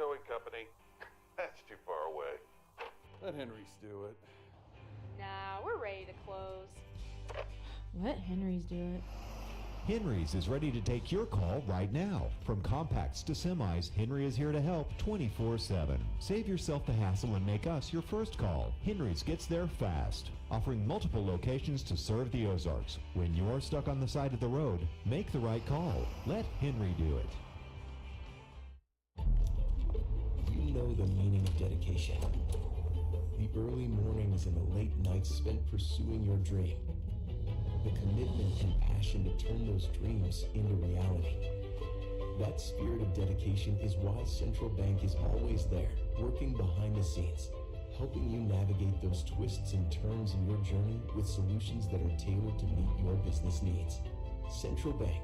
Towing Company. That's too far away. Let Henry's do it. Nah, we're ready to close. Let Henry's do it. Henry's is ready to take your call right now. From compacts to semis, Henry is here to help 24/7. Save yourself the hassle and make us your first call. Henry's gets there fast, offering multiple locations to serve the Ozarks. When you're stuck on the side of the road, make the right call. Let Henry do it. You know the meaning of dedication. The early mornings and the late nights spent pursuing your dream. The commitment and passion to turn those dreams into reality. That spirit of dedication is why Central Bank is always there, working behind the scenes, helping you navigate those twists and turns in your journey with solutions that are tailored to meet your business needs. Central Bank,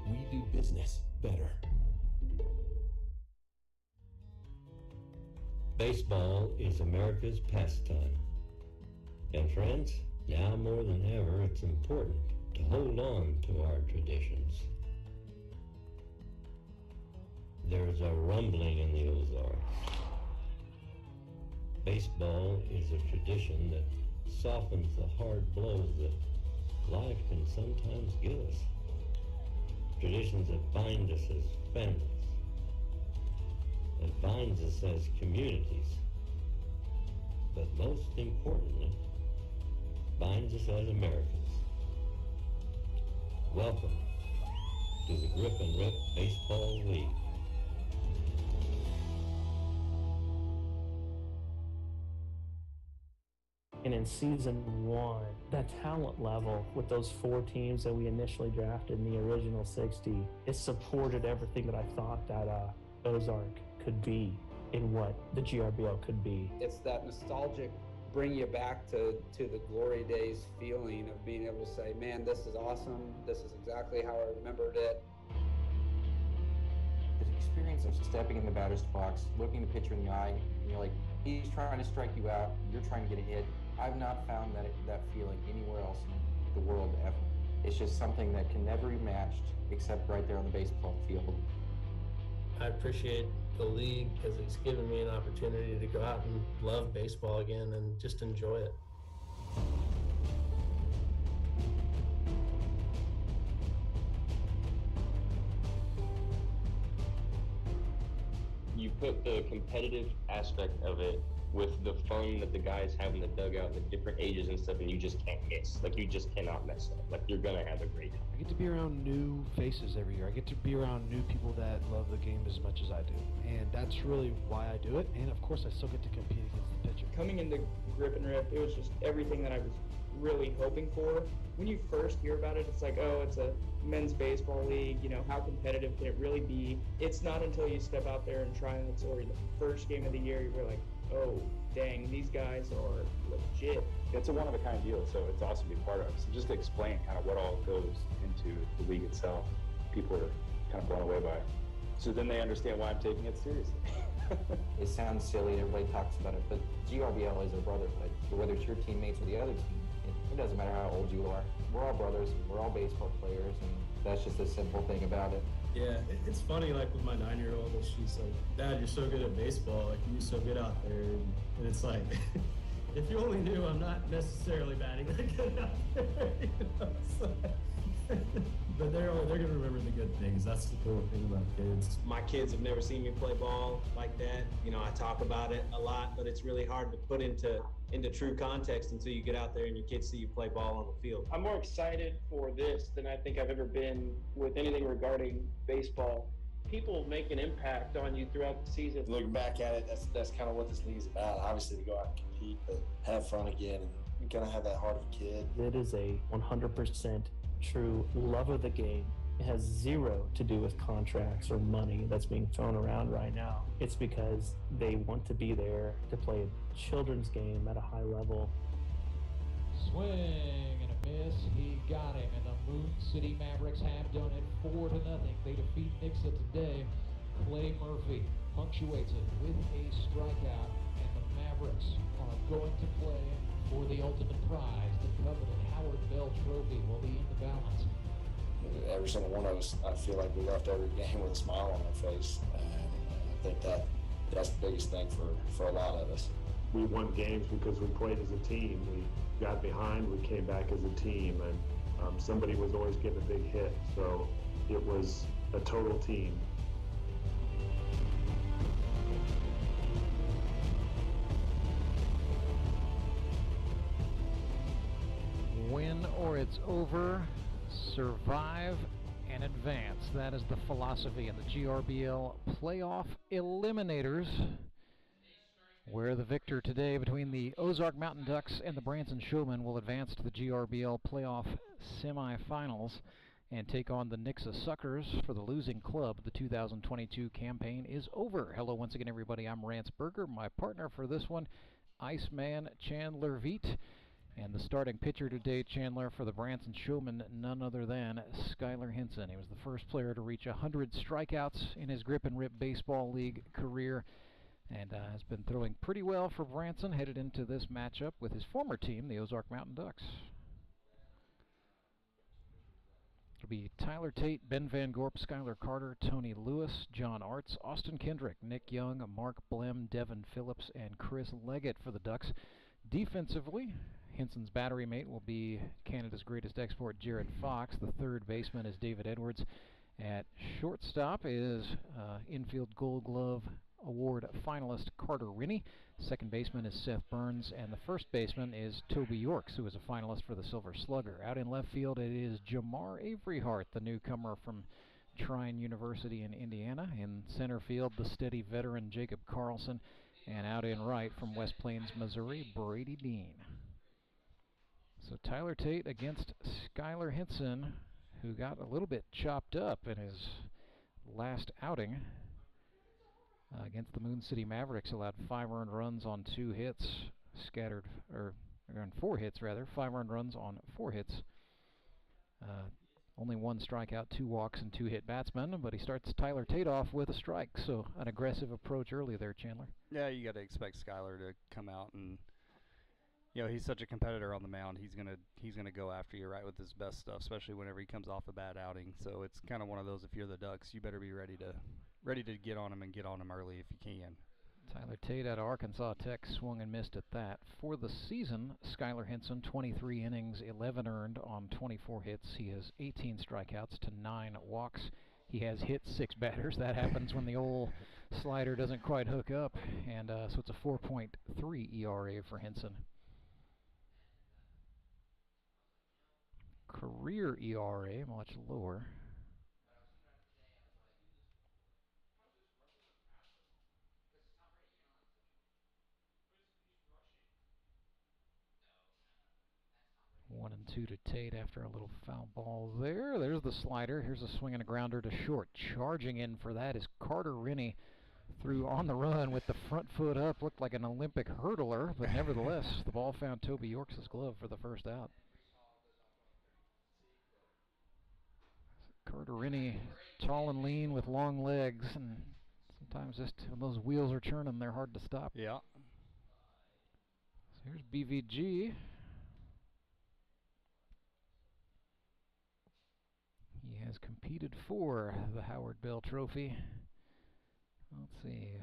we do business better. Baseball is America's pastime. And friends, now more than ever, it's important to hold on to our traditions. There's a rumbling in the Ozarks. Baseball is a tradition that softens the hard blows that life can sometimes give us. Traditions that bind us as families, that binds us as communities, but most importantly, binds us as Americans. Welcome to the Grip and Rip Baseball League. And in season one, that talent level with those 4 teams that we initially drafted in the original 60, it supported everything that I thought that Ozark could be and what the GRBL could be. It's that nostalgic, bring you back to the glory days feeling of being able to say, man, this is awesome. This is exactly how I remembered it. The experience of stepping in the batter's box, looking the pitcher in the eye, and you're like, he's trying to strike you out, you're trying to get a hit. I've not found that feeling anywhere else in the world ever. It's just something that can never be matched except right there on the baseball field. I appreciate the league because it's given me an opportunity to go out and love baseball again and just enjoy it. You put the competitive aspect of it with the fun that the guys have in the dugout, the different ages and stuff, and you just can't miss. Like, you just cannot mess up. Like, you're gonna have a great time. I get to be around new faces every year. I get to be around new people that love the game as much as I do. And that's really why I do it. And of course, I still get to compete against the pitcher. Coming into Grip and Rip, it was just everything that I was really hoping for. When you first hear about it, it's like, oh, it's a men's baseball league, you know, how competitive can it really be? It's not until you step out there and try and it's already the first game of the year, you're like, oh, dang, these guys are legit. It's a one-of-a-kind deal, so it's awesome to be part of. So just to explain kind of what all goes into the league itself, people are kind of blown away by it. So then they understand why I'm taking it seriously. It sounds silly, everybody talks about it, but GRBL is a brotherhood. Whether it's your teammates or the other team, it doesn't matter how old you are. We're all brothers, we're all baseball players, and that's just a simple thing about it. Yeah, it's funny, like with my 9-year-old, she's like, Dad, you're so good at baseball, like you're so good out there, and it's like, if you only knew, I'm not necessarily batting that good out there, you know? So, but they're gonna remember the good things. That's the cool thing about kids. My kids have never seen me play ball like that. You know, I talk about it a lot, but it's really hard to put into true context until you get out there and your kids see you play ball on the field. I'm more excited for this than I think I've ever been with anything regarding baseball. People make an impact on you throughout the season. Looking back at it, that's kind of what this league is about. Obviously, to go out and compete, but have fun again and kind of have that heart of a kid. It is a 100% true love of the game. It has zero to do with contracts or money that's being thrown around right now. It's because they want to be there to play a children's game at a high level. Swing and a miss. He got him, and the Moon City Mavericks have done it 4-0. They defeat Nixa today. Clay Murphy punctuates it with a strikeout, and the Mavericks are going to play for the ultimate prize, the coveted Howard Bell Trophy. Will be in the balance. Every single one of us, I feel like we left every game with a smile on our face, and I think that That's the biggest thing for a lot of us. We won games because we played as a team. We got behind, we came back as a team, and somebody was always getting a big hit. So it was a total team. Win or it's over, survive and advance. That is the philosophy in the GRBL playoff eliminators, where the victor today between the Ozark Mountain Ducks and the Branson Showmen will advance to the GRBL playoff semifinals and take on the Nixa Suckers for the losing club. The 2022 campaign is over. Hello once again, everybody. I'm Rance Berger. My partner for this one, Iceman Chandler Veet. And the starting pitcher today, Chandler, for the Branson Showmen, none other than Skylar Hinson. He was the first player to reach 100 strikeouts in his Grip and Rip Baseball League career, and has been throwing pretty well for Branson, headed into this matchup with his former team, the Ozark Mountain Ducks. It'll be Tyler Tate, Ben Van Gorp, Skylar Carter, Tony Lewis, John Arts, Austin Kendrick, Nick Young, Mark Blem, Devin Phillips, and Chris Leggett for the Ducks. Defensively, Hinson's battery mate will be Canada's greatest export, Jared Fox. The third baseman is David Edwards. At shortstop is infield Gold Glove Award finalist Carter Rinney. Second baseman is Seth Burns, and the first baseman is Toby Yorks, who is a finalist for the Silver Slugger. Out in left field, it is Jamar Averyhart, the newcomer from Trine University in Indiana. In center field, the steady veteran Jacob Carlson. And out in right from West Plains, Missouri, Brady Dean. So Tyler Tate against Skylar Hinson, who got a little bit chopped up in his last outing against the Moon City Mavericks. Allowed 5 earned runs on 2 hits, on 4 hits rather. 5 earned runs on 4 hits. Only 1 strikeout, 2 walks, and 2 hit batsmen, but he starts Tyler Tate off with a strike, so an aggressive approach early there, Chandler. Yeah, you got to expect Skylar to come out and, he's such a competitor on the mound. He's gonna go after you right with his best stuff, especially whenever he comes off a bad outing. So it's kind of one of those, if you're the Ducks, you better be ready to get on him and get on him early if you can. Tyler Tate out of Arkansas Tech swung and missed at that. For the season, Skylar Hinson, 23 innings, 11 earned on 24 hits. He has 18 strikeouts to 9 walks. He has hit 6 batters. That happens when the old slider doesn't quite hook up. And so it's a 4.3 ERA for Hinson. Career ERA, much lower. One and 2 to Tate after a little foul ball there. There's the slider. Here's a swing and a grounder to short. Charging in for that is Carter Rinney. Threw on the run with the front foot up. Looked like an Olympic hurdler, but nevertheless, the ball found Toby Yorks' glove for the first out. Carter Rinney, tall and lean with long legs, and sometimes just when those wheels are churning, they're hard to stop. Yeah. So here's BVG. He has competed for the Howard Bell Trophy. Let's see.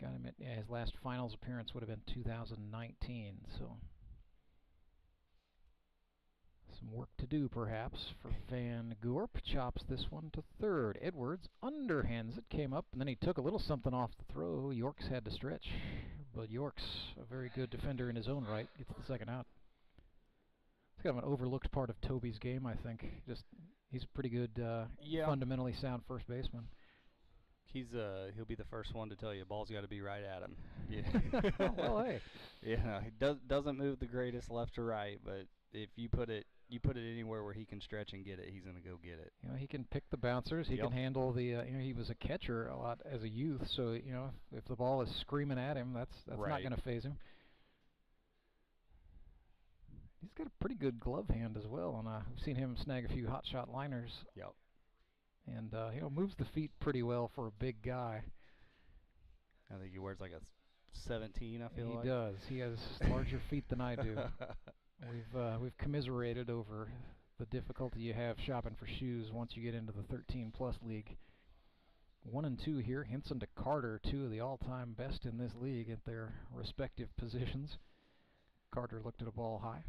Got him at his last finals appearance would have been 2019, so some work to do perhaps for Van Gorp. Chops this one to third. Edwards underhands it, came up, and then he took a little something off the throw. Yorks had to stretch, but Yorks, a very good defender in his own right, gets the second out. It's kind of an overlooked part of Toby's game, I think. He's a pretty good, fundamentally sound first baseman. He'll be the first one to tell you, ball's got to be right at him. Yeah. Well, hey. Yeah, he doesn't move the greatest left to right, but if you put it anywhere where he can stretch and get it, he's going to go get it. He can pick the bouncers. He can handle the. He was a catcher a lot as a youth, so if the ball is screaming at him, that's right. Not going to phase him. He's got a pretty good glove hand as well, and I've seen him snag a few hot shot liners. Yep. And moves the feet pretty well for a big guy. I think he wears like a 17. I feel like he does. He has larger feet than I do. We've commiserated over the difficulty you have shopping for shoes once you get into the 13+ league. 1 and 2 here. Hinson to Carter, two of the all-time best in this league at their respective positions. Carter looked at a ball high.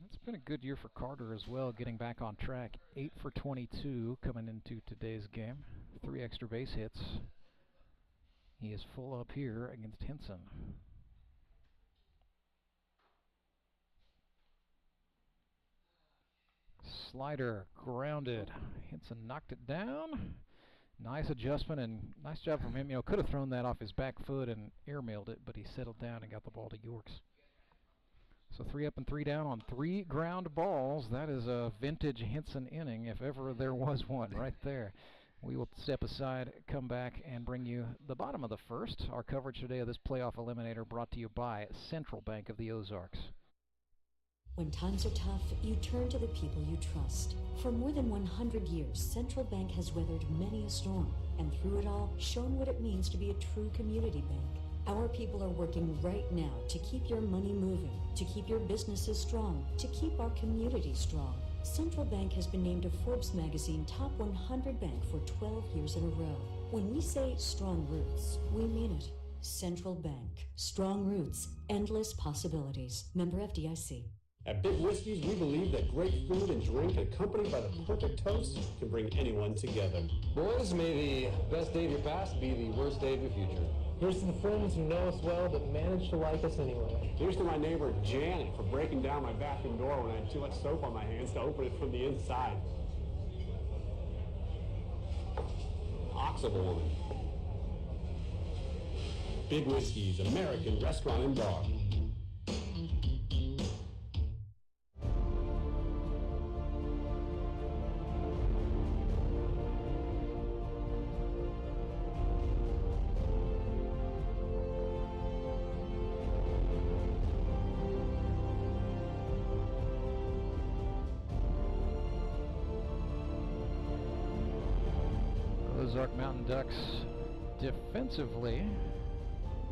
It's been a good year for Carter as well, getting back on track. 8 for 22 coming into today's game. 3 extra base hits. He is full up here against Hinson. Slider grounded. Hinson knocked it down. Nice adjustment and nice job from him. You know, could have thrown that off his back foot and airmailed it, but he settled down and got the ball to Yorks. So 3 up and 3 down on 3 ground balls. That is a vintage Hinson inning, if ever there was one, right there. We will step aside, come back, and bring you the bottom of the first. Our coverage today of this playoff eliminator brought to you by Central Bank of the Ozarks. When times are tough, you turn to the people you trust. For more than 100 years, Central Bank has weathered many a storm, and through it all, shown what it means to be a true community bank. Our people are working right now to keep your money moving, to keep your businesses strong, to keep our community strong. Central Bank has been named a Forbes magazine top 100 bank for 12 years in a row. When we say strong roots, we mean it. Central Bank. Strong roots, endless possibilities. Member FDIC. At Big Whiskies, we believe that great food and drink accompanied by the perfect toast can bring anyone together. Boys, may the best day of your past be the worst day of your future. Here's to the friends who know us well but manage to like us anyway. Here's to my neighbor Janet for breaking down my bathroom door when I had too much soap on my hands to open it from the inside. Oxaborn. Big Whiskies, American restaurant and bar. Ozark Mountain Ducks defensively.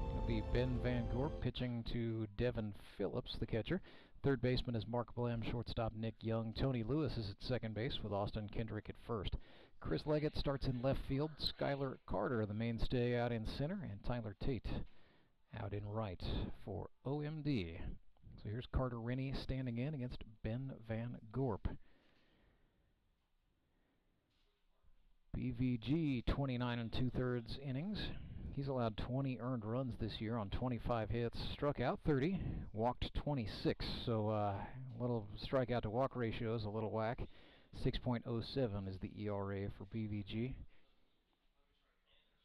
It'll be Ben Van Gorp pitching to Devin Phillips, the catcher. Third baseman is Mark Blem, shortstop Nick Young. Tony Lewis is at second base with Austin Kendrick at first. Chris Leggett starts in left field. Skylar Carter, the mainstay, out in center, and Tyler Tate out in right for OMD. So here's Carter Rennie standing in against Ben Van Gorp. BVG, 29 2/3 innings. He's allowed 20 earned runs this year on 25 hits. Struck out 30, walked 26. So little strikeout to walk ratio is a little whack. 6.07 is the ERA for BVG.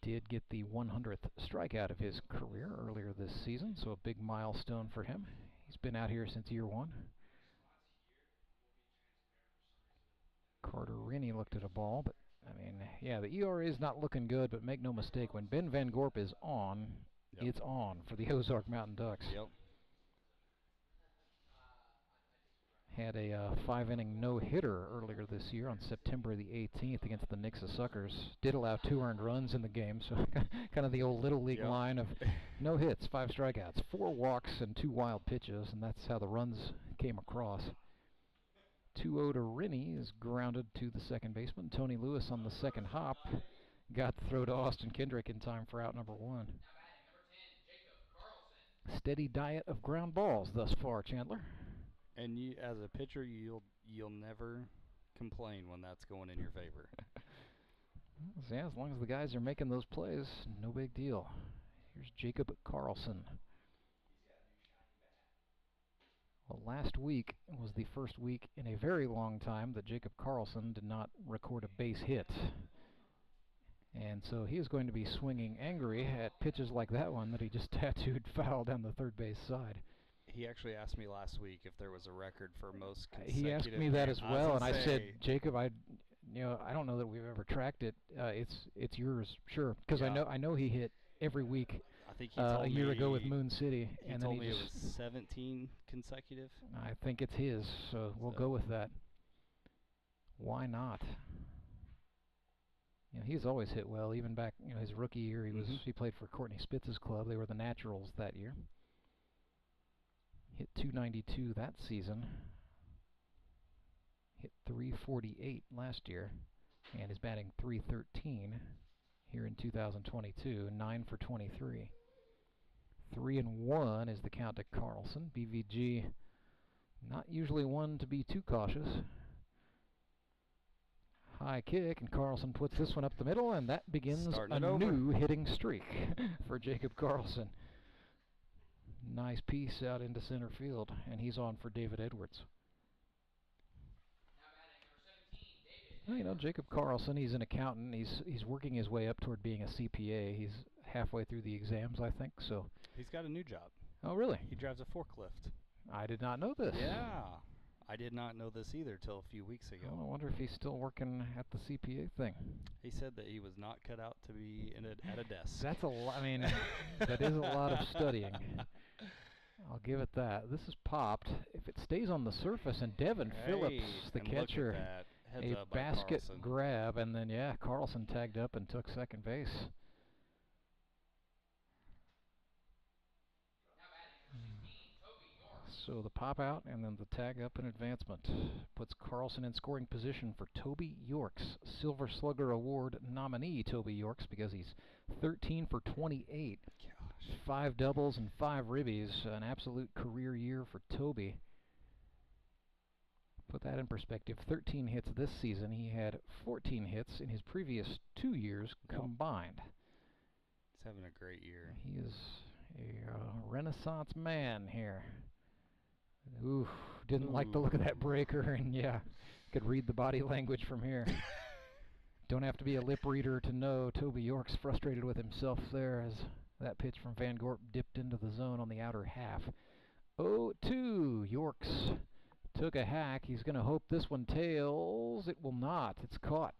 Did get the 100th strikeout of his career earlier this season, so a big milestone for him. He's been out here since year 1. Carter Rennie looked at a ball, but I mean, yeah, the ERA is not looking good, but make no mistake, when Ben Van Gorp is on, it's on for the Ozark Mountain Ducks. Yep. Had a 5-inning no-hitter earlier this year on September the 18th against the Nixa Suckers. Did allow 2 earned runs in the game, so kind of the old Little League line of no hits, 5 strikeouts, 4 walks, and 2 wild pitches, and that's how the runs came across. 2-0 to Rennie is grounded to the second baseman. Tony Lewis on the second hop. Got the throw to Austin Kendrick in time for out number 1. Steady diet of ground balls thus far, Chandler. And you, as a pitcher, you'll never complain when that's going in your favor. Yeah, as long as the guys are making those plays, no big deal. Here's Jacob Carlson. Well, last week was the first week in a very long time that Jacob Carlson did not record a base hit. And so he is going to be swinging angry at pitches like that one that he just tattooed foul down the third base side. He actually asked me last week if there was a record for most consecutive. He asked me that as well, and I said, Jacob, I don't know that we've ever tracked it. It's yours, sure, because I know he hit every week. I think he told a year ago with Moon City, he told me it was 17 consecutive. I think it's his, so we'll go with that. Why not? You know, he's always hit well, even back his rookie year. He played for Courtney Spitz's club. They were the Naturals that year. Hit .292 that season. Hit .348 last year. and is batting .313 here in 2022, 9 for 23. 3-1 is the count to Carlson. BVG not usually one to be too cautious. High kick, and Carlson puts this one up the middle, and that begins a new hitting streak for Jacob Carlson. Nice piece out into center field, and he's on for David Edwards. Well, you know, Jacob Carlson, he's an accountant. He's working his way up toward being a CPA. He's halfway through the exams, I think, so. He's got a new job. Oh, really? He drives a forklift. I did not know this. Yeah. I did not know this either till a few weeks ago. Oh, I wonder if he's still working at the CPA thing. He said that he was not cut out to be at a desk. That's a lot. I mean, that is a lot of studying. I'll give it that. This is popped. If it stays on the surface, and Devin Phillips, the catcher, a basket grab, and then, yeah, Carlson tagged up and took second base. So the pop out and then the tag up in advancement puts Carlson in scoring position for Toby Yorks, Silver Slugger Award nominee Toby Yorks, because he's 13 for 28. Gosh. 5 doubles and 5 ribbies, an absolute career year for Toby. Put that in perspective, 13 hits this season. He had 14 hits in his previous 2 years combined. He's having a great year. He is a renaissance man here. Ooh, didn't like the look of that breaker, and yeah, could read the body language from here. Don't have to be a lip reader to know Toby York's frustrated with himself there as that pitch from Van Gorp dipped into the zone on the outer half. 0-2, Yorks took a hack. He's going to hope this one tails. It will not. It's caught.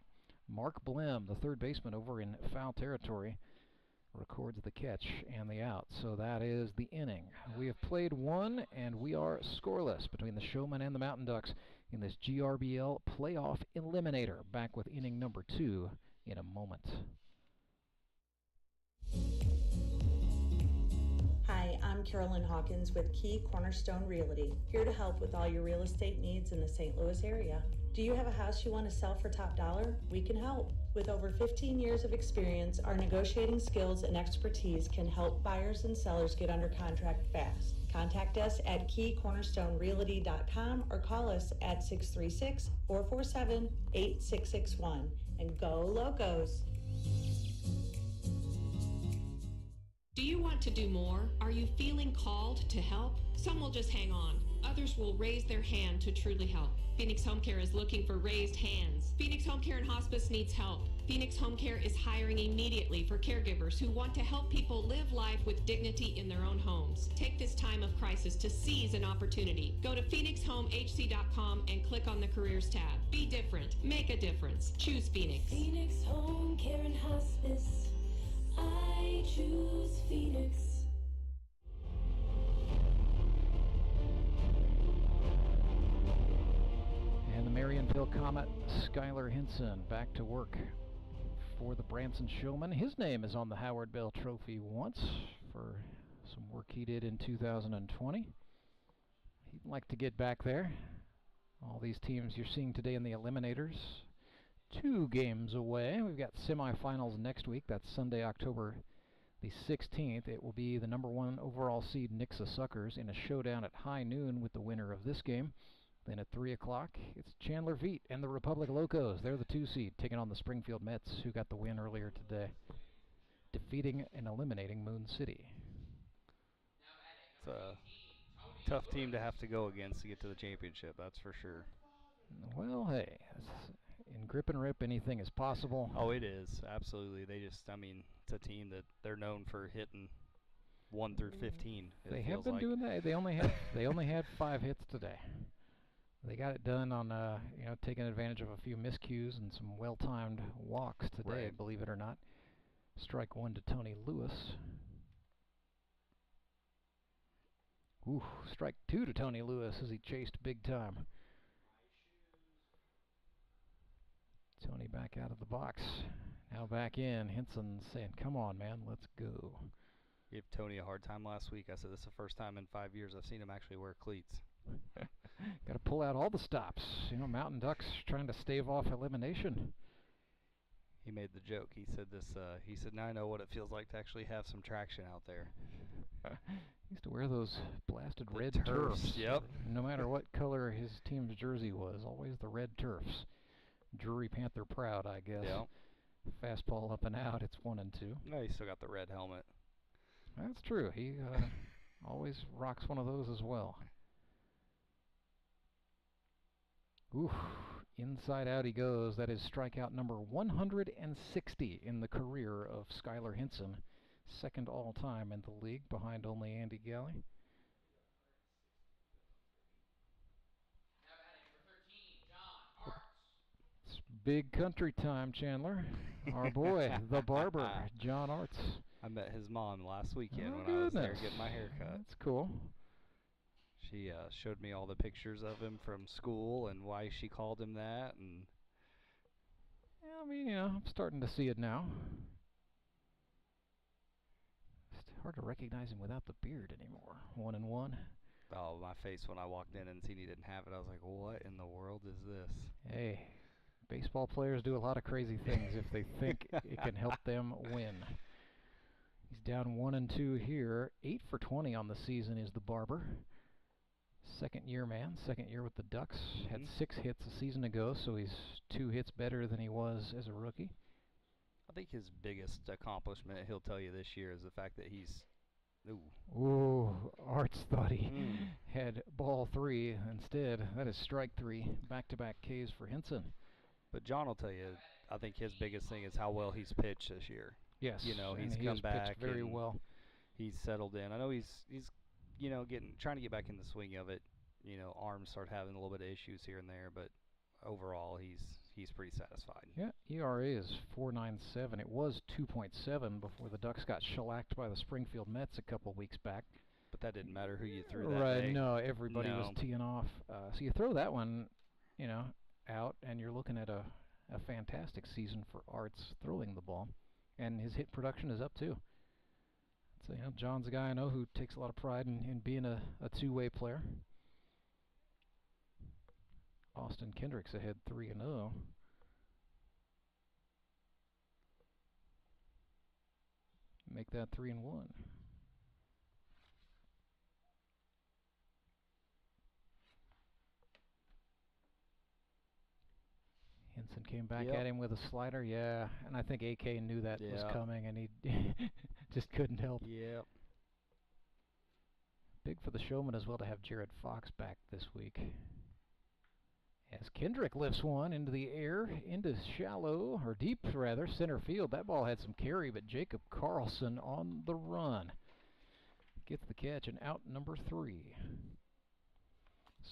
Mark Blem, the third baseman over in foul territory, records the catch and the out. So that is the inning. We have played one, and we are scoreless between the Showmen and the Mountain Ducks in this GRBL Playoff Eliminator. Back with inning number 2 in a moment. Hi, I'm Carolyn Hawkins with Key Cornerstone Realty, here to help with all your real estate needs in the St. Louis area. Do you have a house you want to sell for top dollar? We can help. With over 15 years of experience, our negotiating skills and expertise can help buyers and sellers get under contract fast. Contact us at keycornerstonerealty.com or call us at 636-447-8661. And go Locos! Do you want to do more? Are you feeling called to help? Some will just hang on. Others will raise their hand to truly help. Phoenix Home Care is looking for raised hands. Phoenix Home Care and Hospice needs help. Phoenix Home Care is hiring immediately for caregivers who want to help people live life with dignity in their own homes. Take this time of crisis to seize an opportunity. Go to phoenixhomehc.com and click on the Careers tab. Be different. Make a difference. Choose Phoenix. Phoenix Home Care and Hospice. I choose Phoenix. And the Marionville Comet, Skylar Hinson, back to work for the Branson Showman. His name is on the Howard Bell Trophy once for some work he did in 2020. He'd like to get back there. All these teams you're seeing today in the Eliminators, 2 games away. We've got semifinals next week. That's Sunday, October the 16th. It will be the number 1 overall seed Nixa Suckers in a showdown at high noon with the winner of this game. Then at 3 o'clock, it's Chandler Veet and the Republic Locos. They're the 2 seed, taking on the Springfield Mets, who got the win earlier today, defeating and eliminating Moon City. It's a tough team to have to go against to get to the championship, that's for sure. Well, hey, in grip and rip, anything is possible. Oh, it is, absolutely. They just, I mean, it's a team that they're known for hitting 1 through 15. They have been doing that. They only had 5 hits today. They got it done on, taking advantage of a few miscues and some well-timed walks today, Right. believe it or not. Strike 1 to Tony Lewis. Ooh, strike 2 to Tony Lewis as he chased big time. Tony back out of the box. Now back in. Hinson saying, come on, man, let's go. Gave Tony a hard time last week. I said, this is the first time in 5 years I've seen him actually wear cleats. Got to pull out all the stops. Mountain Ducks trying to stave off elimination. He made the joke. He said this. He said, "Now I know what it feels like to actually have some traction out there." He used to wear those blasted The red turfs, yep. No matter what color his team's jersey was, always the red turfs. Drury Panther proud, I guess. Yep. Fastball up and out, it's 1-2. No, he still got the red helmet. That's true. He always rocks one of those as well. Oof. Inside out he goes. That is strikeout number 160 in the career of Skylar Hinson. Second all-time in the league, behind only Andy Galley. It's big country time, Chandler. Our boy, the barber, John Arts. I met his mom last weekend Oh, when I was there goodness. getting my hair cut. That's cool. She showed me all the pictures of him from school and why she called him that. And Yeah, I mean, you know, I'm starting to see it now. It's hard to recognize him without the beard anymore. 1-1. oh, my face when I walked in and seen he didn't have it, I was like, what in the world is this? Hey, baseball players do a lot of crazy things if they think it can help them win. He's down 1-2 here. 8 for 20 on the season is the barber. Second year man, second year with the Ducks. Had 6 hits a season ago, so he's 2 hits better than he was as a rookie. I think his biggest accomplishment, he'll tell you this year, is the fact that he's... Ooh, Arts thought he had ball 3 instead. That is strike 3. Back-to-back Ks for Hinson. But John will tell you, I think his biggest thing is how well he's pitched this year. Yes, You know, and he's he come has back pitched very and well. He's settled in. I know he's you know, trying to get back in the swing of it. You know, arms start having a little bit of issues here and there, but overall he's pretty satisfied. Yeah, ERA is 4.97. It was 2.7 before the Ducks got shellacked by the Springfield Mets a couple weeks back. But that didn't matter who you threw that Right, day. no, everybody was No. teeing off. So you throw that one, you know, out, and you're looking at a fantastic season for Arts throwing the ball. And his hit production is up, too. So, you know, John's a guy I know who takes a lot of pride in being a two-way player. Austin Kendrick's ahead 3-0. Make that 3-1. Hinson came back at him with a slider, yeah, and I think AK knew that was coming, and he just couldn't help. Yep. Big for the Showmen as well to have Jared Fox back this week. As Kendrick lifts one into the air, into shallow, or deep rather, center field. That ball had some carry, but Jacob Carlson on the run gets the catch, and out number 3.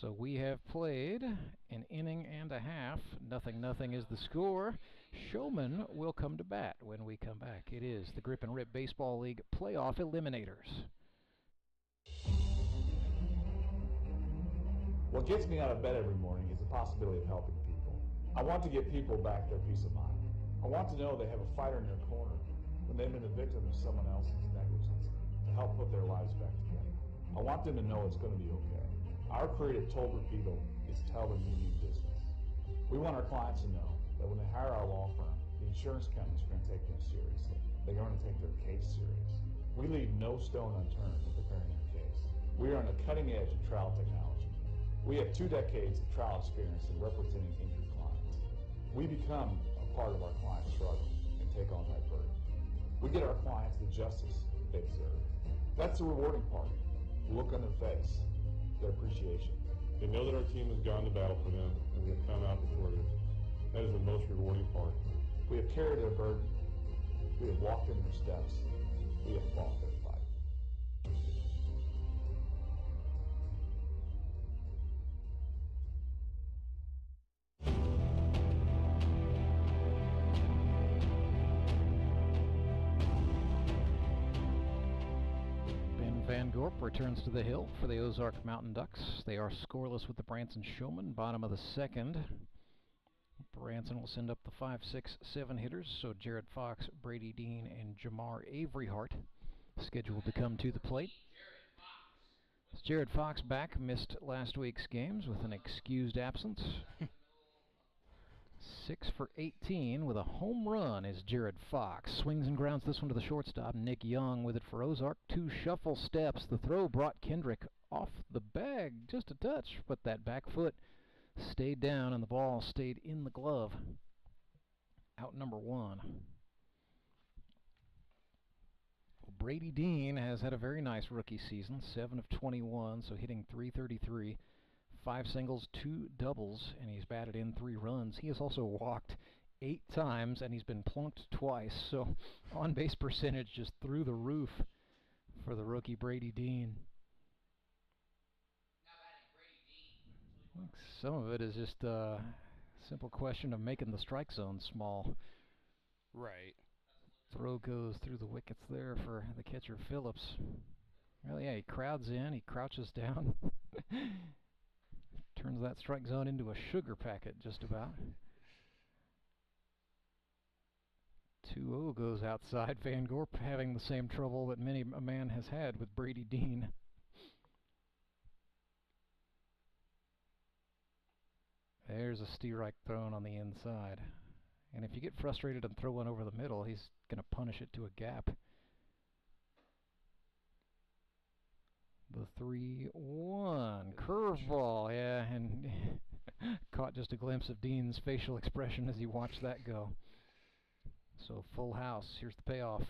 So we have played an inning and a half. 0-0 is the score. Showmen will come to bat when we come back. It is the Grip and Rip Baseball League Playoff Eliminators. What gets me out of bed every morning is the possibility of helping people. I want to give people back their peace of mind. I want to know they have a fighter in their corner when they've been the victim of someone else's negligence to help put their lives back together. I want them to know it's going to be okay. Our creative told repeatal is tell them you mean business. We want our clients to know that when they hire our law firm, the insurance companies are going to take them seriously. They're going to take their case serious. We leave no stone unturned in preparing their case. We are on the cutting edge of trial technology. We have 2 decades of trial experience in representing injured clients. We become a part of our client's struggle and take on that burden. We get our clients the justice they deserve. That's the rewarding part. The look on their face, their appreciation. They know that our team has gone to battle for them, and we have come out victorious. That is the most rewarding part. We have carried their burden. We have walked in their steps. We have fought their fight. Van Gorp returns to the hill for the Ozark Mountain Ducks. They are scoreless with the Branson Showmen, bottom of the 2nd. Branson will send up the 5, 6, 7 hitters, so Jared Fox, Brady Dean, and Jamar Averyhart scheduled to come to the plate. As Jared Fox back, missed last week's games with an excused absence. 6 for 18 with a home run is Jared Fox. Swings and grounds this one to the shortstop. Nick Young with it for Ozark. 2 shuffle steps. The throw brought Kendrick off the bag just a touch, but that back foot stayed down and the ball stayed in the glove. Out number 1. Well, Brady Dean has had a very nice rookie season, 7 of 21, so hitting .333. 5 singles, 2 doubles, and he's batted in 3 runs. He has also walked 8 times, and he's been plunked twice. So on-base percentage just through the roof for the rookie Brady Dean. Some of it is just a simple question of making the strike zone small. Right. Throw goes through the wickets there for the catcher Phillips. Well, yeah, he crowds in, he crouches down. Turns that strike zone into a sugar packet, just about. 2-0 goes outside. Van Gorp having the same trouble that many a man has had with Brady Dean. There's a strike thrown on the inside. And if you get frustrated and throw one over the middle, he's going to punish it to a gap. The 3-1 curveball, yeah, and caught just a glimpse of Dean's facial expression as he watched that go. So full house. Here's the payoff.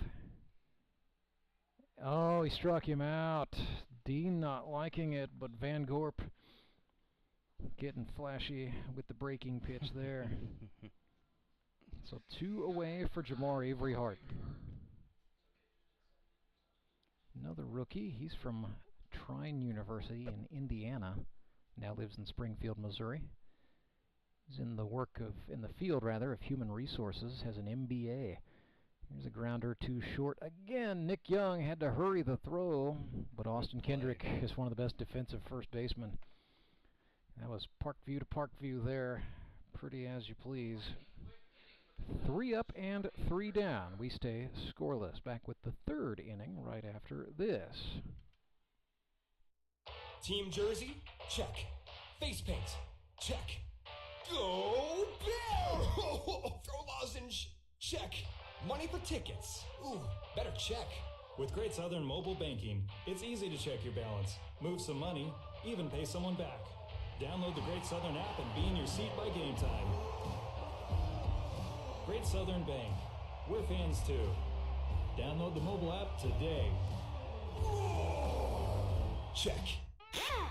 Oh, he struck him out. Dean not liking it, but Van Gorp getting flashy with the breaking pitch there. So 2 away for Jamar Avery Hart. Another rookie. He's from Trine University in Indiana. Now lives in Springfield, Missouri. He's in the field of human resources. Has an MBA. Here's a grounder too short. Again, Nick Young had to hurry the throw, but Austin Kendrick is one of the best defensive first basemen. That was Parkview to Parkview there. Pretty as you please. 3 up and 3 down. We stay scoreless. Back with the 3rd inning right after this. Team jersey? Check. Face paint? Check. Go Bear! Throw lozenge? Check. Money for tickets? Ooh, better check. With Great Southern Mobile Banking, it's easy to check your balance, move some money, even pay someone back. Download the Great Southern app and be in your seat by game time. Great Southern Bank. We're fans too. Download the mobile app today. Check.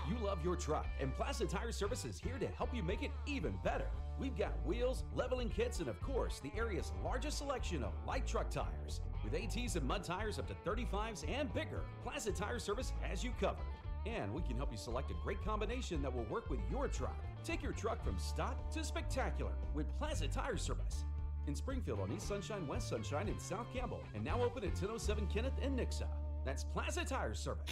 You love your truck, and Plaza Tire Service is here to help you make it even better. We've got wheels, leveling kits, and of course, the area's largest selection of light truck tires. With ATs and mud tires up to 35s and bigger, Plaza Tire Service has you covered. And we can help you select a great combination that will work with your truck. Take your truck from stock to spectacular with Plaza Tire Service. In Springfield on East Sunshine, West Sunshine, and South Campbell, and now open at 1007 Kenneth and Nixa. That's Plaza Tire Service.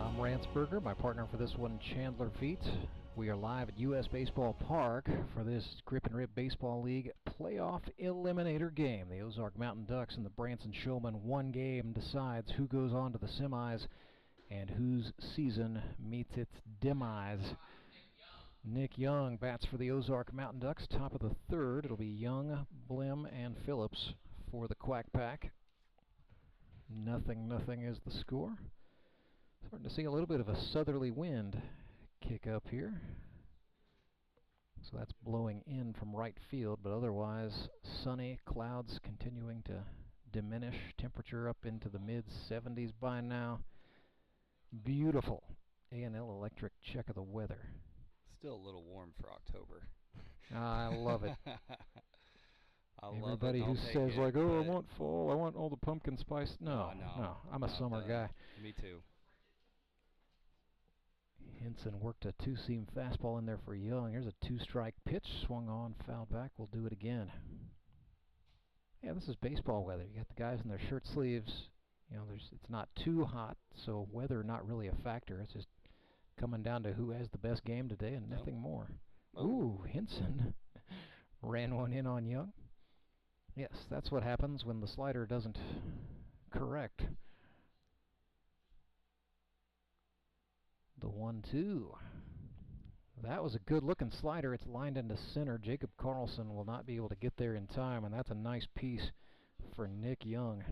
I'm Ransberger, my partner for this one, Chandler Feet. We are live at U.S. Baseball Park for this Grip and Rip Baseball League playoff eliminator game. The Ozark Mountain Ducks and the Branson Showmen. One game decides who goes on to the semis and whose season meets its demise. Nick Young bats for the Ozark Mountain Ducks. Top of the 3rd, it'll be Young, Blim, and Phillips for the Quack Pack. 0-0 is the score. Starting to see a little bit of a southerly wind kick up here. So that's blowing in from right field, but otherwise sunny, clouds continuing to diminish. Temperature up into the mid-70s by now. Beautiful. A&L Electric check of the weather. Still a little warm for October. I love it. Everybody who says I want fall, I want all the pumpkin spice. No, I'm a summer guy. Me too. Henson worked a 2-seam fastball in there for Young. Here's a 2-strike pitch, swung on, fouled back. We'll do it again. Yeah, this is baseball weather. You got the guys in their shirt sleeves. You know, it's not too hot, so weather not really a factor. It's just coming down to who has the best game today and nothing more. Ooh, Henson ran one in on Young. Yes, that's what happens when the slider doesn't correct. The 1-2. That was a good-looking slider. It's lined into center. Jacob Carlson will not be able to get there in time, and that's a nice piece for Nick Young.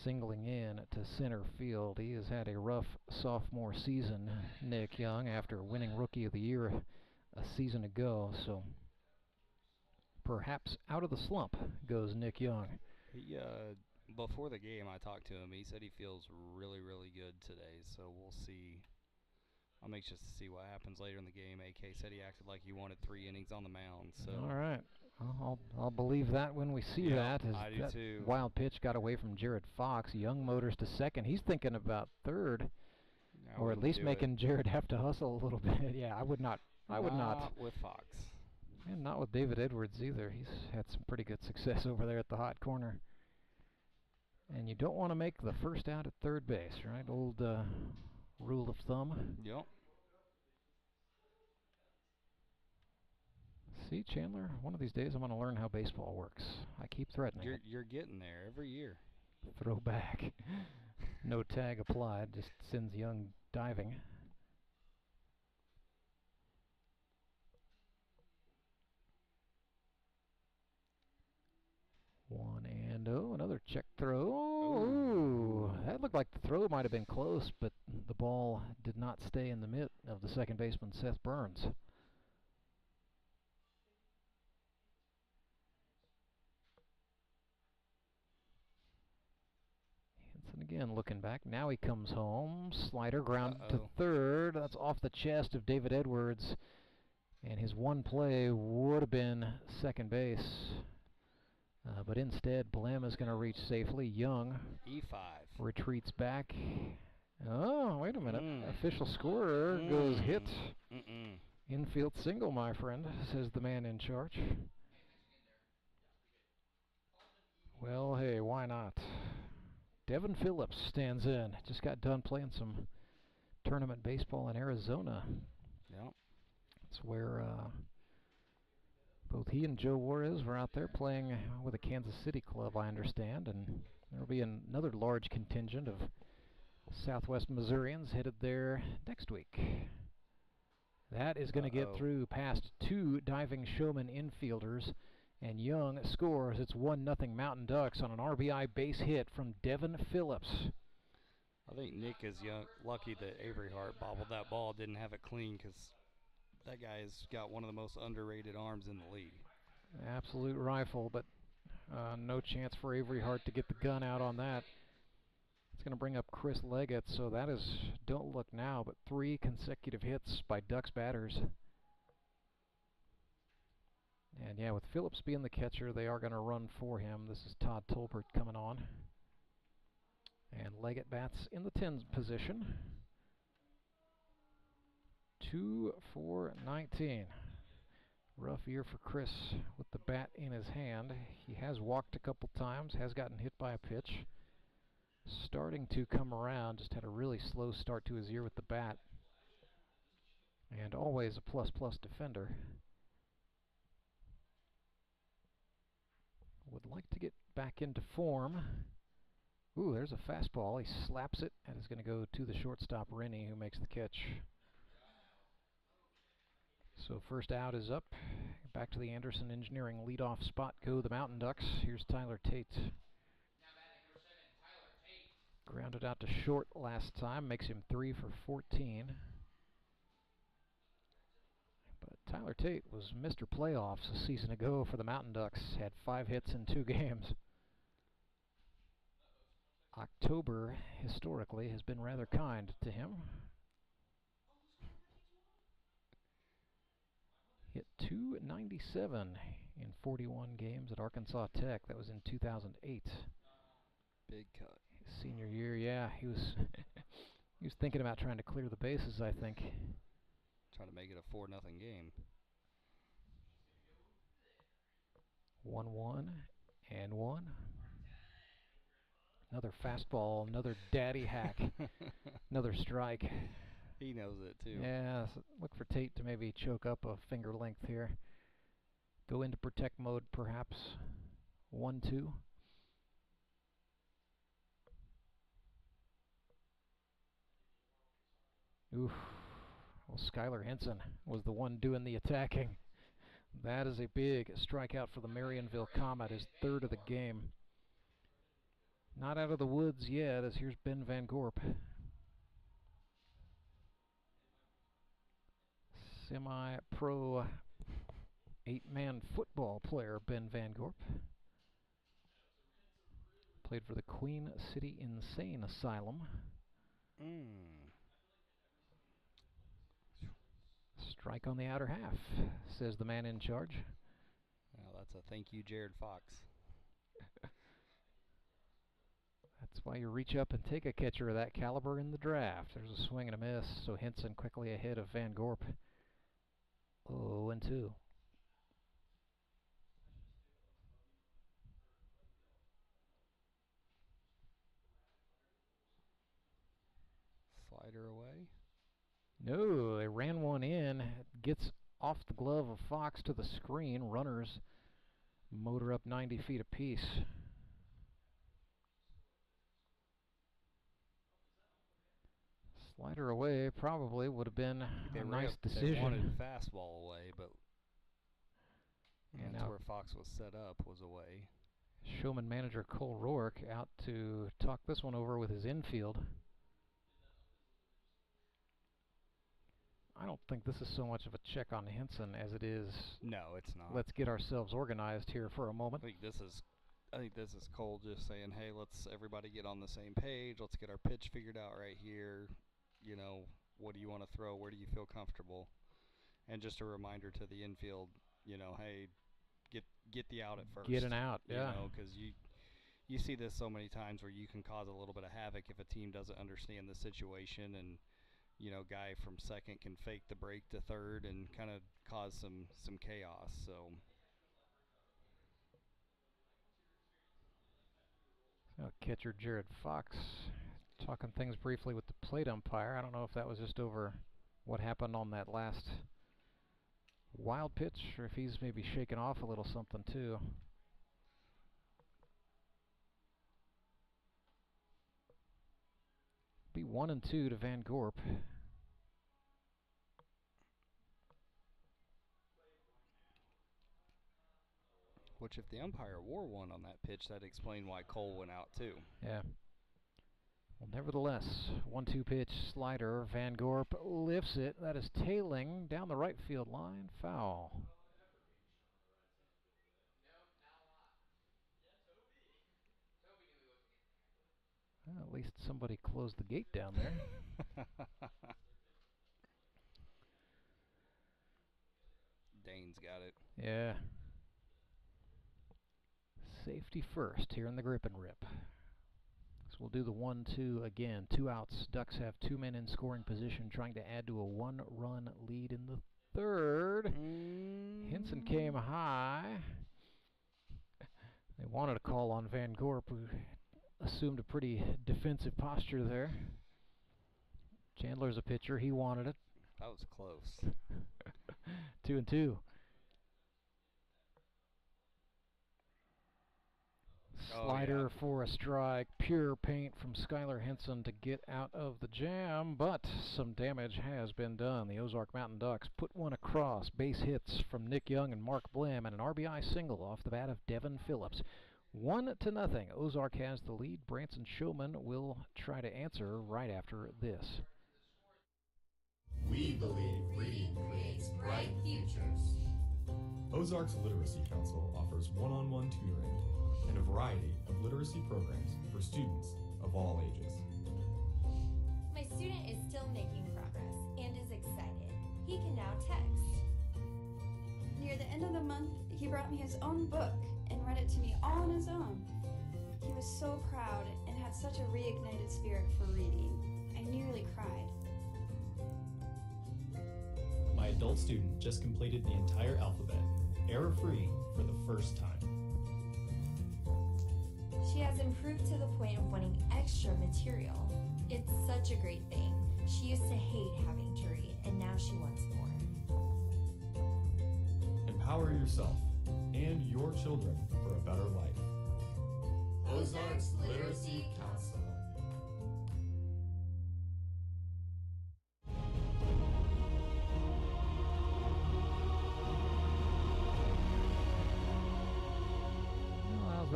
Singling in to center field. He has had a rough sophomore season, Nick Young, after winning Rookie of the Year a season ago. So perhaps out of the slump goes Nick Young. He, before the game, I talked to him. He said he feels really, really good today. So we'll see. I'm anxious to see what happens later in the game. AK said he acted like he wanted 3 innings on the mound. So all right. I'll believe that when we see that. I do too. Wild pitch got away from Jared Fox. Young motors to second. He's thinking about third, or at least making Jared have to hustle a little bit. Yeah, I would not. Not with Fox. And not with David Edwards either. He's had some pretty good success over there at the hot corner. And you don't want to make the first out at third base, right? Old rule of thumb. Yep. See, Chandler, one of these days I'm going to learn how baseball works. I keep threatening it. You're getting there every year. Throw back. No tag applied, just sends Young diving. One and another check throw. Ooh, that looked like the throw might have been close, but the ball did not stay in the mitt of the second baseman, Seth Burns. And again, looking back, now he comes home. Slider ground to third. That's off the chest of David Edwards. And his one play would have been second base. But instead, Blem is going to reach safely. Young E5 retreats back. Oh, wait a minute. Official scorer goes hit. Infield single, my friend, says the man in charge. Well, hey, why not? Devin Phillips stands in. Just got done playing some tournament baseball in Arizona. Yep. That's where both he and Joe Juarez were out there playing with a Kansas City club, I understand. And there will be another large contingent of Southwest Missourians headed there next week. That is going to get through past 2 diving Showmen infielders. And Young scores. It's 1-0 Mountain Ducks on an RBI base hit from Devin Phillips. I think Nick is lucky that Avery Hart bobbled that ball, didn't have it clean, because that guy has got one of the most underrated arms in the league. Absolute rifle, but no chance for Avery Hart to get the gun out on that. It's going to bring up Chris Leggett, so that is, don't look now, but 3 consecutive hits by Ducks batters. And yeah, with Phillips being the catcher, they are going to run for him. This is Todd Tolbert coming on. And Leggett bats in the 10 position. 2 for 19. Rough year for Chris with the bat in his hand. He has walked a couple times, has gotten hit by a pitch. Starting to come around, just had a really slow start to his year with the bat. And always a plus-plus defender. Would like to get back into form. Ooh, there's a fastball. He slaps it, and it's going to go to the shortstop, Rennie, who makes the catch. So first out is up. Back to the Anderson Engineering leadoff spot go the Mountain Ducks. Here's Tyler Tate. Grounded out to short last time. Makes him 3 for 14. But Tyler Tate was Mr. Playoffs a season ago for the Mountain Ducks. Had 5 hits in 2 games. October, historically, has been rather kind to him. Hit .297 in 41 games at Arkansas Tech. That was in 2008. Big cut. His senior year, yeah, he was he was thinking about trying to clear the bases, I think. Trying to make it a 4-0 game. 1-1 and 1. Another fastball, another daddy hack, another strike. He knows it too. Yeah, so look for Tate to maybe choke up a finger length here. Go into protect mode perhaps. 1-2. Oof. Well, Skylar Henson was the one doing the attacking. That is a big strikeout for the Marionville Comet, his third of the game. Not out of the woods yet, as here's Ben Van Gorp. Semi-pro 8-man football player Ben Van Gorp. Played for the Queen City Insane Asylum. Strike on the outer half, says the man in charge. Well, that's a thank you, Jared Fox. That's why you reach up and take a catcher of that caliber in the draft. There's a swing and a miss, so Henson quickly ahead of Van Gorp. 0-2. Slider away. No, they ran one in. Gets off the glove of Fox to the screen. Runners motor up 90 feet apiece. Slider away probably would have been a nice decision. They wanted fastball away, but and that's where Fox was set up, was away. Showman manager Cole Rourke out to talk this one over with his infield. I don't think this is so much of a check on Henson as it is. No, it's not. Let's get ourselves organized here for a moment. I think this is Cole just saying, hey, let's everybody get on the same page. Let's get our pitch figured out right here. You know, what do you want to throw? Where do you feel comfortable? And just a reminder to the infield, you know, hey, get the out at first. Get an out, yeah. You know, because you see this so many times where you can cause a little bit of havoc if a team doesn't understand the situation, and you know, guy from second can fake the break to third and kind of cause some chaos. So catcher Jared Fox talking things briefly with the plate umpire. I don't know if that was just over what happened on that last wild pitch, or if he's maybe shaking off a little something too. Be 1-2 to Van Gorp. Which, if the umpire wore one on that pitch, that'd explain why Cole went out too. Yeah. Well, nevertheless, 1-2 pitch, slider. Van Gorp lifts it. That is tailing down the right field line. Foul. Well, at least somebody closed the gate down there. Dane's got it. Yeah. Safety first here in the grip and rip. So we'll do the 1-2 again. 2 outs. Ducks have 2 men in scoring position, trying to add to a 1-run lead in the third. Henson came high. They wanted a call on Van Gorp, who assumed a pretty defensive posture there. Chandler's a pitcher. He wanted it. That was close. 2-2. Slider for a strike. Pure paint from Skylar Henson to get out of the jam, but some damage has been done. The Ozark Mountain Ducks put one across. Base hits from Nick Young and Mark Blem, and an RBI single off the bat of Devin Phillips. 1-0. Ozark has the lead. Branson Showmen will try to answer right after this. We believe reading creates bright futures. Ozark's Literacy Council offers one-on-one tutoring and a variety of literacy programs for students of all ages. My student is still making progress and is excited. He can now text. Near the end of the month, he brought me his own book and read it to me all on his own. He was so proud and had such a reignited spirit for reading. I nearly cried. My adult student just completed the entire alphabet, error-free, for the first time. She has improved to the point of wanting extra material. It's such a great thing. She used to hate having to read, and now she wants more. Empower yourself and your children for a better life. Ozark's Literacy Council.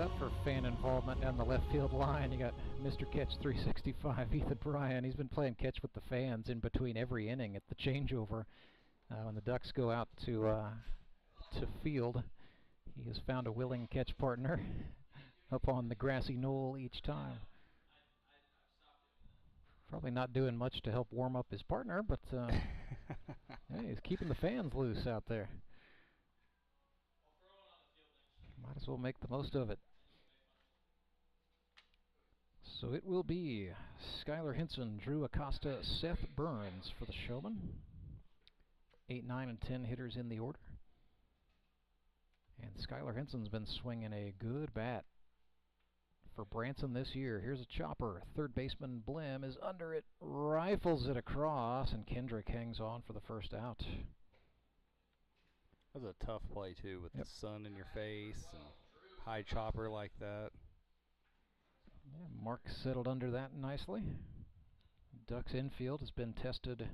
up for fan involvement down the left field line. You got Mr. Catch 365, Ethan Bryan. He's been playing catch with the fans in between every inning at the changeover. When the Ducks go out to field, he has found a willing catch partner up on the grassy knoll each time. Probably not doing much to help warm up his partner, but hey, he's keeping the fans loose out there. Might as well make the most of it. So it will be Skylar Hinson, Drew Acosta, Seth Burns for the Showmen. 8, 9, and 10 hitters in the order. And Skylar Hinson's been swinging a good bat for Branson this year. Here's a chopper. Third baseman Blem is under it, rifles it across, and Kendrick hangs on for the first out. That was a tough play, too, with the sun in your face and high chopper like that. Yeah, Mark settled under that nicely. Ducks infield has been tested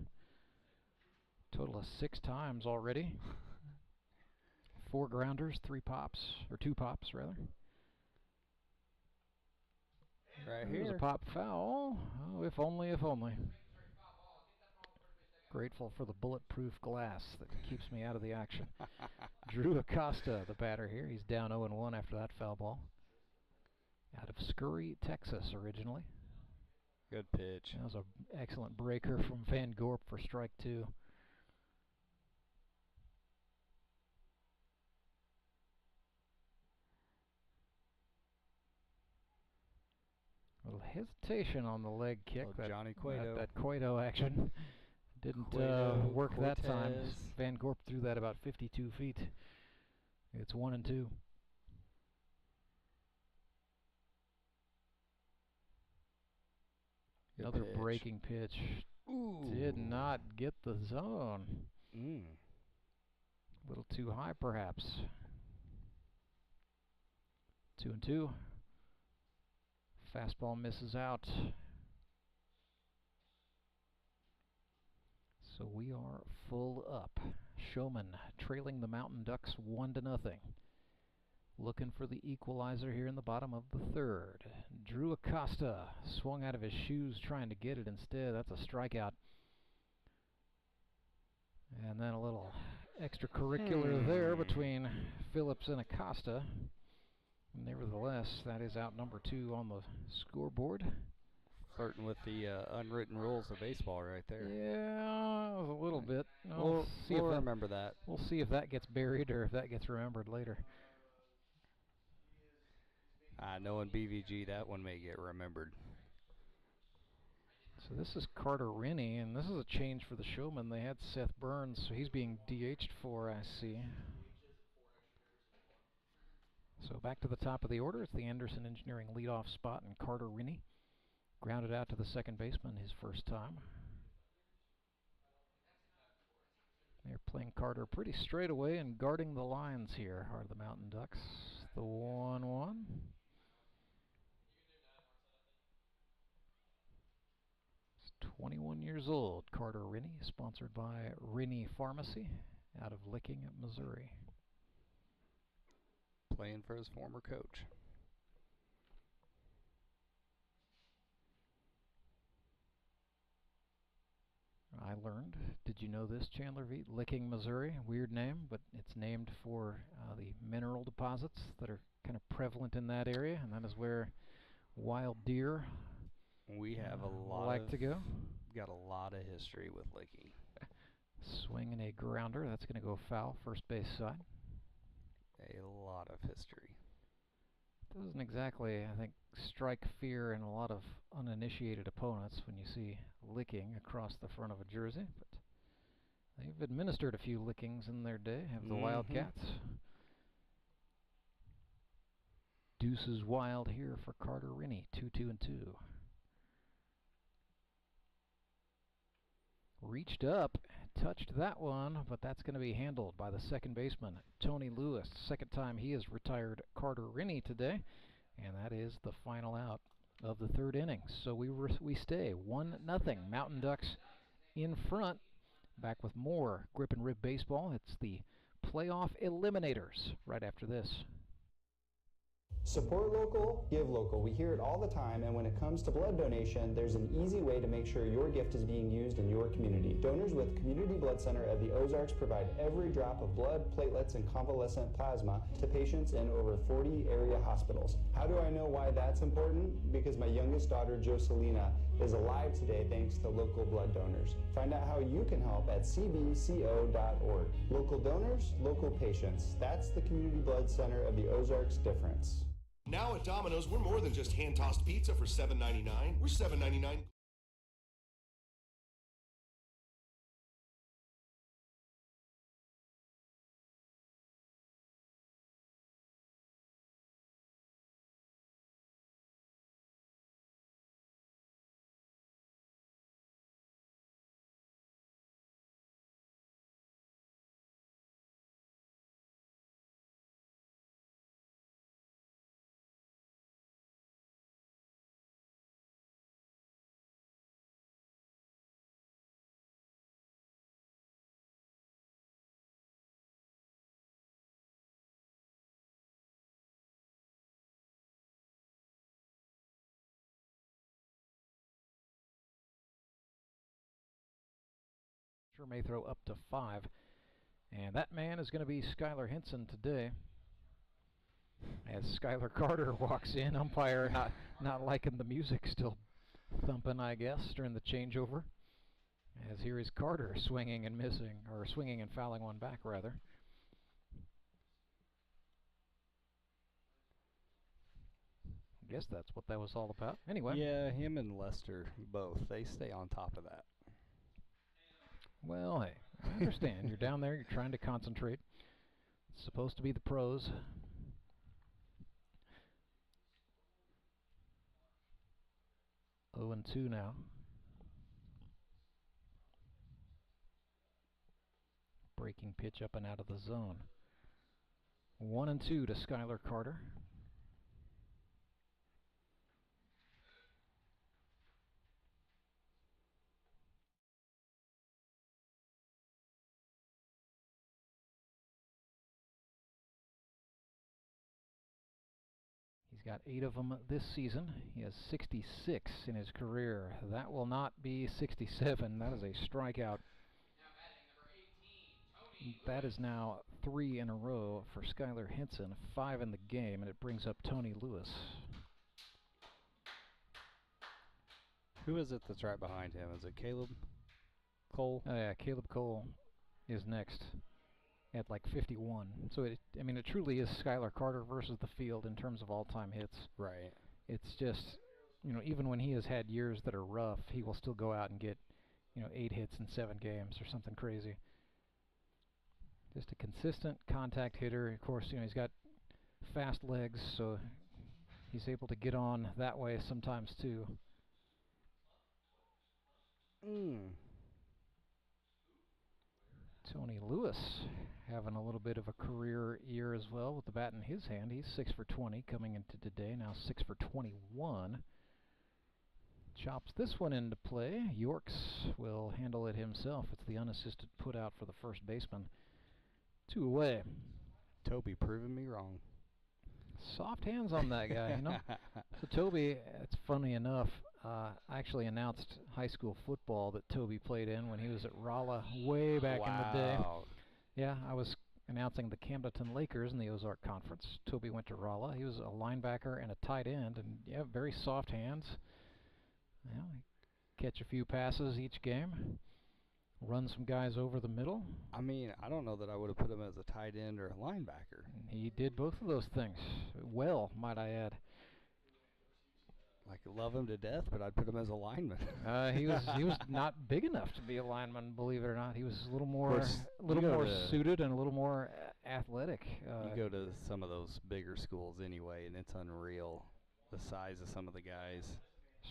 a total of 6 times already. 4 grounders, 3 pops, or 2 pops rather. Right Here's here. a pop foul. Oh, if only, if only. Grateful for the bulletproof glass that keeps me out of the action. Drew Acosta, the batter here. He's down 0-1 after that foul ball. Out of Scurry, Texas, originally. Good pitch. That was an excellent breaker from Van Gorp for strike 2. A little hesitation on the leg kick. Oh, Johnny Cueto. That Cueto action didn't work that time. Van Gorp threw that about 52 feet. It's 1-2. Another pitch. breaking pitch. Ooh. Did not get the zone. A little too high, perhaps. 2-2. Fastball misses out. So we are full up. Showmen trailing the Mountain Ducks 1-0. Looking for the equalizer here in the bottom of the third. Drew Acosta swung out of his shoes trying to get it instead. That's a strikeout. And then a little extracurricular there between Phillips and Acosta. Nevertheless, that is out number 2 on the scoreboard. Flirting with the unwritten rules of baseball right there. Yeah, a little bit. We'll remember that. We'll see if that gets buried or if that gets remembered later. Knowing BVG, that one may get remembered. So this is Carter Rennie, and this is a change for the Showmen. They had Seth Burns, so he's being DH'd for, I see. So back to the top of the order. It's the Anderson Engineering leadoff spot, and Carter Rennie grounded out to the second baseman his first time. They're playing Carter pretty straight away, and guarding the lines here are the Mountain Ducks. The 1-1. He's 21 years old, Carter Rennie, sponsored by Rennie Pharmacy out of Licking, Missouri. Playing for his former coach. I learned, did you know this, Chandler V? Licking, Missouri, weird name, but it's named for the mineral deposits that are kind of prevalent in that area, and that is where wild deer we have a lot like to go. Got a lot of history with Licking. Swinging a grounder, that's going to go foul, first base side. A lot of history. Doesn't exactly, I think, strike fear in a lot of uninitiated opponents when you see licking across the front of a jersey, but they've administered a few lickings in their day, have the Wildcats. Deuces wild here for Carter Rennie, 2-2-2. Reached up, touched that one, but that's going to be handled by the second baseman, Tony Lewis. Second time he has retired Carter Rennie today, and that is the final out of the third inning. So we stay 1-0. Mountain Ducks in front. Back with more Grip and Rib baseball. It's the playoff eliminators right after this. Support local, give local. We hear it all the time, and when it comes to blood donation, there's an easy way to make sure your gift is being used in your community. Donors with Community Blood Center of the Ozarks provide every drop of blood, platelets, and convalescent plasma to patients in over 40 area hospitals. How do I know why that's important? Because my youngest daughter, Joselina, is alive today thanks to local blood donors. Find out how you can help at cbco.org. Local donors, local patients. That's the Community Blood Center of the Ozarks difference. Now at Domino's, we're more than just hand-tossed pizza for $7.99. We're $7.99. May throw up to 5. And that man is going to be Skylar Henson today. As Skylar Carter walks in, umpire not liking the music, still thumping, I guess, during the changeover. As here is Carter swinging and missing, or swinging and fouling one back, rather. I guess that's what that was all about. Anyway. Yeah, him and Lester both, they stay on top of that. Well, hey, I understand. You're down there, you're trying to concentrate. It's supposed to be the pros. Oh and 2 now. Breaking pitch up and out of the zone. 1 and 2 to Skylar Carter. He's got 8 of them this season. He has 66 in his career. That will not be 67. That is a strikeout. That is now 3 in a row for Skylar Henson, 5 in the game, and it brings up Tony Lewis. Who is it that's right behind him? Is it Caleb Cole? Oh yeah, Caleb Cole is next at like 51. So it truly is Skylar Carter versus the field in terms of all-time hits. Right. It's just, even when he has had years that are rough, he will still go out and get, 8 hits in 7 games or something crazy. Just a consistent contact hitter. Of course, he's got fast legs, so he's able to get on that way sometimes too. Tony Lewis having a little bit of a career year as well with the bat in his hand. He's 6 for 20 coming into today, now 6 for 21. Chops this one into play. Yorks will handle it himself. It's the unassisted put out for the first baseman. 2 away. Toby proving me wrong. Soft hands on that guy, So Toby, it's funny enough, I actually announced high school football that Toby played in when he was at Rolla way back in the day. Yeah, I was announcing the Camdenton Lakers in the Ozark Conference. Toby went to Rolla. He was a linebacker and a tight end, and yeah, very soft hands. Yeah, catch a few passes each game. Run some guys over the middle. I don't know that I would have put him as a tight end or a linebacker. He did both of those things well, might I add. I could love him to death, but I'd put him as a lineman. He was not big enough to be a lineman, believe it or not. He was a little more suited and a little more athletic. You go to some of those bigger schools anyway, and it's unreal the size of some of the guys.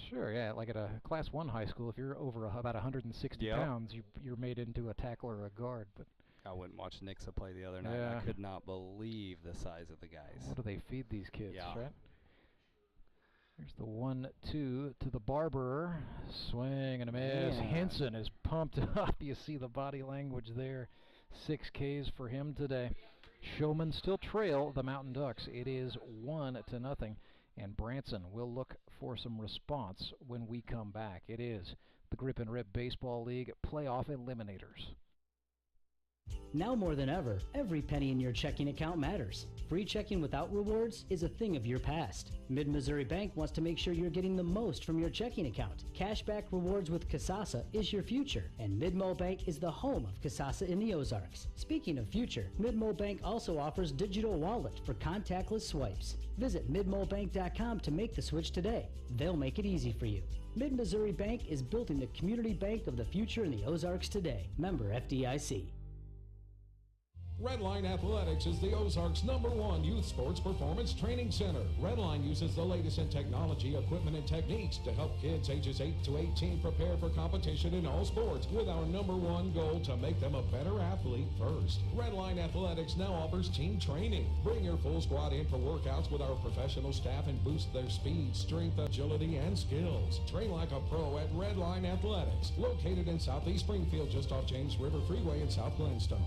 Sure, yeah, like at a Class 1 high school, if you're over about 160 pounds, you're made into a tackle or a guard. But I went and watched Nixa play the other night. Yeah. I could not believe the size of the guys. What do they feed these kids, Yeah. right? Here's the 1-2 to the Barber. Swing and a miss. Yeah. Henson is pumped up. You see the body language there. 6 Ks for him today. Showmen still trail the Mountain Ducks. It is 1-0, and Branson will look for some response when we come back. It is the Grip and Rip Baseball League Playoff Eliminators. Now more than ever, every penny in your checking account matters. Free checking without rewards is a thing of your past. Mid-Missouri Bank wants to make sure you're getting the most from your checking account. Cashback rewards with Kasasa is your future, and Midmo Bank is the home of Kasasa in the Ozarks. Speaking of future, Midmo Bank also offers digital wallet for contactless swipes. Visit midmobank.com to make the switch today. They'll make it easy for you. Mid-Missouri Bank is building the community bank of the future in the Ozarks today. Member FDIC. Redline Athletics is the Ozarks' #1 youth sports performance training center. Redline uses the latest in technology, equipment, and techniques to help kids ages 8 to 18 prepare for competition in all sports, with our #1 goal to make them a better athlete first. Redline Athletics now offers team training. Bring your full squad in for workouts with our professional staff and boost their speed, strength, agility, and skills. Train like a pro at Redline Athletics, located in Southeast Springfield, just off James River Freeway in South Glenstone.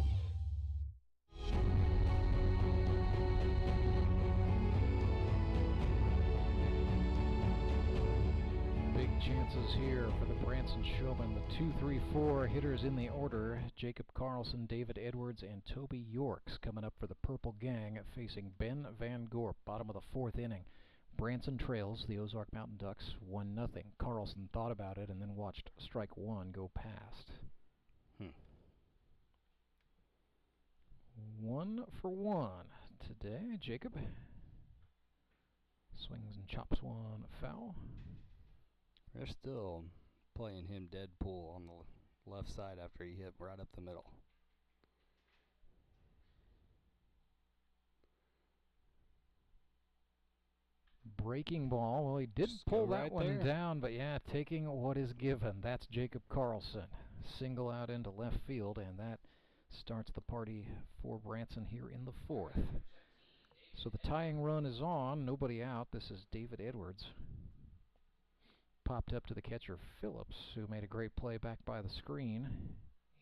Chances here for the Branson Showmen. The 2-3-4 hitters in the order: Jacob Carlson, David Edwards, and Toby Yorks coming up for the Purple Gang, facing Ben Van Gorp. Bottom of the 4th inning. Branson trails the Ozark Mountain Ducks 1-0. Carlson thought about it and then watched strike one go past. 1 for 1 today. Jacob swings and chops one foul. They're still playing him Deadpool on the left side after he hit right up the middle. Breaking ball. Well, he did pull that one down, but yeah, taking what is given. That's Jacob Carlson. Single out into left field, and that starts the party for Branson here in the 4th. So the tying run is on. Nobody out. This is David Edwards. Popped up to the catcher Phillips, who made a great play back by the screen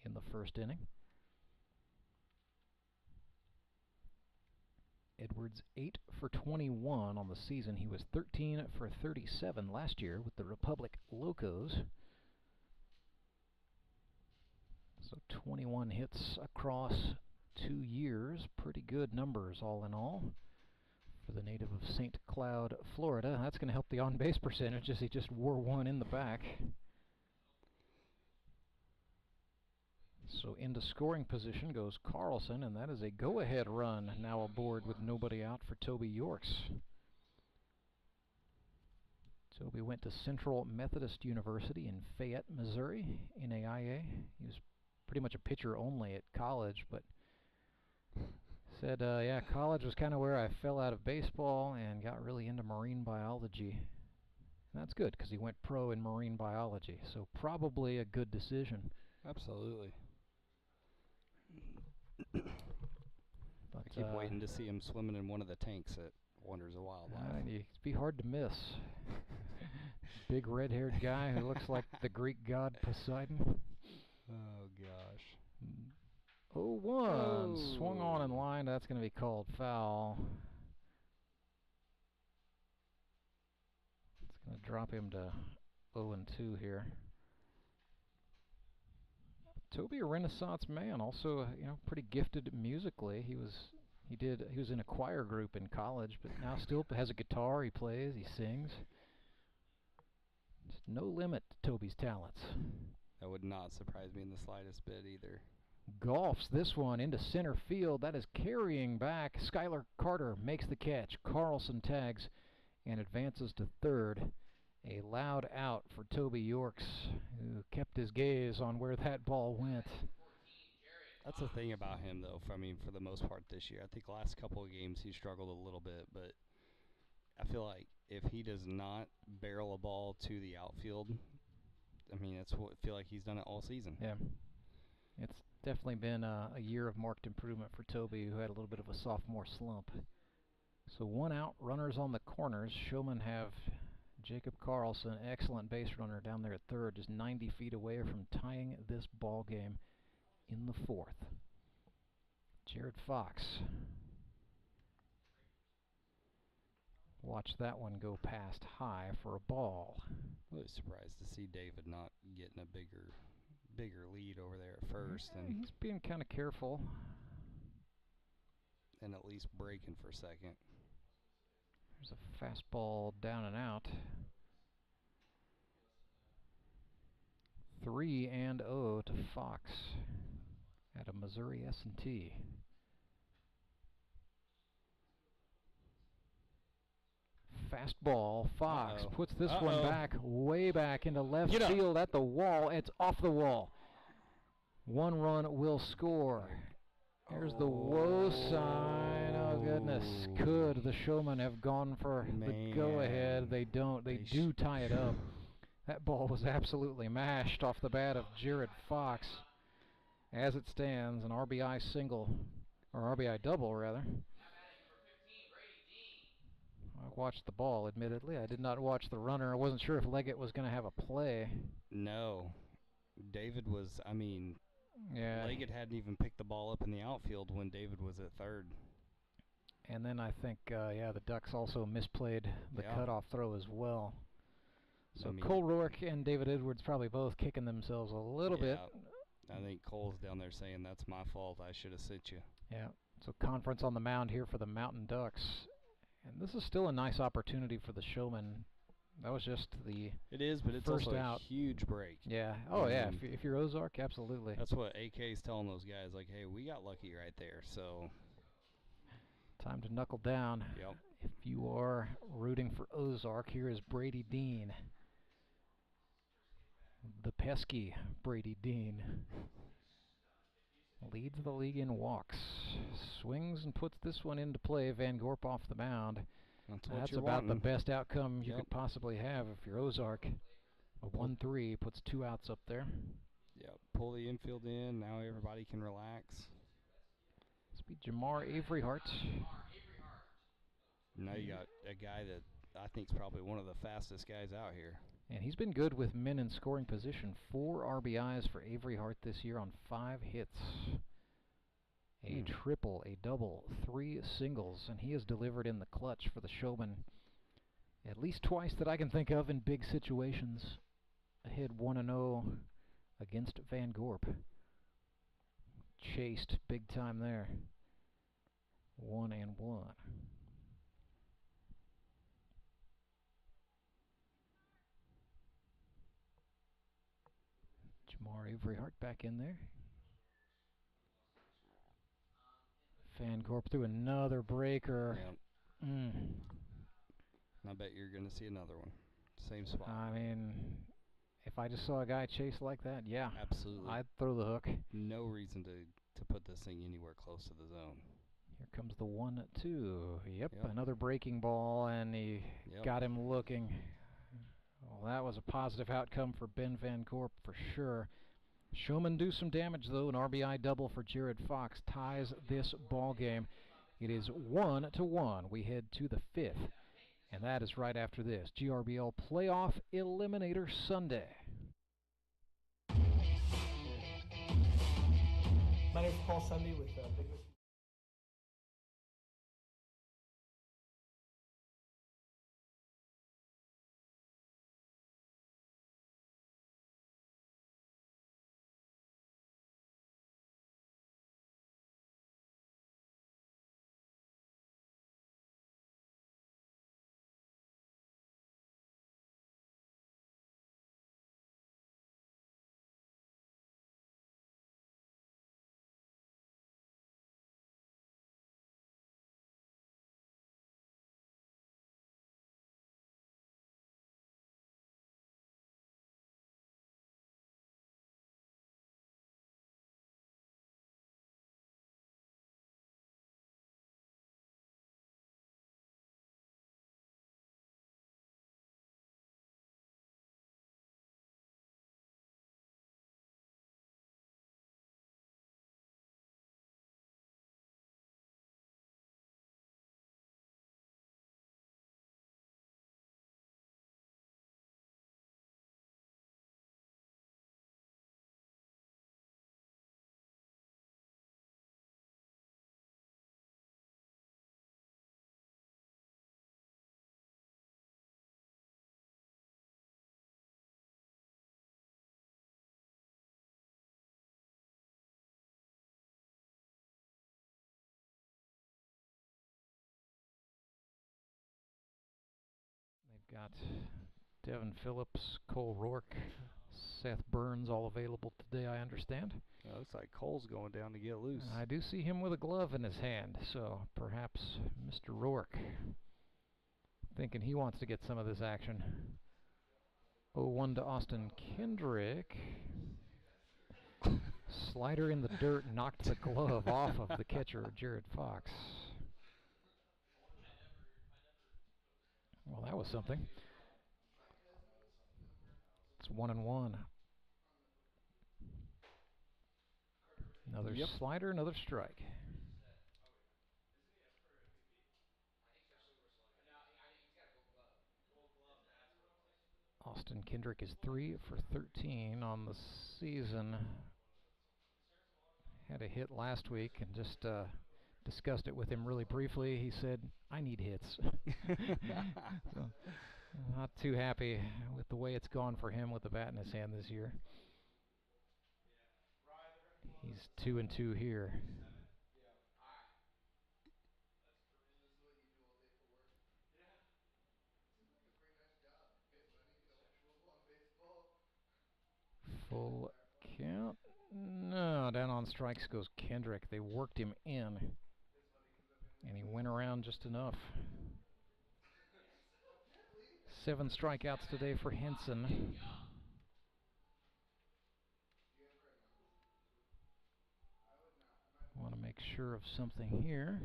in the 1st inning. Edwards 8 for 21 on the season. He was 13 for 37 last year with the Republic Locos. So 21 hits across 2 years. Pretty good numbers all in all for the native of St. Cloud, Florida. That's going to help the on-base percentage as he just wore one in the back. So into scoring position goes Carlson, and that is a go-ahead run now aboard with nobody out for Toby Yorks. Toby went to Central Methodist University in Fayette, Missouri, NAIA. He was pretty much a pitcher only at college, but said, yeah, college was kind of where I fell out of baseball and got really into marine biology. And that's good, because he went pro in marine biology, so probably a good decision. Absolutely. But I keep waiting to see him swimming in one of the tanks at Wonders of Wildlife. It'd be hard to miss. Big red-haired guy who looks like the Greek god Poseidon. Oh, gosh. 0-1. Swung on in line. That's going to be called foul. It's going to drop him to 0-2 here. Toby, a Renaissance man, also pretty gifted musically. He was in a choir group in college, but now still has a guitar. He plays, he sings. Just no limit to Toby's talents. That would not surprise me in the slightest bit either. Golfs this one into center field. That is carrying back. Skylar Carter makes the catch. Carlson tags and advances to 3rd. A loud out for Toby Yorks, who kept his gaze on where that ball went. That's the thing about him, though. For the most part this year, I think last couple of games he struggled a little bit, but I feel like if he does not barrel a ball to the outfield, that's what I feel like he's done it all season. Yeah, it's definitely been a year of marked improvement for Toby, who had a little bit of a sophomore slump. So 1 out, runners on the corners. Showmen have Jacob Carlson, excellent base runner down there at 3rd, just 90 feet away from tying this ball game in the 4th. Jared Fox. Watch that one go past high for a ball. Really surprised to see David not getting a bigger lead over there at first. Yeah, and he's being kind of careful. And at least breaking for a second. There's a fastball down and out. 3-0 to Fox at a Missouri S&T. Fastball. Fox puts this one back, way back into left field at the wall. It's off the wall. 1 run will score. There's the woe sign. Oh, goodness. Could the Showmen have gone for the go-ahead? They don't. They do tie it up. That ball was absolutely mashed off the bat of Jared Fox. As it stands, an RBI single, or RBI double, rather. I watched the ball, admittedly. I did not watch the runner. I wasn't sure if Leggett was going to have a play. No. David was, yeah. Leggett hadn't even picked the ball up in the outfield when David was at third. And then I think, the Ducks also misplayed the cutoff throw as well. So Cole Rourke and David Edwards probably both kicking themselves a little bit. I think Cole's down there saying, that's my fault. I should have sent you. Yeah. So conference on the mound here for the Mountain Ducks. And this is still a nice opportunity for the Showmen. That was just the It is, but it's first also out. a huge break. Yeah. Oh, yeah. If you're Ozark, absolutely. That's what AK's telling those guys. Like, hey, we got lucky right there. So time to knuckle down. Yep. If you are rooting for Ozark, here is Brady Dean. The pesky Brady Dean. Leads the league in walks. Swings and puts this one into play. Van Gorp off the mound. That's about the best outcome you could possibly have if you're Ozark. A 1-3 puts 2 outs up there. Yep. Pull the infield in. Now everybody can relax. This will be Jamar Averyhart. Now you got a guy that I think is probably one of the fastest guys out here. And he's been good with men in scoring position. 4 RBIs for Averyhart this year on 5 hits. A triple, a double, 3 singles, and he has delivered in the clutch for the Showmen at least twice that I can think of in big situations. Ahead 1-0 against Van Gorp. Chased big time there. 1-1. Jamar Averyhart back in there. Van Gorp threw another breaker. Yep. I bet you're going to see another one. Same spot. I mean, if I just saw a guy chase like that, yeah. Absolutely. I'd throw the hook. No reason to put this thing anywhere close to the zone. Here comes the 1-2. Yep, another breaking ball, and he got him looking. Well, that was a positive outcome for Ben Van Gorp for sure. Showmen do some damage, though. An RBI double for Jared Fox ties this ball game. It is 1-1. We head to the 5th, and that is right after this. GRBL Playoff Eliminator Sunday. My name is Paul Sunday with Big got Devin Phillips, Cole Rourke, Seth Burns all available today, I understand. Looks like Cole's going down to get loose. I do see him with a glove in his hand, so perhaps Mr. Rourke thinking he wants to get some of this action. 0-1 to Austin Kendrick. Slider in the dirt knocked the glove off of the catcher, Jared Fox. Well, that was something. It's 1-1. Another slider, another strike. Austin Kendrick is 3 for 13 on the season. Had a hit last week and just discussed it with him really briefly. He said, I need hits. So, not too happy with the way it's gone for him with the bat in his hand this year. He's 2-2 here. Full count. No, down on strikes goes Kendrick. They worked him in, and he went around just enough. 7 strikeouts today for Henson. Want to make sure of something here.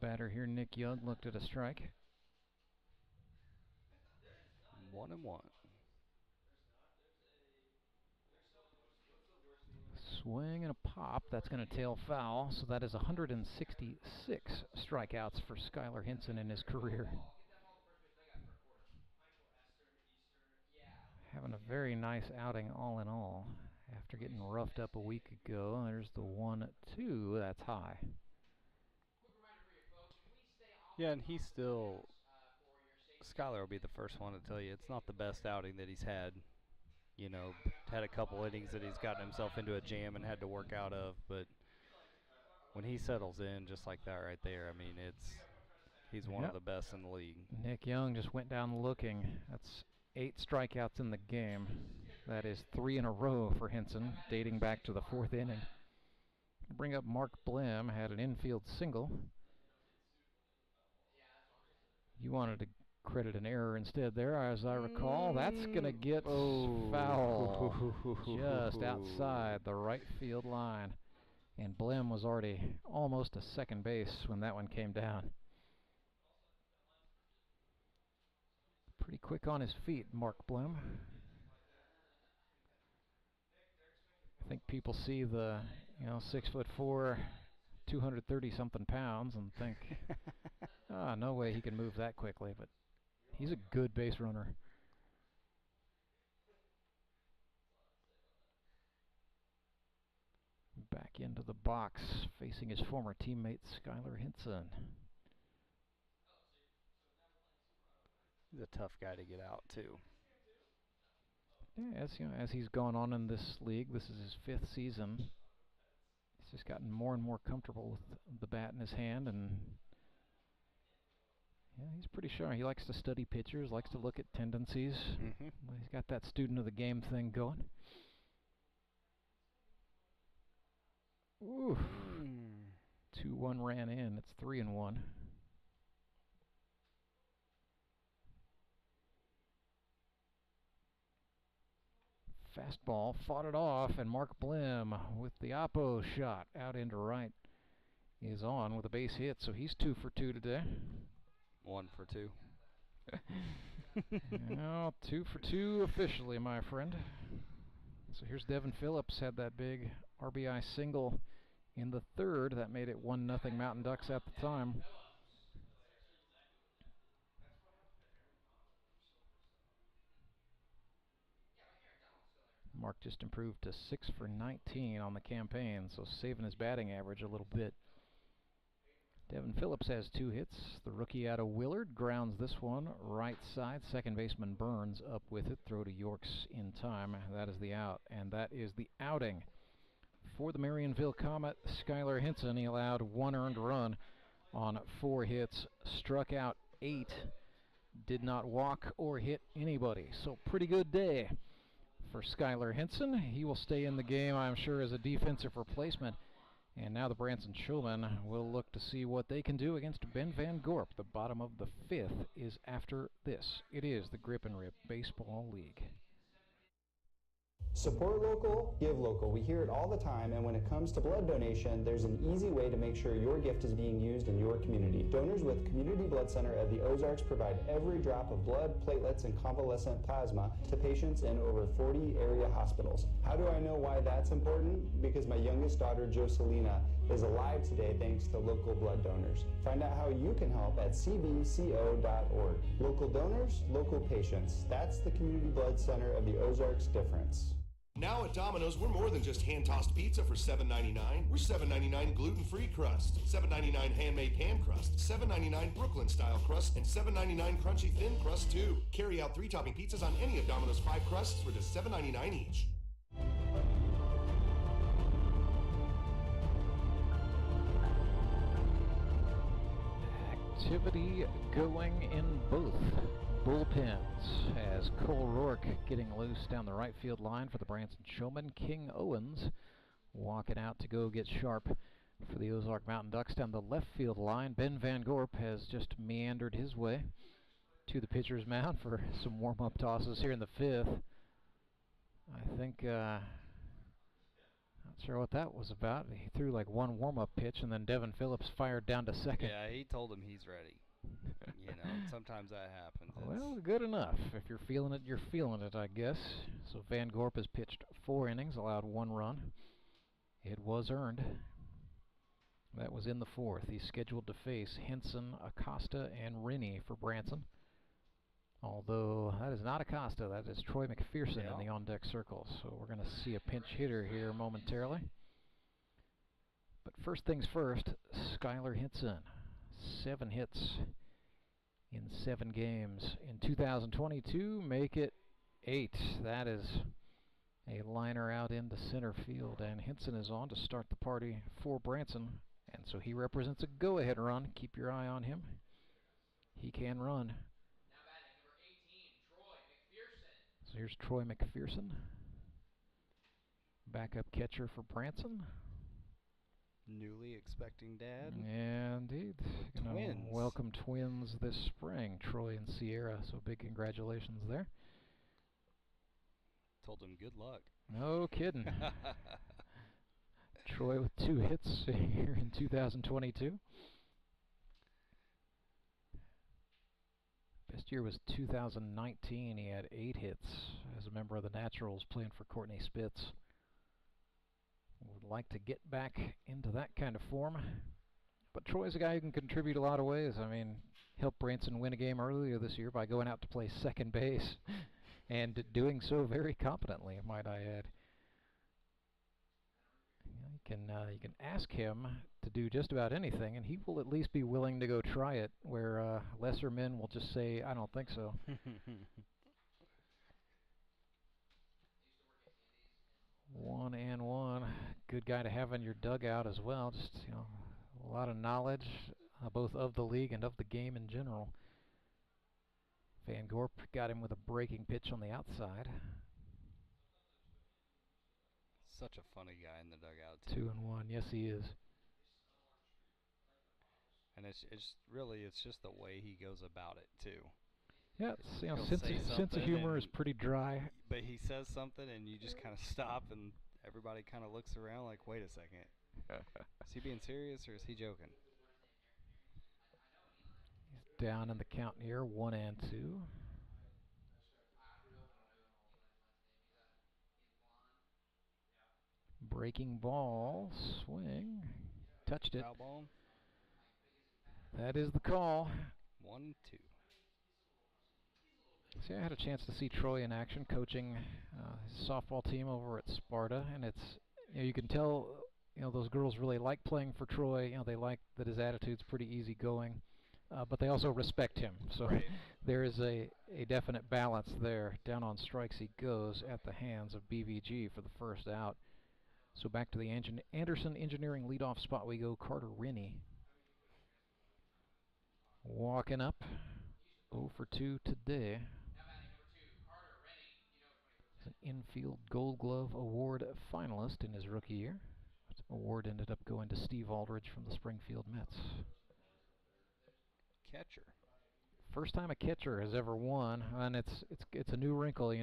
Batter here, Nick Young, looked at a strike. 1-1. Swing and a pop. That's going to tail foul. So that is 166 strikeouts for Skylar Henson in his career. Having a very nice outing all in all. After getting roughed up a week ago, there's the 1-2. That's high. Yeah, and he's still... Skylar will be the first one to tell you it's not the best outing that he's had. You know, had a couple innings that he's gotten himself into a jam and had to work out of, but when he settles in just like that right there, I mean, he's one of the best in the league. Nick Young just went down looking. That's 8 strikeouts in the game. That is 3 in a row for Henson, dating back to the 4th inning. Bring up Mark Blem, had an infield single. You wanted to credit an error instead there, as I recall. That's going to get foul just outside the right field line. And Blem was already almost to second base when that one came down. Pretty quick on his feet, Mark Blem. I think people see the 6'4", 230-something pounds and think, no way he can move that quickly, but he's a good base runner. Back into the box, facing his former teammate, Skylar Henson. He's a tough guy to get out, too. Yeah, as he's gone on in this league, this is his 5th season. He's just gotten more and more comfortable with the bat in his hand, and yeah, he's pretty sure. He likes to study pitchers, likes to look at tendencies. Well, he's got that student of the game thing going. Ooh. 2-1 ran in. It's 3-1. Fastball, fought it off, and Mark Blem with the oppo shot out into right is on with a base hit, so he's 2 for 2 today. 1 for 2. Now 2 for 2 officially, my friend. So here's Devin Phillips, had that big RBI single in the 3rd. That made it 1-0 Mountain Ducks at the time. Mark just improved to 6 for 19 on the campaign, so saving his batting average a little bit. Devin Phillips has 2 hits. The rookie out of Willard grounds this one right side. Second baseman Burns up with it. Throw to Yorks in time. That is the out, and that is the outing. For the Marionville Comet, Skylar Hinson, he allowed 1 earned run on 4 hits, struck out 8, did not walk or hit anybody. So pretty good day for Skylar Hinson. He will stay in the game, I'm sure, as a defensive replacement. And now the Branson Showmen will look to see what they can do against Ben Van Gorp. The bottom of the 5th is after this. It is the Grip and Rip Baseball League. Support local, give local. We hear it all the time, and when it comes to blood donation, there's an easy way to make sure your gift is being used in your community. Donors with Community Blood Center of the Ozarks provide every drop of blood, platelets, and convalescent plasma to patients in over 40 area hospitals. How do I know why that's important? Because my youngest daughter, Joselina, is alive today thanks to local blood donors. Find out how you can help at cbco.org. Local donors, local patients. That's the Community Blood Center of the Ozarks difference. Now at Domino's, we're more than just hand-tossed pizza for $7.99. We're $7.99 gluten-free crust, $7.99 handmade pan crust, $7.99 Brooklyn-style crust, and $7.99 crunchy thin crust, too. Carry out 3-topping pizzas on any of Domino's 5 crusts for just $7.99 each. Activity going in both bullpens as Cole Rourke getting loose down the right field line for the Branson Showmen. King Owens walking out to go get sharp for the Ozark Mountain Ducks down the left field line. Ben Van Gorp has just meandered his way to the pitcher's mound for some warm-up tosses here in the 5th. I think, not sure what that was about. He threw like 1 warm-up pitch, and then Devin Phillips fired down to second. Yeah, he told him he's ready. You know, sometimes that happens. Well, good enough. If you're feeling it, you're feeling it, I guess. So Van Gorp has pitched 4 innings, allowed 1 run. It was earned. That was in the 4th. He's scheduled to face Henson, Acosta, and Rennie for Branson. Although that is not Acosta, that is Troy McPherson in the on-deck circle. So we're going to see a pinch hitter here momentarily. But first things first, Skylar Hinson. 7 hits in 7 games. In 2022, make it 8. That is a liner out into center field, and Hinson is on to start the party for Branson, and so he represents a go-ahead run. Keep your eye on him. He can run. Now batting number 18, Troy McPherson. So here's Troy McPherson, backup catcher for Branson. Newly expecting dad. Yeah, indeed. Twins. Welcome twins this spring, Troy and Sierra. So big congratulations there. Told him good luck. No kidding. Troy with 2 hits here in 2022. Best year was 2019. He had 8 hits as a member of the Naturals playing for Courtney Spitz. Would like to get back into that kind of form. But Troy's a guy who can contribute a lot of ways. I mean, helped Branson win a game earlier this year by going out to play second base and doing so very competently, might I add. You can ask him to do just about anything, and he will at least be willing to go try it, where lesser men will just say, I don't think so. 1-1. Good guy to have in your dugout as well. Just, you know, a lot of knowledge, both of the league and of the game in general. Van Gorp got him with a breaking pitch on the outside. Such a funny guy in the dugout, too. 2-1. Yes, he is. And it's just the way he goes about it, too. Yeah, you know, sense of humor is pretty dry. But he says something, and you just kind of stop, and everybody kind of looks around like, wait a second. Is he being serious, or is he joking? He's down in the count here, 1-2. Breaking ball, swing, touched it. Foul ball. That is the call. 1-2. See, I had a chance to see Troy in action coaching his softball team over at Sparta, and it's, you know, you can tell those girls really like playing for Troy. They like that his attitude's pretty easygoing, but they also respect him. So right. There is a definite balance there. Down on strikes he goes at the hands of BVG for the first out. So back to the Anderson Engineering leadoff spot we go. Carter Rennie walking up, 0 for 2 today. He's an infield Gold Glove Award finalist in his rookie year. The award ended up going to Steve Aldridge from the Springfield Mets. Catcher. First time a catcher has ever won, and it's a new wrinkle,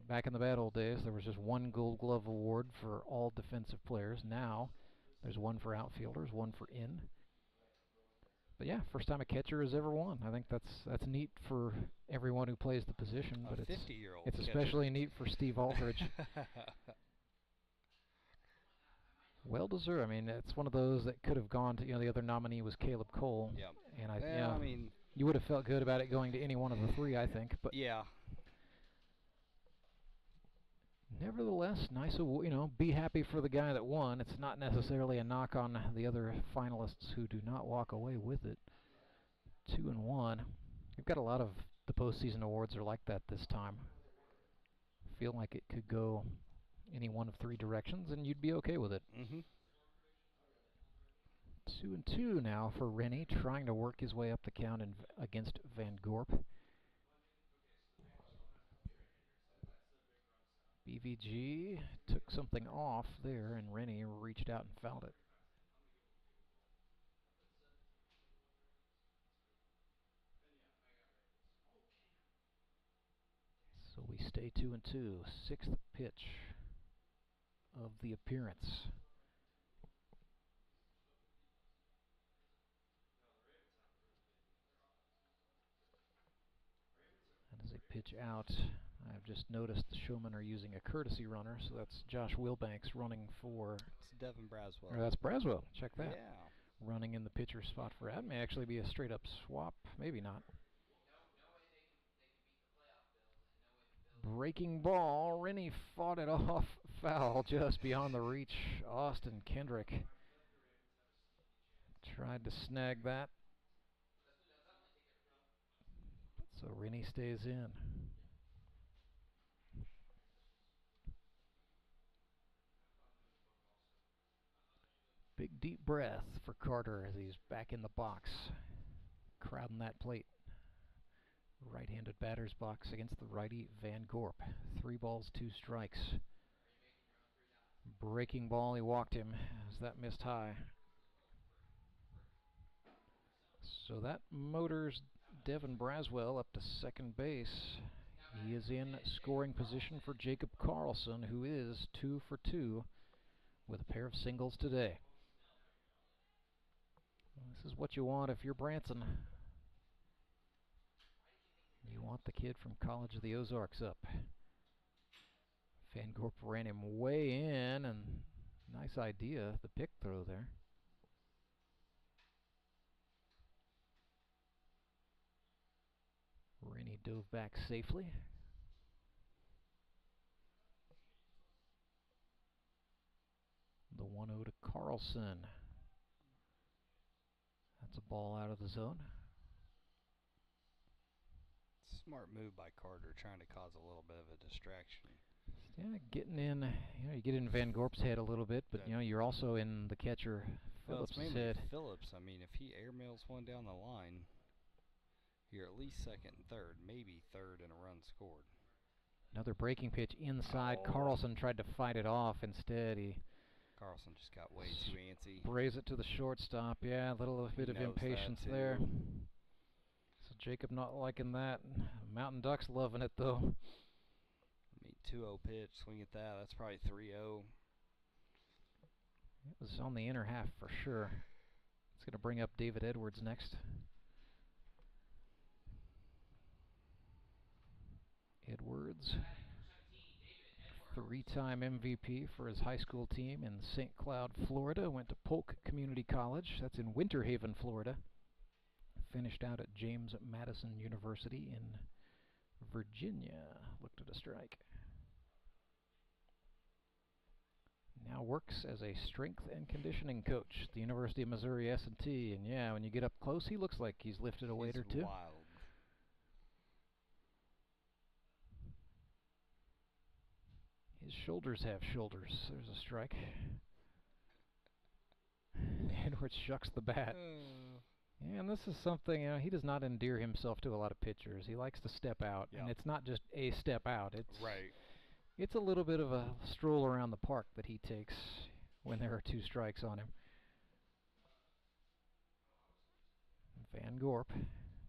back in the bad old days, there was just one Gold Glove Award for all defensive players. Now, there's one for outfielders, one for in. But yeah, first time a catcher has ever won. I think that's neat for everyone who plays the position. But it's especially neat for Steve Aldridge. Well deserved. I mean, it's one of those that could have gone to, the other nominee was Caleb Cole. Yep. And I mean, you would have felt good about it going to any one of the three, I think. But yeah. Nevertheless, nice, be happy for the guy that won. It's not necessarily a knock on the other finalists who do not walk away with it. 2-1. We've got a lot of the postseason awards are like that this time. Feel like it could go any one of three directions, and you'd be okay with it. 2-2 now for Rennie, trying to work his way up the count against Van Gorp. BVG took something off there, and Rennie reached out and fouled it. So we stay 2-2. Sixth pitch of the appearance. That is a pitch out. I've just noticed the Showmen are using a courtesy runner, so that's Josh Wilbanks running for... It's Devin Braswell. Or that's Braswell. Check that. Yeah. Running in the pitcher spot for that. May actually be a straight-up swap. Maybe not. Breaking ball. Rennie fought it off. Foul just beyond the reach. Austin Kendrick tried to snag that. So Rennie stays in. Big deep breath for Carter as he's back in the box, crowding that plate. Right-handed batter's box against the righty Van Gorp. 3 balls, 2 strikes. Breaking ball, he walked him as that missed high. So that motors Devin Braswell up to second base. He is in scoring position for Jacob Carlson, who is 2 for 2 with a pair of singles today. This is what you want if you're Branson. You want the kid from College of the Ozarks up. Van Gorp ran him way in, and nice idea, the pick throw there. Rennie dove back safely. The 1-0 to Carlson. That's a ball out of the zone. Smart move by Carter, trying to cause a little bit of a distraction. Yeah, getting in, you get in Van Gorp's head a little bit, but you're also in the catcher Phillips' head. Phillips, I mean, if he airmails one down the line, you're at least second and third, maybe third, and a run scored. Another breaking pitch inside. Carlson tried to fight it off. Instead, Carlson just got way too antsy. Sprays it to the shortstop. Yeah, a little bit of impatience there. So Jacob not liking that. Mountain Ducks loving it, though. I mean, 2-0 pitch, swing at that. That's probably 3-0. It was on the inner half for sure. It's going to bring up David Edwards next. Edwards, 3-time MVP for his high school team in St. Cloud, Florida. Went to Polk Community College. That's in Winter Haven, Florida. Finished out at James Madison University in Virginia. Looked at a strike. Now works as a strength and conditioning coach at the University of Missouri S&T. And yeah, when you get up close, he looks like he's lifted a weight or two. Wild. His shoulders have shoulders. There's a strike. Edwards shucks the bat. Yeah, and this is something, he does not endear himself to a lot of pitchers. He likes to step out, and it's not just a step out. It's a little bit of a stroll around the park that he takes when there are 2 strikes on him. Van Gorp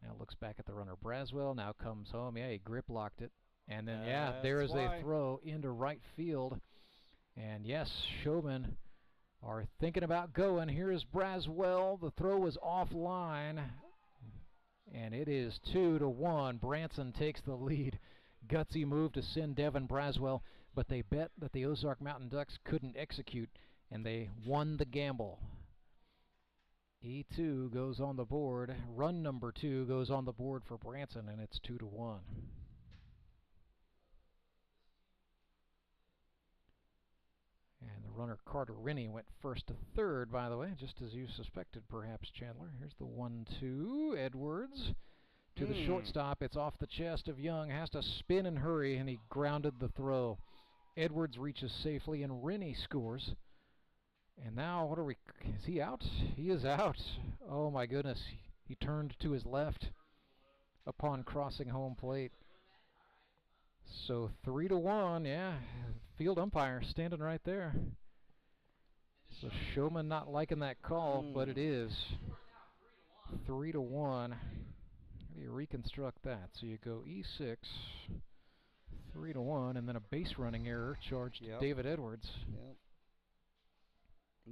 now looks back at the runner. Braswell now comes home. Yeah, he grip locked it. And then, there is a throw into right field. And yes, Showmen are thinking about going. Here is Braswell. The throw was offline. And it is 2-1. Branson takes the lead. Gutsy move to send Devin Braswell, but they bet that the Ozark Mountain Ducks couldn't execute, and they won the gamble. E2 goes on the board. Run number 2 goes on the board for Branson, and it's 2-1. And the runner Carter Rennie went first to third, by the way, just as you suspected, perhaps, Chandler. Here's the 1-2. Edwards to the shortstop. It's off the chest of Young. Has to spin and hurry, and he grounded the throw. Edwards reaches safely, and Rennie scores. And now, what are we? Is he out? He is out. Oh, my goodness. He turned to his left upon crossing home plate. So 3-1, yeah. Field umpire standing right there. So Showman not liking that call, but it is 3-1. How do you reconstruct that? So you go E6, 3-1, and then a base running error charged to David Edwards. Yep.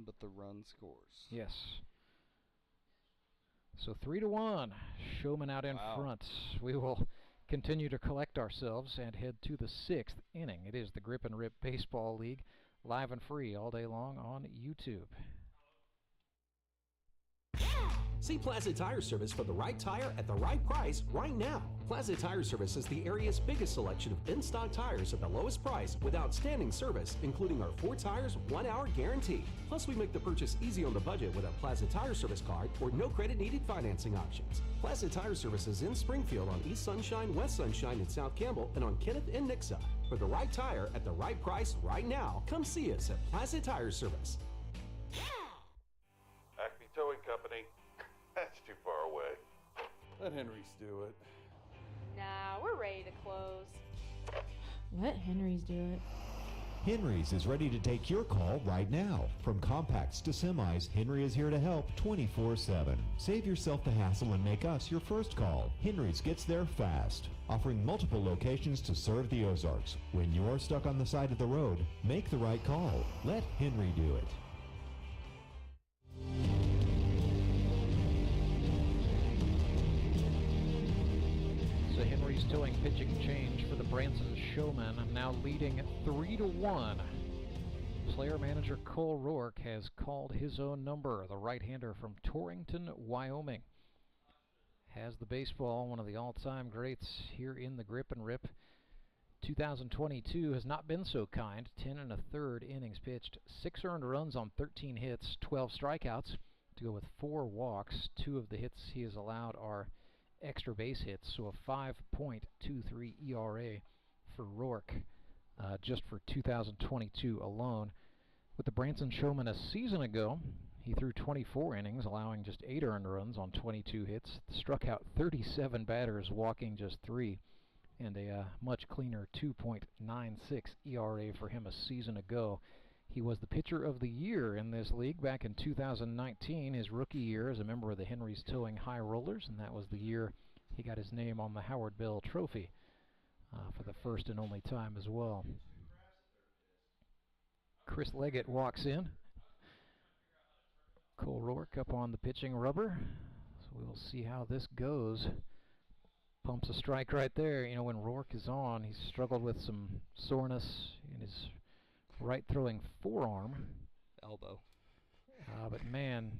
But the run scores. Yes. So 3-1. Showman out in front. We will continue to collect ourselves and head to the 6th inning. It is the Grip and Rip Baseball League, live and free all day long on YouTube. See Plaza Tire Service for the right tire at the right price right now. Plaza Tire Service is the area's biggest selection of in-stock tires at the lowest price with outstanding service, including our 4 tires, 1 hour guarantee. Plus, we make the purchase easy on the budget with a Plaza Tire Service card or no credit needed financing options. Plaza Tire Service is in Springfield on East Sunshine, West Sunshine, and South Campbell, and on Kenneth and Nixa. For the right tire at the right price right now, come see us at Plaza Tire Service. Acme Towing Company. That's too far away. Let Henry's do it. Nah, we're ready to close. Let Henry's do it. Henry's is ready to take your call right now. From compacts to semis, Henry is here to help 24/7. Save yourself the hassle and make us your first call. Henry's gets there fast, offering multiple locations to serve the Ozarks. When you are stuck on the side of the road, make the right call. Let Henry do it. So Henry's towing pitching change for the Branson Showmen, now leading 3-1. Player manager Cole Rourke has called his own number. The right-hander from Torrington, Wyoming, has the baseball, one of the all-time greats here in the Grip and Rip. 2022 has not been so kind. 10 1/3 innings pitched, 6 earned runs on 13 hits, 12 strikeouts to go with 4 walks. 2 of the hits he has allowed are extra base hits, so a 5.23 ERA for Rourke just for 2022 alone. With the Branson Showmen a season ago, he threw 24 innings, allowing just 8 earned runs on 22 hits, struck out 37 batters, walking just 3, and a much cleaner 2.96 ERA for him a season ago. He was the pitcher of the year in this league back in 2019, his rookie year as a member of the Henry's Towing High Rollers, and that was the year he got his name on the Howard Bell Trophy for the first and only time as well. Chris Leggett walks in. Cole Rourke up on the pitching rubber, so we'll see how this goes. Pumps a strike right there. You know, when Rourke is on, he's struggled with some soreness in his right throwing forearm. Elbow. But man,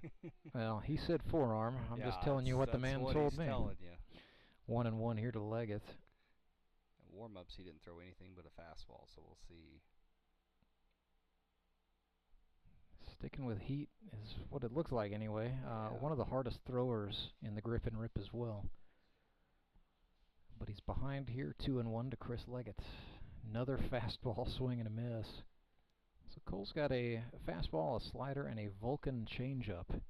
well, he said forearm. I'm just telling you what the man told me. Telling you. 1-1 here to Leggett. Warm-ups, he didn't throw anything but a fastball, so we'll see. Sticking with heat is what it looks like anyway. One of the hardest throwers in the Griffin Rip as well. But he's behind here, 2-1 to Chris Leggett. Another fastball swing and a miss. So Cole's got a fastball, a slider, and a Vulcan changeup. And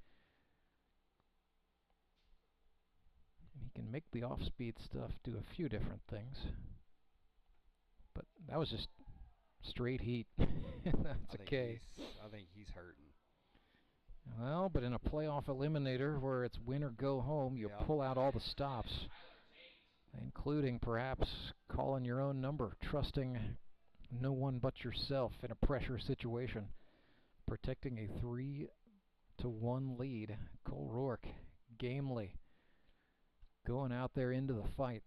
he can make the off-speed stuff do a few different things. But that was just straight heat. That's a K. I think he's hurting. Well, but in a playoff eliminator where it's win or go home, you pull out all the stops, including perhaps calling your own number, trusting no one but yourself in a pressure situation, protecting a 3-1 lead. Cole Rourke, gamely, going out there into the fight.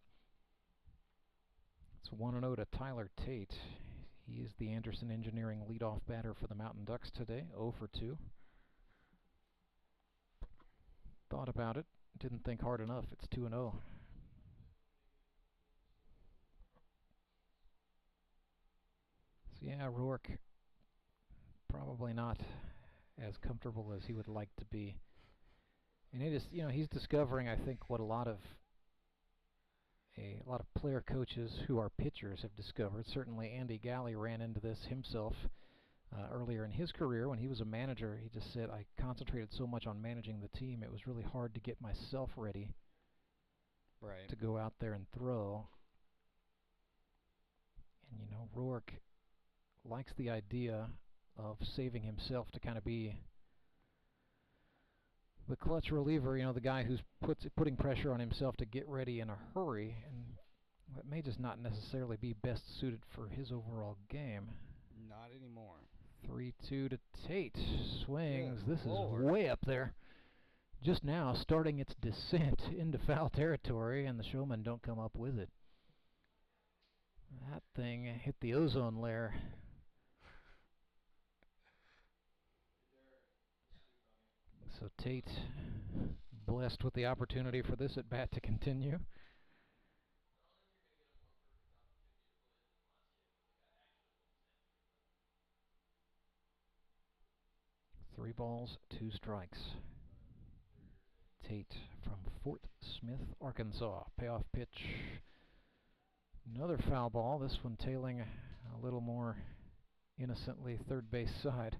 It's 1-0 to Tyler Tate. He is the Anderson Engineering leadoff batter for the Mountain Ducks today, 0 for 2. Thought about it, didn't think hard enough. It's 2-0. So yeah, Rourke probably not as comfortable as he would like to be. And it is, he's discovering, I think, what a lot of player coaches who are pitchers have discovered. Certainly Andy Galley ran into this himself earlier in his career when he was a manager. He just said, I concentrated so much on managing the team, it was really hard to get myself ready to go out there and throw. And Rourke likes the idea of saving himself to kind of be the clutch reliever, the guy who's putting pressure on himself to get ready in a hurry, and that may just not necessarily be best suited for his overall game. Not anymore. 3-2 to Tate. Swings. This is way up there. Just now starting its descent into foul territory, and the Showmen don't come up with it. That thing hit the ozone layer. So Tate blessed with the opportunity for this at bat to continue. Three balls, two strikes. Tate from Fort Smith, Arkansas. Payoff pitch. Another foul ball, this one tailing a little more innocently third base side.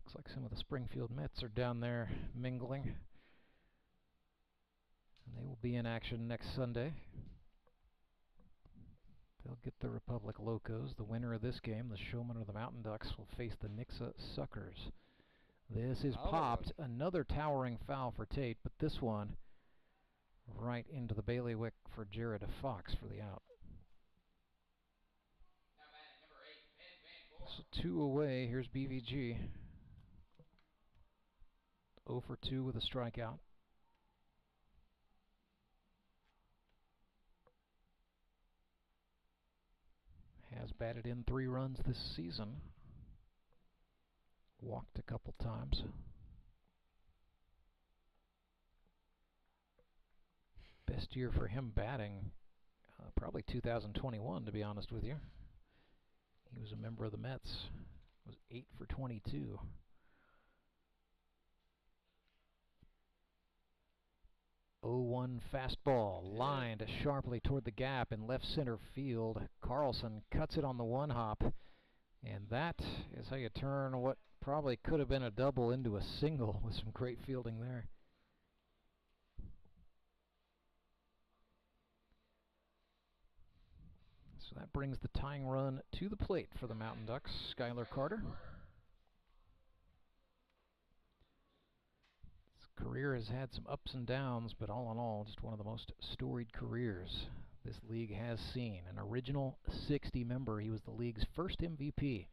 Looks like some of the Springfield Mets are down there mingling. And they will be in action next Sunday. They'll get the Republic Locos. The winner of this game, the Showmen or the Mountain Ducks, will face the Nixa Suckers. This is popped. Another towering foul for Tate, but this one right into the bailiwick for Jared Fox for the out. So 2 away. Here's BVG. 0 for 2 with a strikeout. Has batted in 3 runs this season. Walked a couple times. Best year for him batting, probably 2021, to be honest with you. He was a member of the Mets. Was 8 for 22. Oh-1 fastball, lined sharply toward the gap in left center field. Carlson cuts it on the one hop, and that is how you turn what probably could have been a double into a single with some great fielding there. So that brings the tying run to the plate for the Mountain Ducks. Skylar Carter. Career has had some ups and downs, but all in all, just one of the most storied careers this league has seen. An original 60 member, he was the league's first MVP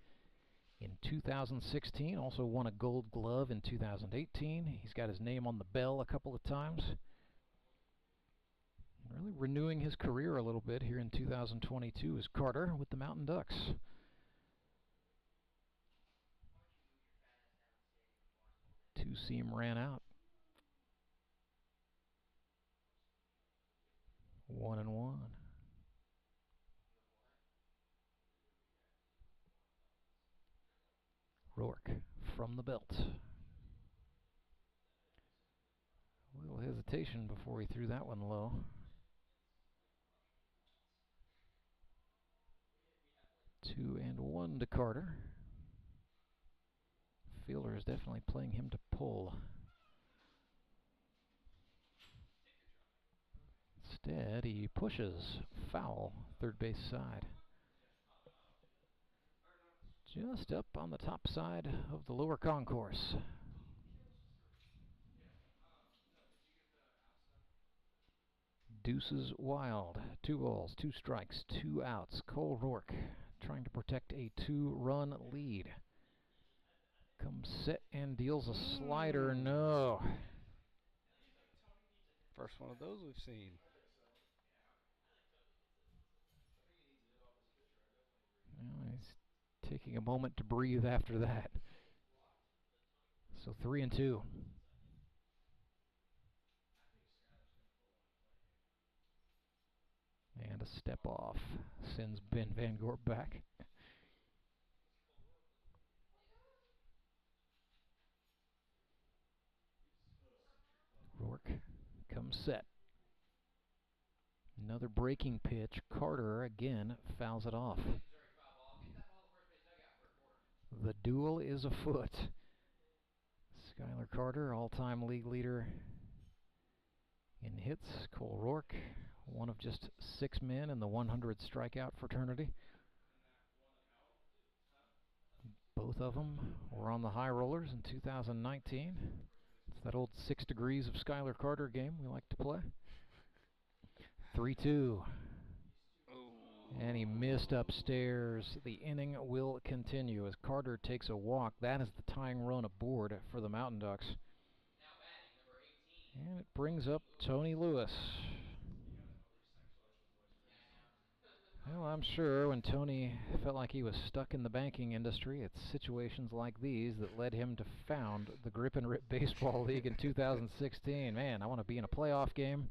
in 2016, also won a Gold Glove in 2018. He's got his name on the bell a couple of times. Really renewing his career a little bit here in 2022 is Carter with the Mountain Ducks. Two-seam ran out. 1-1. Rourke from the belt. A little hesitation before he threw that one low. Two and one to Carter. Fielder is definitely playing him to pull. Instead, he pushes foul, third base side. Just up on the top side of the lower concourse. Deuces wild. 2 balls, 2 strikes, 2 outs. Cole Rourke trying to protect a 2-run lead. Comes set and deals a slider. No. First one of those we've seen. Well, he's taking a moment to breathe after that. So 3-2. And a step off sends Ben Van Gorp back. Rourke comes set. Another breaking pitch. Carter again fouls it off. The duel is afoot. Skylar Carter, all-time league leader in hits. Cole Rourke, one of just 6 men in the 100 strikeout fraternity. Both of them were on the high rollers in 2019. It's that old 6 degrees of Skylar Carter game we like to play. 3-2. And he missed upstairs. The inning will continue as Carter takes a walk. That is the tying run aboard for the Mountain Ducks. And it brings up Tony Lewis. Well, I'm sure when Tony felt like he was stuck in the banking industry, it's situations like these that led him to found the Grip and Rip Baseball League in 2016. Man, I want to be in a playoff game.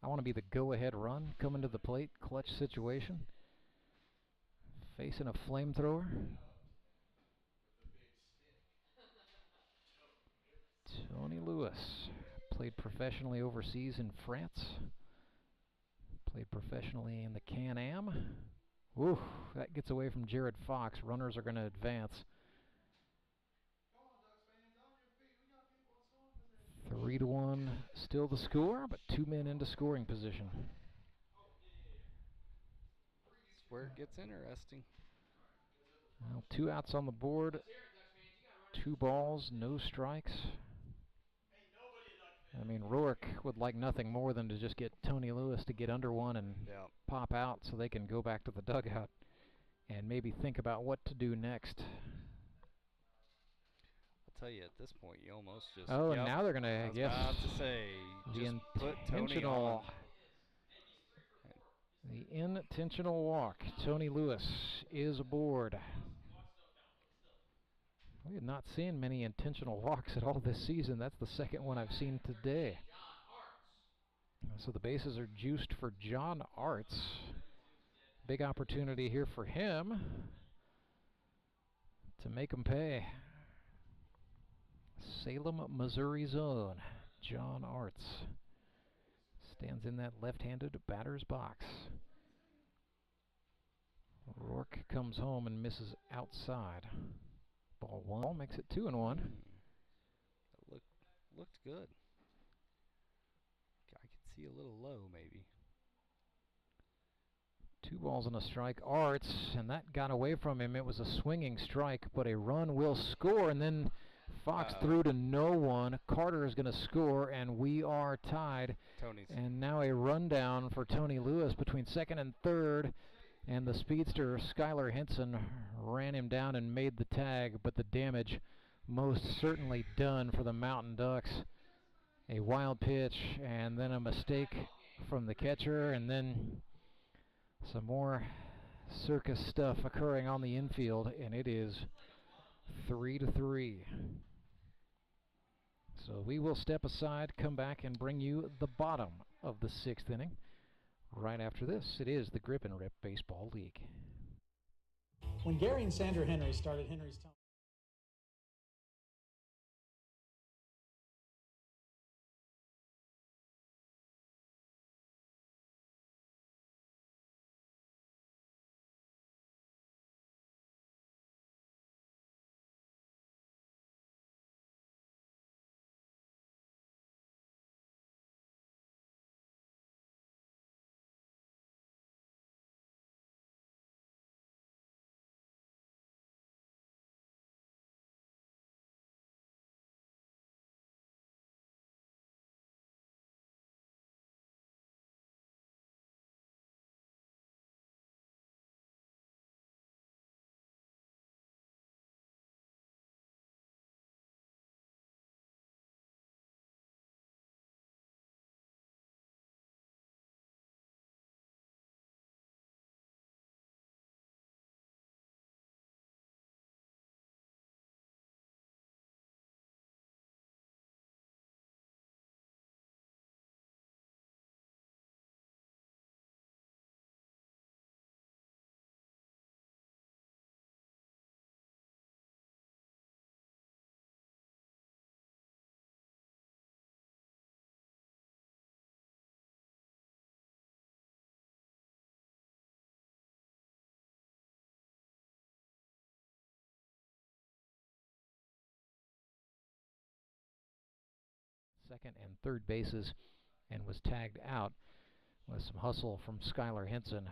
I want to be the go-ahead run, coming to the plate, clutch situation, facing a flamethrower. Tony Lewis played professionally overseas in France. Played professionally in the Can-Am. Ooh, that gets away from Jared Fox. Runners are going to advance. 3-1 still the score, but 2 men into scoring position. That's where it gets interesting. Well, 2 outs on the board. 2 balls, no strikes. I mean, Rourke would like nothing more than to just get Tony Lewis to get under one and pop out so they can go back to the dugout and maybe think about what to do next. I'll tell you, at this point, you almost just... Oh, and now they're going to, I was about to say, just put Tony on. The intentional walk. Tony Lewis is aboard. We have not seen many intentional walks at all this season. That's the second one I've seen today. So the bases are juiced for John Arts. Big opportunity here for him to make them pay. Salem, Missouri zone. John Arts stands in that left-handed batter's box. Rourke comes home and misses outside. Ball 1 makes it 2-1. Looked good. I could see a little low, maybe. 2 balls and a strike. Arts, and that got away from him. It was a swinging strike, but a run will score, and then Fox threw to no one. Carter is going to score, and we are tied. And now a rundown for Tony Lewis between second and third. And the speedster, Skylar Henson, ran him down and made the tag, but the damage most certainly done for the Mountain Ducks. A wild pitch, and then a mistake from the catcher, and then some more circus stuff occurring on the infield, and it is 3-3. So we will step aside, come back, and bring you the bottom of the 6th inning. Right after this, it is the Grip and Rip Baseball League. When Gary and Sandra Henry started Henry's second and third bases and was tagged out with some hustle from Skylar Henson.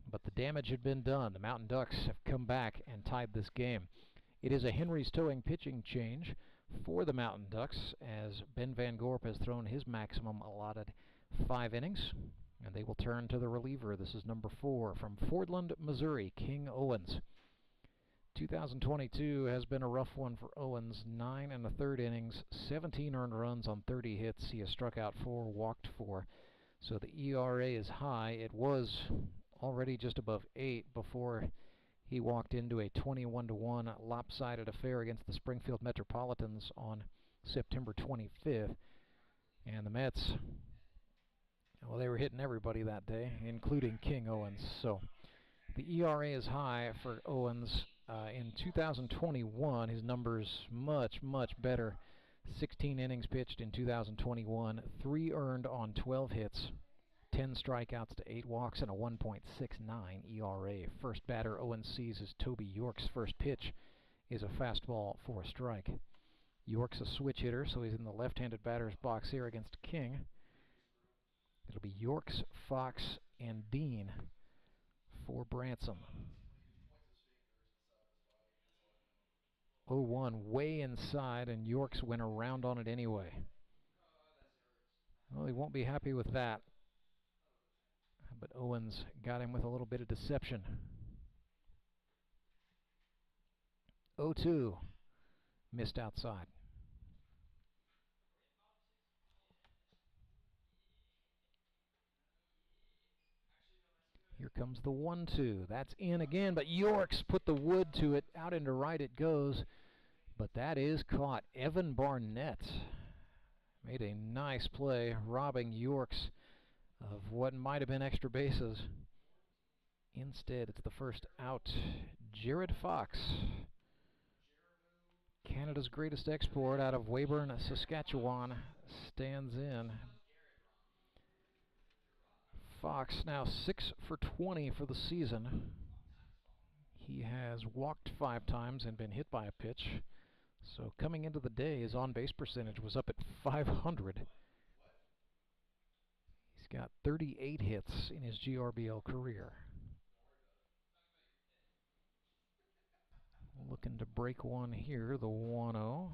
But the damage had been done. The Mountain Ducks have come back and tied this game. It is a Henry's Towing pitching change for the Mountain Ducks as Ben Van Gorp has thrown his maximum allotted 5 innings. And they will turn to the reliever. This is number 4 from Fordland, Missouri, King Owens. 2022 has been a rough one for Owens. 9 1/3 innings, 17 earned runs on 30 hits. He has struck out 4, walked 4. So the ERA is high. It was already just above 8 before he walked into a 21-1 lopsided affair against the Springfield Metropolitans on September 25th. And the Mets, well, they were hitting everybody that day, including King Owens. So the ERA is high for Owens. In 2021, his numbers much, much better. 16 innings pitched in 2021, 3 earned on 12 hits, 10 strikeouts to 8 walks, and a 1.69 ERA. First batter Owens sees is Toby York's first pitch is a fastball for a strike. York's a switch hitter, so he's in the left-handed batter's box here against King. It'll be York's, Fox, and Dean for Branson. 0-1 way inside, and York's went around on it anyway. Well, he won't be happy with that. But Owens got him with a little bit of deception. 0-2, missed outside. Here comes the 1-2. That's in again, but York's put the wood to it. Out into right it goes. But that is caught. Evan Barnett made a nice play, robbing York's of what might have been extra bases. Instead, it's the first out. Jared Fox, Canada's greatest export out of Weyburn, Saskatchewan, stands in. Fox now 6 for 20 for the season. He has walked 5 times and been hit by a pitch. So coming into the day, his on-base percentage was up at .500. He's got 38 hits in his GRBL career. Looking to break one here, the 1-0.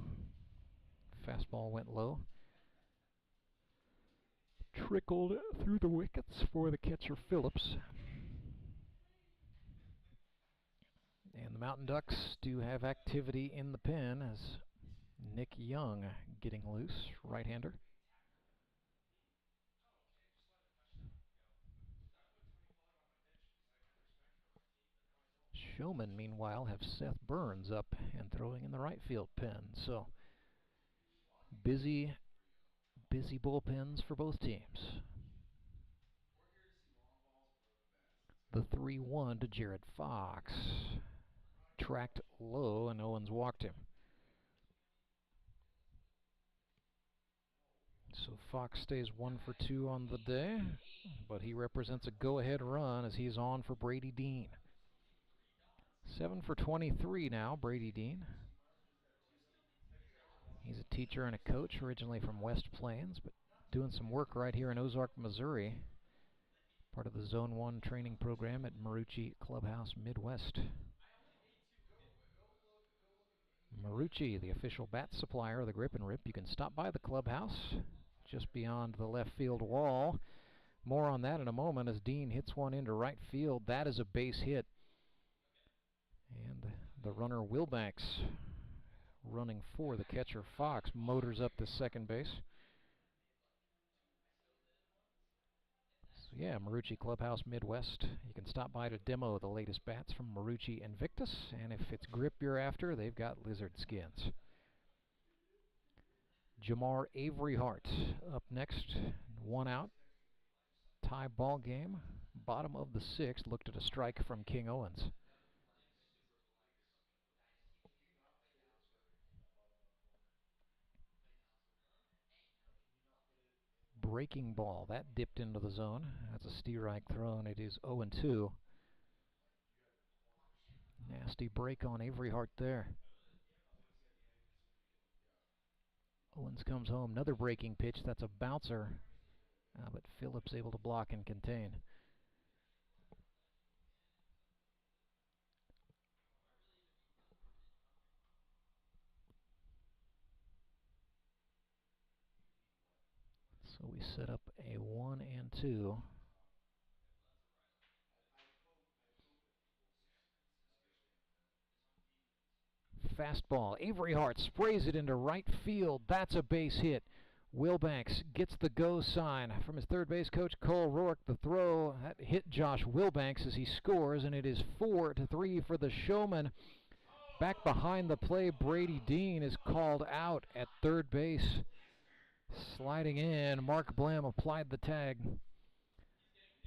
Fastball went low. Trickled through the wickets for the catcher Phillips. And the Mountain Ducks do have activity in the pen as Nick Young getting loose, right-hander. Showmen, meanwhile, have Seth Burns up and throwing in the right field pen. So busy bullpens for both teams. The 3-1 to Jared Fox. Tracked low and Owens walked him. So Fox stays 1 for 2 on the day, but he represents a go-ahead run as he's on for Brady Dean. 7 for 23 now, Brady Dean. He's a teacher and a coach, originally from West Plains, but doing some work right here in Ozark, Missouri. Part of the Zone 1 training program at Marucci Clubhouse Midwest. Marucci, the official bat supplier of the Grip and Rip. You can stop by the clubhouse just beyond the left field wall. More on that in a moment as Dean hits one into right field. That is a base hit. And the runner Wilbanks, running for the catcher Fox, motors up to second base. So yeah, Marucci Clubhouse Midwest. You can stop by to demo the latest bats from Marucci Invictus, and if it's grip you're after, they've got lizard skins. Jamar Avery Hart up next, 1 out. Tie ball game, bottom of the 6th. Looked at a strike from King Owens. Breaking ball, that dipped into the zone. That's a steer-ike throw, and it is 0-2. Nasty break on Avery Hart there. Owens comes home. Another breaking pitch. That's a bouncer. But Phillips able to block and contain. So we set up a 1 and 2. Fastball. Avery Hart sprays it into right field. That's a base hit. Wilbanks gets the go sign from his third base coach, Cole Rourke. The throw that hit Josh Wilbanks as he scores, and it is 4-3 for the Showmen. Back behind the play, Brady Dean is called out at third base. Sliding in, Mark Blem applied the tag.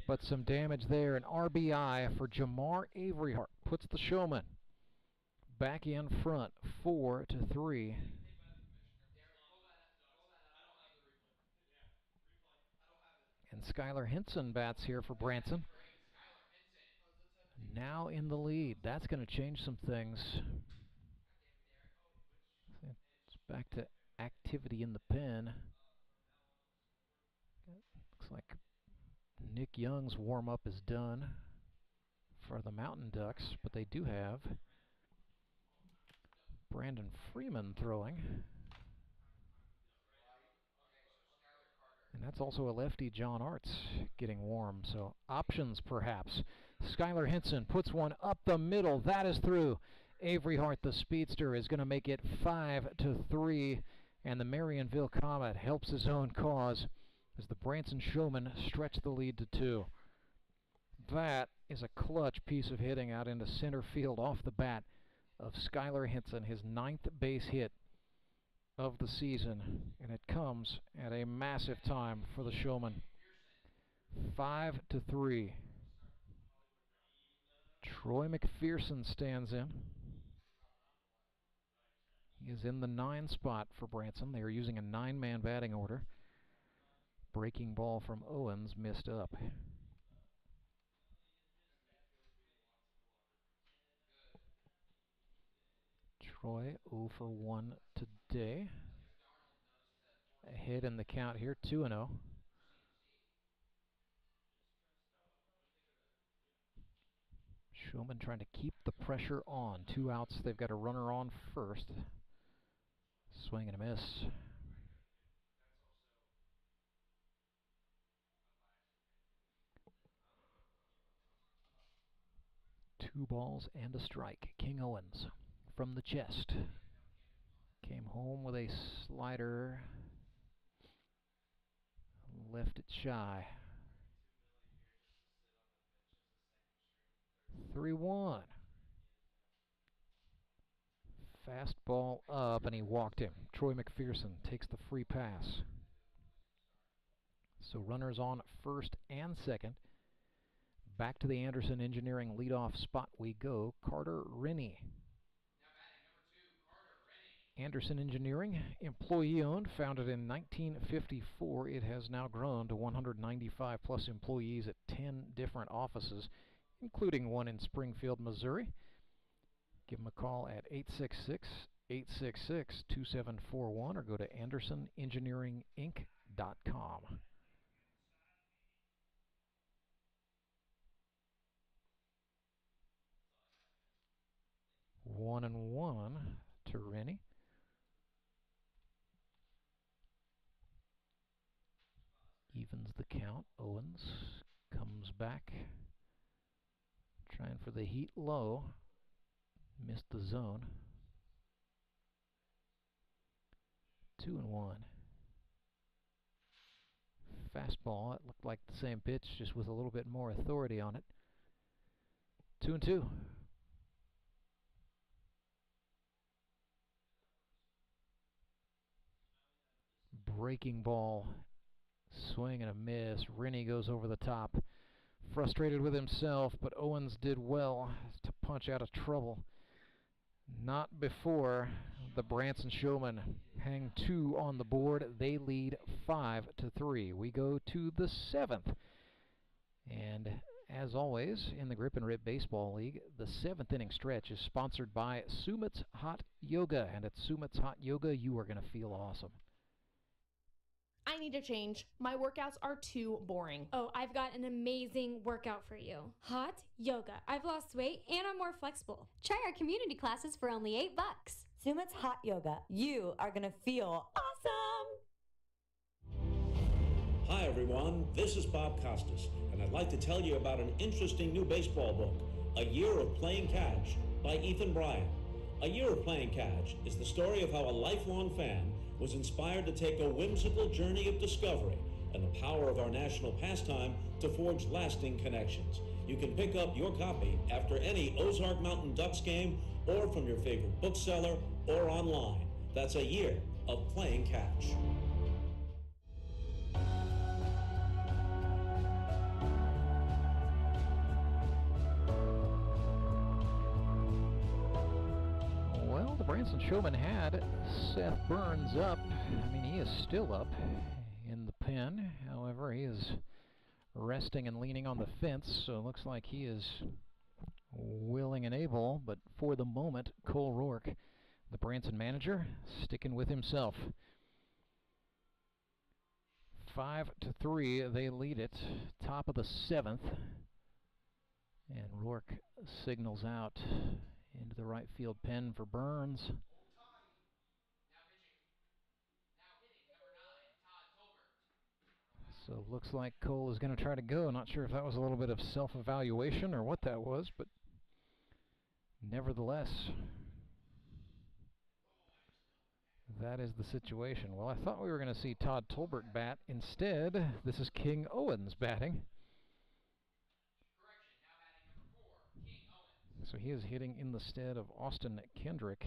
But some damage there. An RBI for Jamar Avery Hart puts the Showmen back in front, 4-3. And Skylar Henson bats here for Branson. Now in the lead. That's going to change some things. It's back to activity in the pen. Looks like Nick Young's warm-up is done for the Mountain Ducks, but they do have Brandon Freeman throwing. And that's also a lefty, John Arts, getting warm. So options, perhaps. Skylar Henson puts one up the middle. That is through. Avery Hart, the speedster, is going to make it 5-3. And the Marionville Comet helps his own cause as the Branson Showmen stretch the lead to 2. That is a clutch piece of hitting out into center field off the bat of Skylar Henson, his 9th base hit of the season, and it comes at a massive time for the Showmen. 5-3. Troy McPherson stands in. He is in the 9 spot for Branson. They are using a 9-man batting order. Breaking ball from Owens missed up. Troy 0 for 1 today. Ahead in the count here, 2-0. Showman trying to keep the pressure on. 2 outs. They've got a runner on first. Swing and a miss. Two balls and a strike. King Owens from the chest. Came home with a slider. Left it shy. 3-1. Fastball up, and he walked him. Troy McPherson takes the free pass. So runners on first and second. Back to the Anderson Engineering leadoff spot we go. Carter Rennie. Anderson Engineering, employee-owned, founded in 1954. It has now grown to 195 plus employees at 10 different offices, including one in Springfield, Missouri. Give them a call at 866-866-2741 or go to AndersonEngineeringInc.com. One and one to Rennie. Evens the count. Owens comes back. Trying for the heat low. Missed the zone. 2-1. Fastball. It looked like the same pitch, just with a little bit more authority on it. 2-2. Breaking ball. Swing and a miss. Rennie goes over the top. Frustrated with himself, but Owens did well to punch out of trouble. Not before the Branson Showmen hang 2 on the board. They lead 5-3. We go to the 7th. And as always, in the Grip and Rip Baseball League, the 7th inning stretch is sponsored by Sumit's Hot Yoga. And at Sumit's Hot Yoga, you are going to feel awesome. I need to change. My workouts are too boring. Oh, I've got an amazing workout for you. Hot yoga. I've lost weight and I'm more flexible. Try our community classes for only $8. Sumit's Hot Yoga. You are going to feel awesome. Hi, everyone. This is Bob Costas, and I'd like to tell you about an interesting new baseball book, A Year of Playing Catch by Ethan Bryan. A Year of Playing Catch is the story of how a lifelong fan was inspired to take a whimsical journey of discovery and the power of our national pastime to forge lasting connections. You can pick up your copy after any Ozark Mountain Ducks game or from your favorite bookseller or online. That's A Year of Playing Catch. Well, the Branson Showmen had Seth Burns up. I mean, he is still up in the pen. However, he is resting and leaning on the fence, so it looks like he is willing and able. But for the moment, Cole Rourke, the Branson manager, sticking with himself. 5-3, they lead it. Top of the 7th. And Rourke signals out into the right field pen for Burns. So looks like Cole is going to try to go. Not sure if that was a little bit of self-evaluation or what that was, but nevertheless, that is the situation. Well, I thought we were going to see Todd Tolbert bat. Instead, this is King Owens batting. So he is hitting in the stead of Austin Kendrick.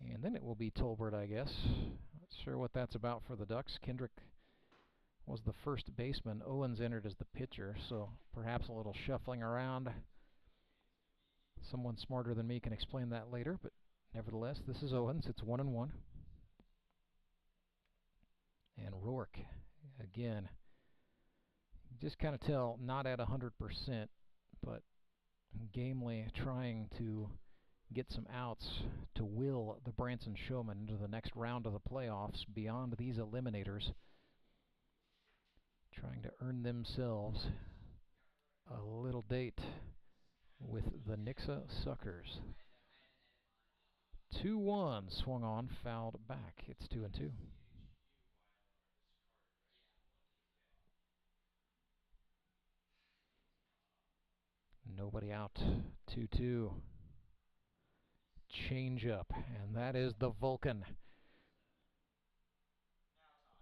And then it will be Tolbert, I guess. Not sure what that's about for the Ducks. Kendrick was the first baseman. Owens entered as the pitcher, so perhaps a little shuffling around. Someone smarter than me can explain that later, but nevertheless, this is Owens. It's 1-1. And Rourke, again, you just kind of tell, not at 100%, but gamely trying to get some outs to will the Branson Showmen into the next round of the playoffs beyond these eliminators, trying to earn themselves a little date with the Nixa Suckers. 2-1, swung on, fouled back. It's 2-2. Nobody out. 2-2. Change up, and that is the Vulcan.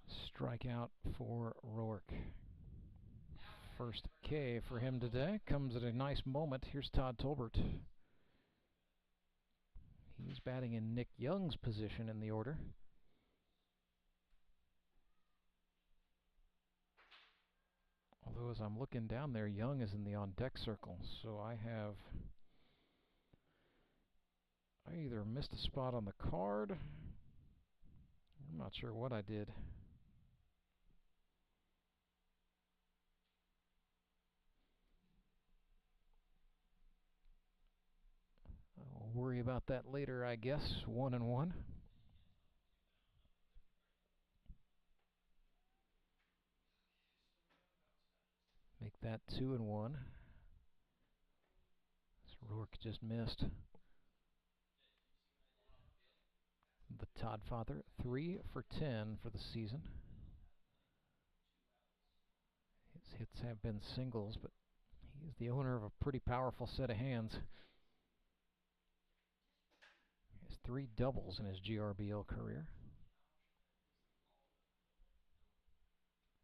Strikeout for Rourke. First K for him today. Comes at a nice moment. Here's Todd Tolbert. He's batting in Nick Young's position in the order. Although as I'm looking down there, Young is in the on-deck circle, so I either missed a spot on the card. I'm not sure what I did. I'll worry about that later, I guess. 1-1. Make that 2-1. Rourke just missed. The Todd father, 3 for 10 for the season. His hits have been singles, but he is the owner of a pretty powerful set of hands. He has 3 doubles in his GRBL career.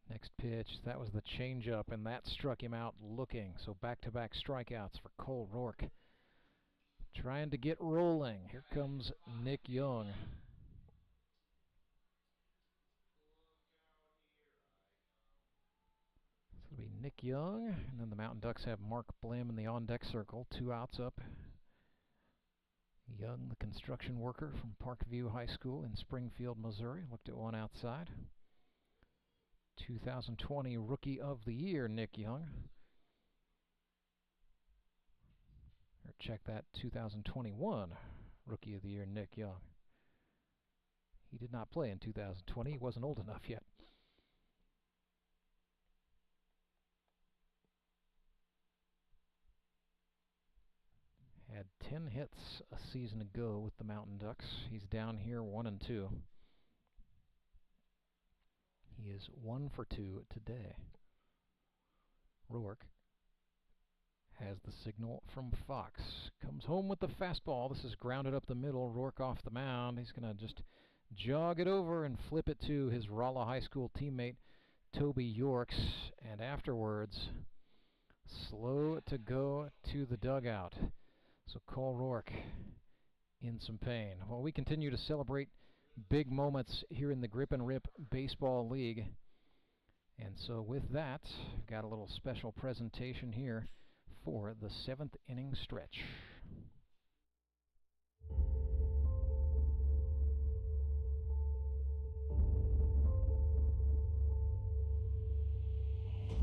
Next pitch, that was the changeup, and that struck him out looking. So back-to-back strikeouts for Cole Rourke. Trying to get rolling. Here comes Nick Young. This will be Nick Young, and then the Mountain Ducks have Mark Blim in the on-deck circle. 2 outs up. Young, the construction worker from Parkview High School in Springfield, Missouri. Looked at one outside. 2020 Rookie of the Year, Nick Young. Or check that, 2021 Rookie of the Year, Nick Young. He did not play in 2020. He wasn't old enough yet. Had 10 hits a season ago with the Mountain Ducks. He's down here 1-2. He is 1 for 2 today. Rourke has the signal from Fox. Comes home with the fastball. This is grounded up the middle. Rourke off the mound. He's going to just jog it over and flip it to his Rolla High School teammate, Toby Yorks. And afterwards, slow to go to the dugout. So Cole Rourke in some pain. Well, we continue to celebrate big moments here in the Grip and Rip Baseball League. And so with that, we've got a little special presentation here for the 7th inning stretch.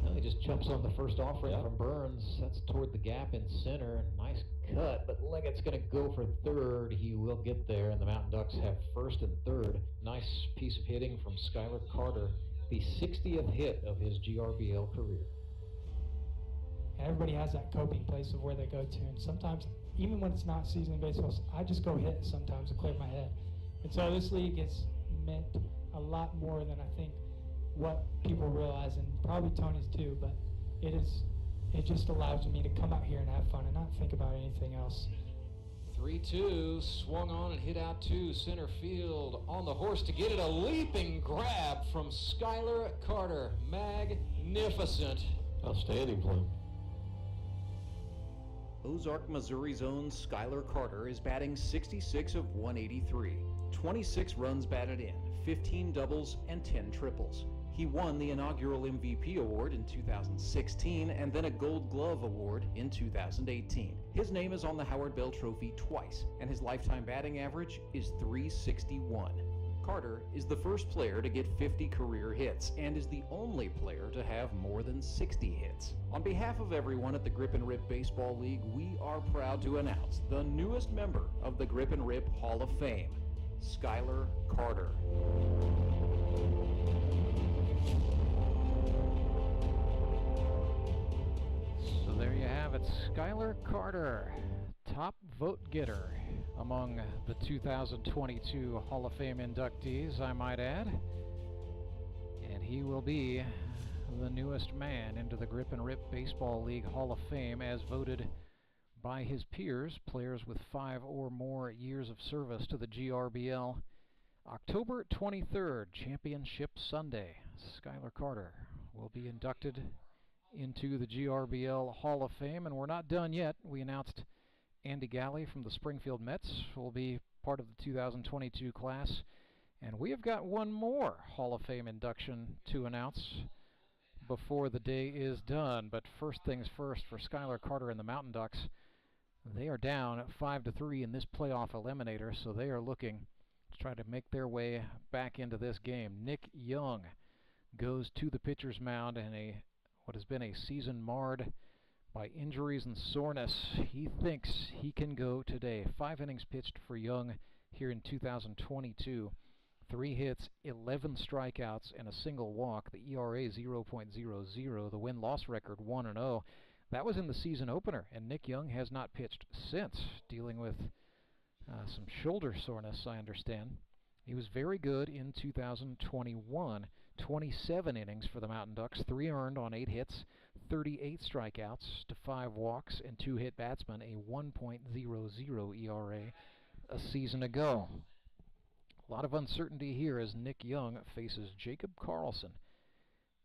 Well, he just jumps on the first offering from Burns. That's toward the gap in center. Nice cut, but Leggett's going to go for third. He will get there, and the Mountain Ducks have first and third. Nice piece of hitting from Skylar Carter, the 60th hit of his GRBL career. Everybody has that coping place of where they go to, and sometimes, even when it's not season baseball, I just go hit sometimes to clear my head. And so this league has meant a lot more than I think what people realize, and probably Tony's too, but it just allows me to come out here and have fun and not think about anything else. 3-2, swung on and hit out to center field. On the horse to get it, a leaping grab from Skylar Carter. Magnificent. Outstanding play. Ozark, Missouri's own Skylar Carter is batting 66 of 183. 26 runs batted in, 15 doubles, and 10 triples. He won the inaugural MVP award in 2016 and then a Gold Glove award in 2018. His name is on the Howard Bell Trophy twice, and his lifetime batting average is .361. Carter is the first player to get 50 career hits and is the only player to have more than 60 hits. On behalf of everyone at the Grip and Rip Baseball League, we are proud to announce the newest member of the Grip and Rip Hall of Fame, Skylar Carter. So there you have it, Skylar Carter, top vote getter among the 2022 Hall of Fame inductees, I might add. And he will be the newest man into the Grip and Rip Baseball League Hall of Fame as voted by his peers, players with 5 or more years of service to the GRBL. October 23rd, Championship Sunday, Skylar Carter will be inducted into the GRBL Hall of Fame, and we're not done yet. We announced Andy Galley from the Springfield Mets will be part of the 2022 class, and we have got one more Hall of Fame induction to announce before the day is done. But first things first, for Skylar Carter and the Mountain Ducks, they are down 5-3 in this playoff eliminator, so they are looking to try to make their way back into this game. Nick Young goes to the pitcher's mound in what has been a season marred by injuries and soreness. He thinks he can go today. 5 innings pitched for Young here in 2022. 3 hits, 11 strikeouts, and a single walk. The ERA 0.00. The win-loss record 1-0. That was in the season opener, and Nick Young has not pitched since, dealing with some shoulder soreness, I understand. He was very good in 2021. 27 innings for the Mountain Ducks, 3 earned on 8 hits, 38 strikeouts to 5 walks, and 2 hit batsmen, a 1.00 ERA a season ago. A lot of uncertainty here as Nick Young faces Jacob Carlson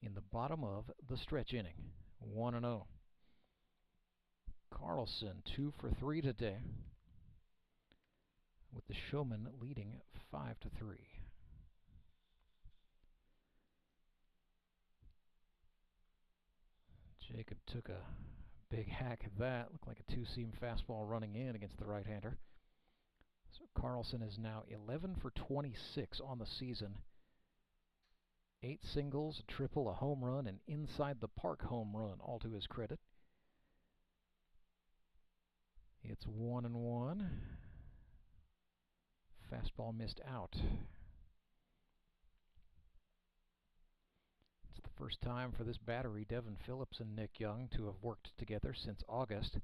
in the bottom of the stretch inning, 1-0. Carlson 2 for 3 today, with the Showmen leading 5-3. Jacob took a big hack at that. Looked like a 2-seam fastball running in against the right-hander. So Carlson is now 11 for 26 on the season. 8 singles, a triple, a home run, and inside the park home run, all to his credit. It's 1-1. Fastball missed out. First time for this battery, Devin Phillips and Nick Young, to have worked together since August.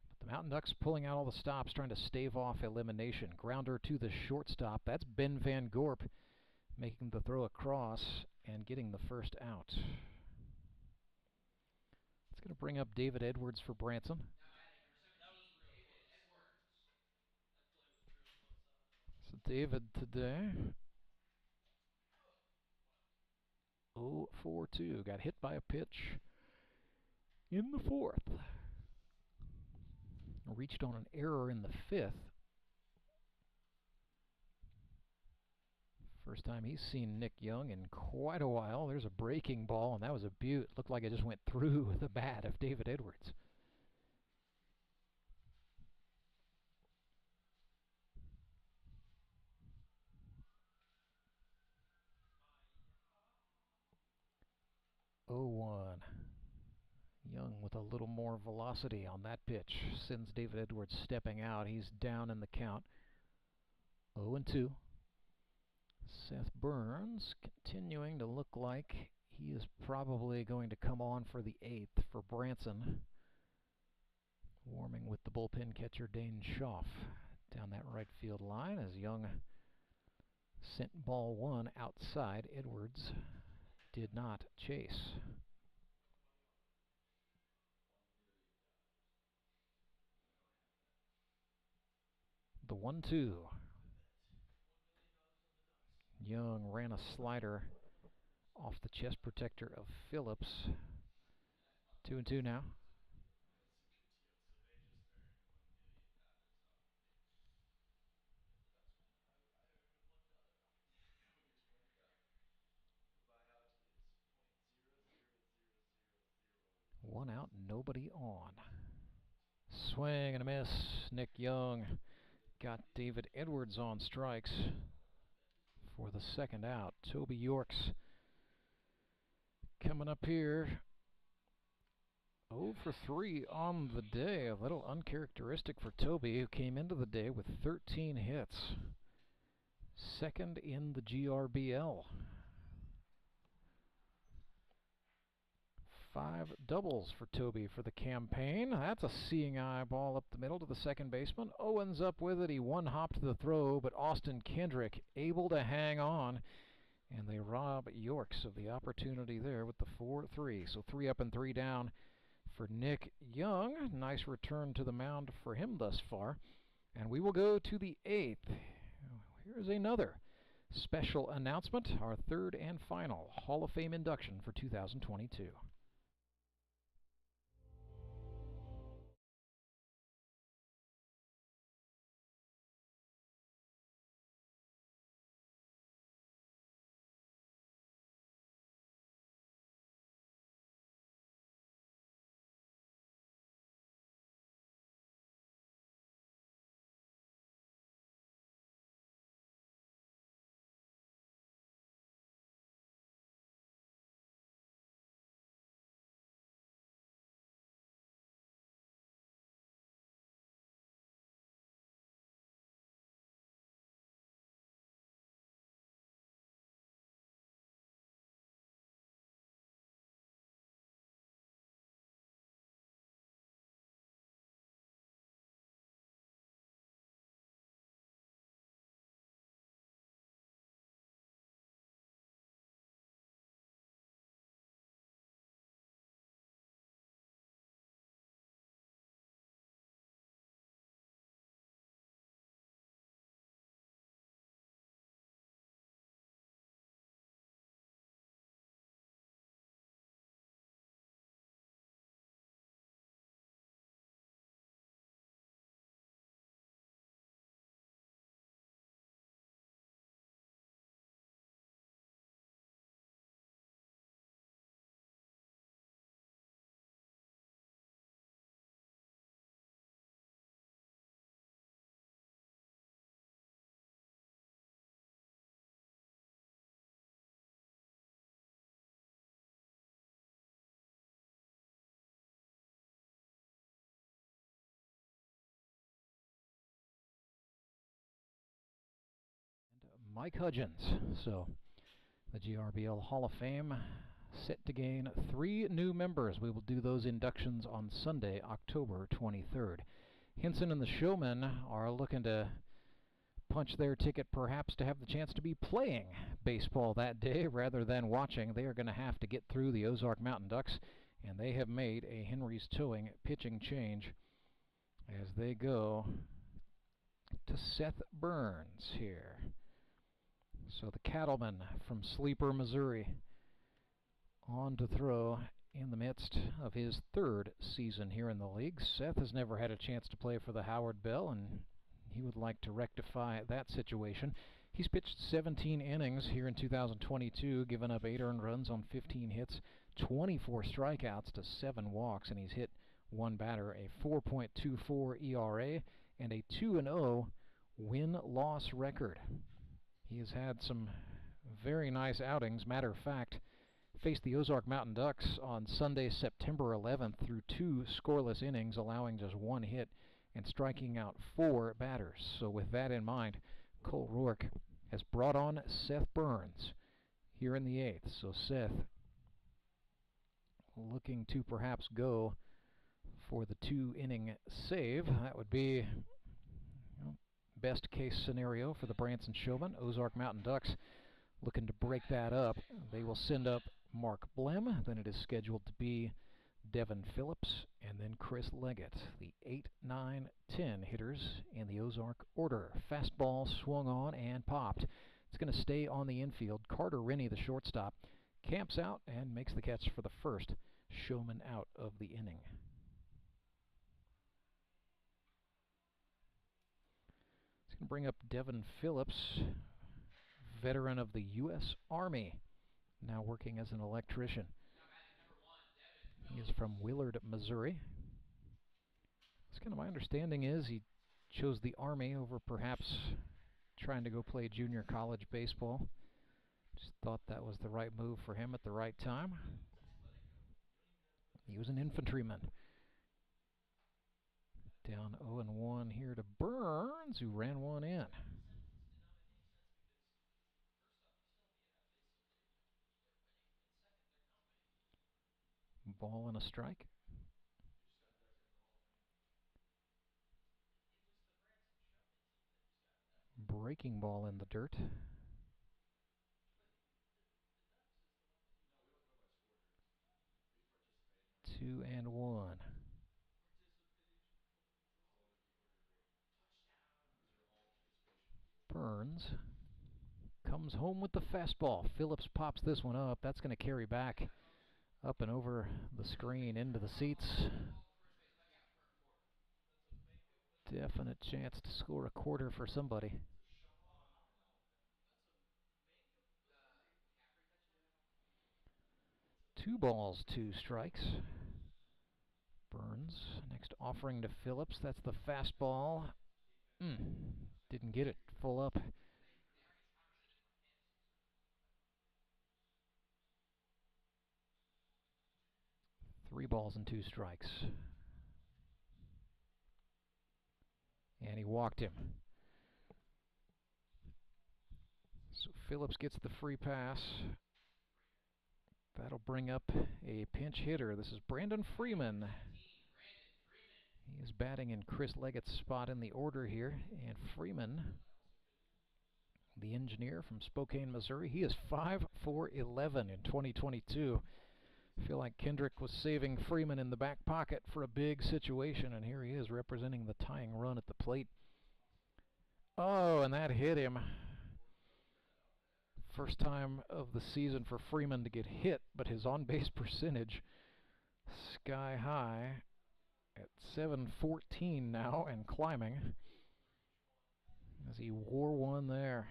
But the Mountain Ducks pulling out all the stops, trying to stave off elimination. Grounder to the shortstop. That's Ben Van Gorp making the throw across and getting the first out. It's going to bring up David Edwards for Branson. So David today, 0-for-2. Got hit by a pitch in the fourth. Reached on an error in the fifth. First time he's seen Nick Young in quite a while. There's a breaking ball, and that was a beaut. Looked like it just went through the bat of David Edwards. Oh, 1. Young with a little more velocity on that pitch. Sends David Edwards stepping out. He's down in the count. 0-2. Seth Burns continuing to look like he is probably going to come on for the 8th for Branson. Warming with the bullpen catcher Dane Schaff down that right field line as Young sent ball 1 outside. Edwards did not chase. The 1-2. Young ran a slider off the chest protector of Phillips. 2-2 now. One out, nobody on. Swing and a miss. Nick Young got David Edwards on strikes for the second out. Toby Yorks coming up here. 0-for-3 on the day. A little uncharacteristic for Toby, who came into the day with 13 hits. Second in the GRBL. 5 doubles for Toby for the campaign. That's a seeing eye ball up the middle to the second baseman. Owens up with it. He one-hopped the throw, but Austin Kendrick able to hang on. And they rob Yorks of the opportunity there with the 4-3. So 3 up and 3 down for Nick Young. Nice return to the mound for him thus far. And we will go to the 8th. Here's another special announcement. Our third and final Hall of Fame induction for 2022. Mike Hudgens. So The GRBL Hall of Fame set to gain 3 new members. We will do those inductions on Sunday, October 23rd. Hinson and the Showmen are looking to punch their ticket perhaps to have the chance to be playing baseball that day rather than watching. They are going to have to get through the Ozark Mountain Ducks, and they have made a Henry's Towing pitching change as they go to Seth Burns here. So the cattleman from Sleeper, Missouri, on to throw in the midst of his 3rd season here in the league. Seth has never had a chance to play for the Howard Bell, and he would like to rectify that situation. He's pitched 17 innings here in 2022, given up 8 earned runs on 15 hits, 24 strikeouts to 7 walks, and he's hit 1 batter, a 4.24 ERA, and a 2-0 win-loss record. He has had some very nice outings. Matter of fact, faced the Ozark Mountain Ducks on Sunday, September 11th through 2 scoreless innings, allowing just 1 hit and striking out 4 batters. So with that in mind, Cole Rourke has brought on Seth Burns here in the 8th. So Seth looking to perhaps go for the 2-inning save. That would be best case scenario for the Branson Showmen. Ozark Mountain Ducks looking to break that up. They will send up Mark Blem. Then it is scheduled to be Devin Phillips and then Chris Leggett, the 8, 9, 10 hitters in the Ozark order. Fastball swung on and popped. It's going to stay on the infield. Carter Rennie, the shortstop, camps out and makes the catch for the first Showman out of the inning. It's going to bring up Devin Phillips, veteran of the U.S. Army, now working as an electrician. He is from Willard, Missouri. It's kind of my understanding is he chose the Army over perhaps trying to go play junior college baseball. Just thought that was the right move for him at the right time. He was an infantryman. Down 0-1 here to Burns, who ran one in. Ball and a strike. Breaking ball in the dirt. 2-1. Burns comes home with the fastball. Phillips pops this one up. That's going to carry back up and over the screen into the seats. Definite chance to score a quarter for somebody. Two balls, 2 strikes. Burns, next offering to Phillips. That's the fastball. Didn't get it full up. Three balls and 2 strikes. And he walked him. So Phillips gets the free pass. That'll bring up a pinch hitter. This is Brandon Freeman. He is batting in Chris Leggett's spot in the order here. And Freeman, the engineer from Spokane, Missouri, he is 5 for 11 in 2022. I feel like Kendrick was saving Freeman in the back pocket for a big situation, and here he is representing the tying run at the plate. Oh, and that hit him. First time of the season for Freeman to get hit, but his on-base percentage sky high at 714 now and climbing as he wore one there.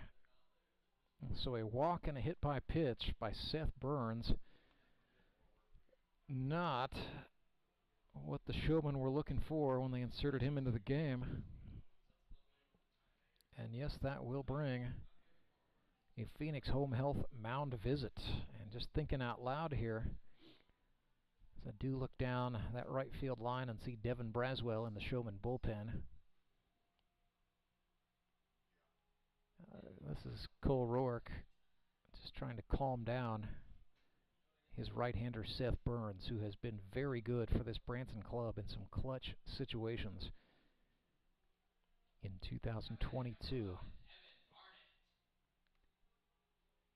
So a walk and a hit by pitch by Seth Burns. Not what the Showmen were looking for when they inserted him into the game. And yes, that will bring a Phoenix Home Health mound visit. And just thinking out loud here, as I do look down that right field line and see Devin Braswell in the Showman bullpen. This is Cole Rourke Just trying to calm down his right-hander Seth Burns, who has been very good for this Branson club in some clutch situations in 2022.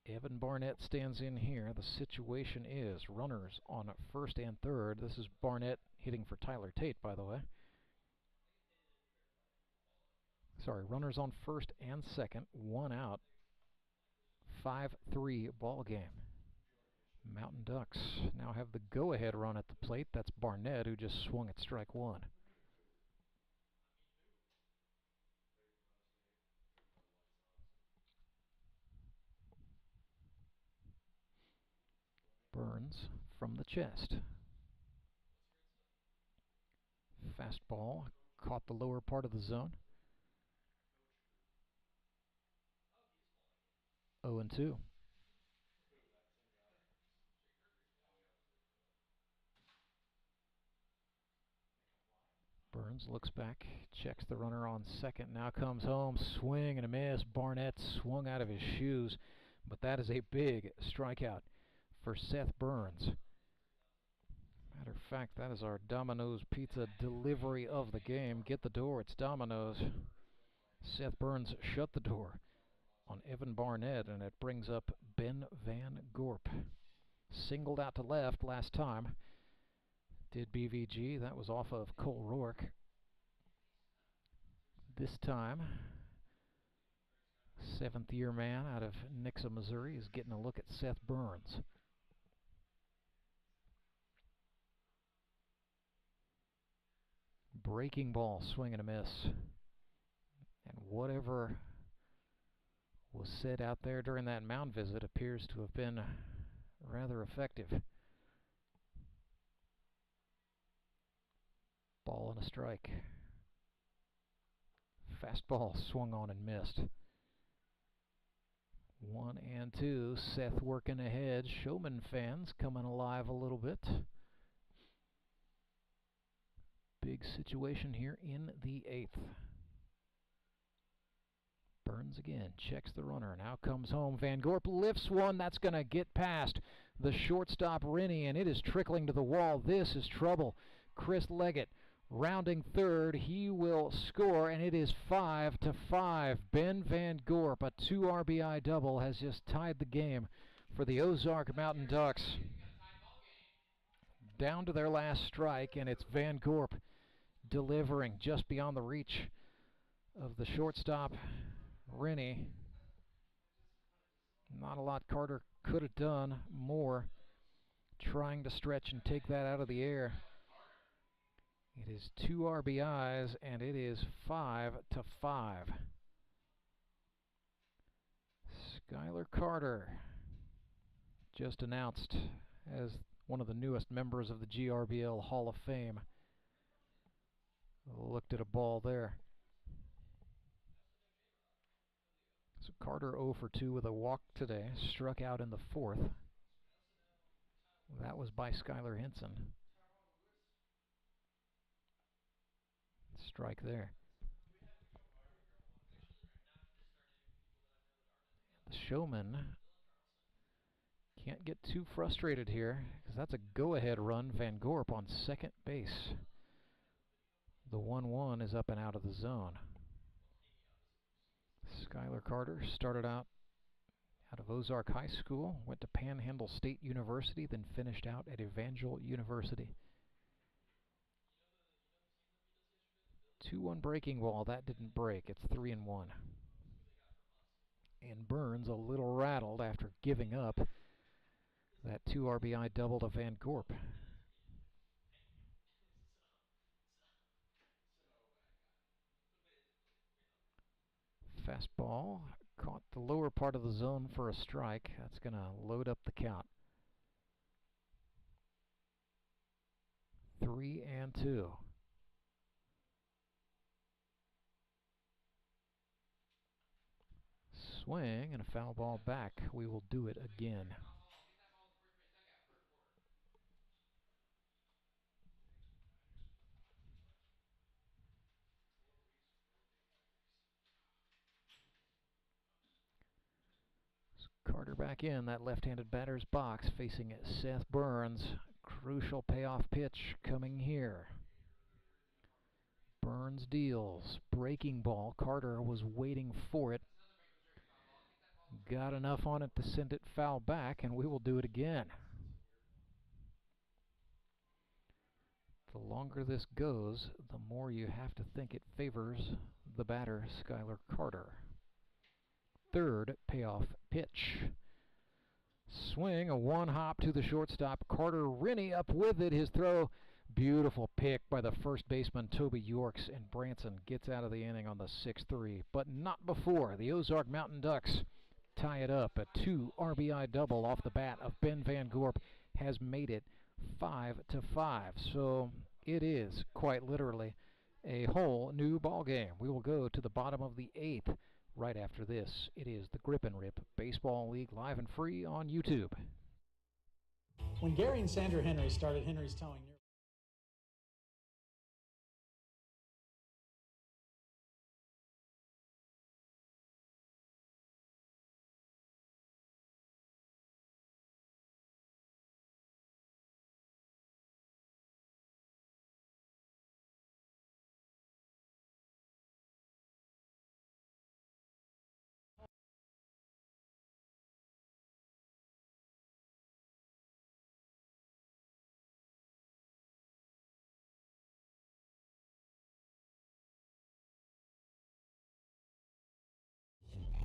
Evan Barnett stands in here. The situation is runners on first and third. This is Barnett hitting for Tyler Tate, by the way. Sorry, runners on first and second, 1 out. 5-3 ball game. Mountain Ducks now have the go-ahead run at the plate. That's Barnett, who just swung at strike 1. Burns from the chest. Fastball caught the lower part of the zone. 0-2. Burns looks back, checks the runner on second, now comes home, swing and a miss. Barnett swung out of his shoes, but that is a big strikeout for Seth Burns. Matter of fact, that is our Domino's Pizza delivery of the game. Get the door, it's Domino's. Seth Burns shut the door on Evan Barnett, and it brings up Ben Van Gorp. Singled out to left last time. Did BVG. That was off of Cole Rourke. This time, seventh-year man out of Nixa, Missouri, is getting a look at Seth Burns. Breaking ball, swing and a miss. And whatever was said out there during that mound visit appears to have been rather effective. Ball and a strike. Fastball swung on and missed. 1-2. Seth working ahead. Showmen fans coming alive a little bit. Big situation here in the 8th. Burns again, checks the runner, now comes home. Van Gorp lifts one, that's going to get past the shortstop Rennie, and it is trickling to the wall. This is trouble. Chris Leggett rounding third, he will score, and it is 5-5. Ben Van Gorp, a 2 RBI double, has just tied the game for the Ozark Mountain Ducks. Down to their last strike, and it's Van Gorp delivering just beyond the reach of the shortstop Rennie. Not a lot Carter could have done more trying to stretch and take that out of the air. It is 2 RBIs, and it is 5-5. Skylar Carter, just announced as one of the newest members of the GRBL Hall of Fame. Looked at a ball there. So Carter 0 for 2 with a walk today, struck out in the 4th. That was by Skylar Henson. Strike there. The Showmen can't get too frustrated here, because that's a go-ahead run. Van Gorp on second base. The 1-1 is up and out of the zone. Skylar Carter started out of Ozark High School, went to Panhandle State University, then finished out at Evangel University. 2-1 breaking ball, that didn't break. It's 3-1. And Burns a little rattled after giving up that 2 RBI double to Van Gorp. Fastball caught the lower part of the zone for a strike. That's going to load up the count. 3-2. Swing and a foul ball back. We will do it again. Carter back in that left-handed batter's box facing Seth Burns. Crucial payoff pitch coming here. Burns deals. Breaking ball. Carter was waiting for it. Got enough on it to send it foul back, and we will do it again. The longer this goes, the more you have to think it favors the batter, Skylar Carter. Third payoff pitch. Swing, a one-hop to the shortstop. Carter Rennie up with it. His throw, beautiful pick by the first baseman, Toby Yorks, and Branson gets out of the inning on the 6-3. But not before. The Ozark Mountain Ducks tie it up. A 2 RBI double off the bat of Ben Van Gorp has made it 5-5. So it is quite literally a whole new ball game. We will go to the bottom of the 8th right after this. It is the Grip and Rip Baseball League, live and free on YouTube. When Gary and Sandra Henry started Henry's Towing,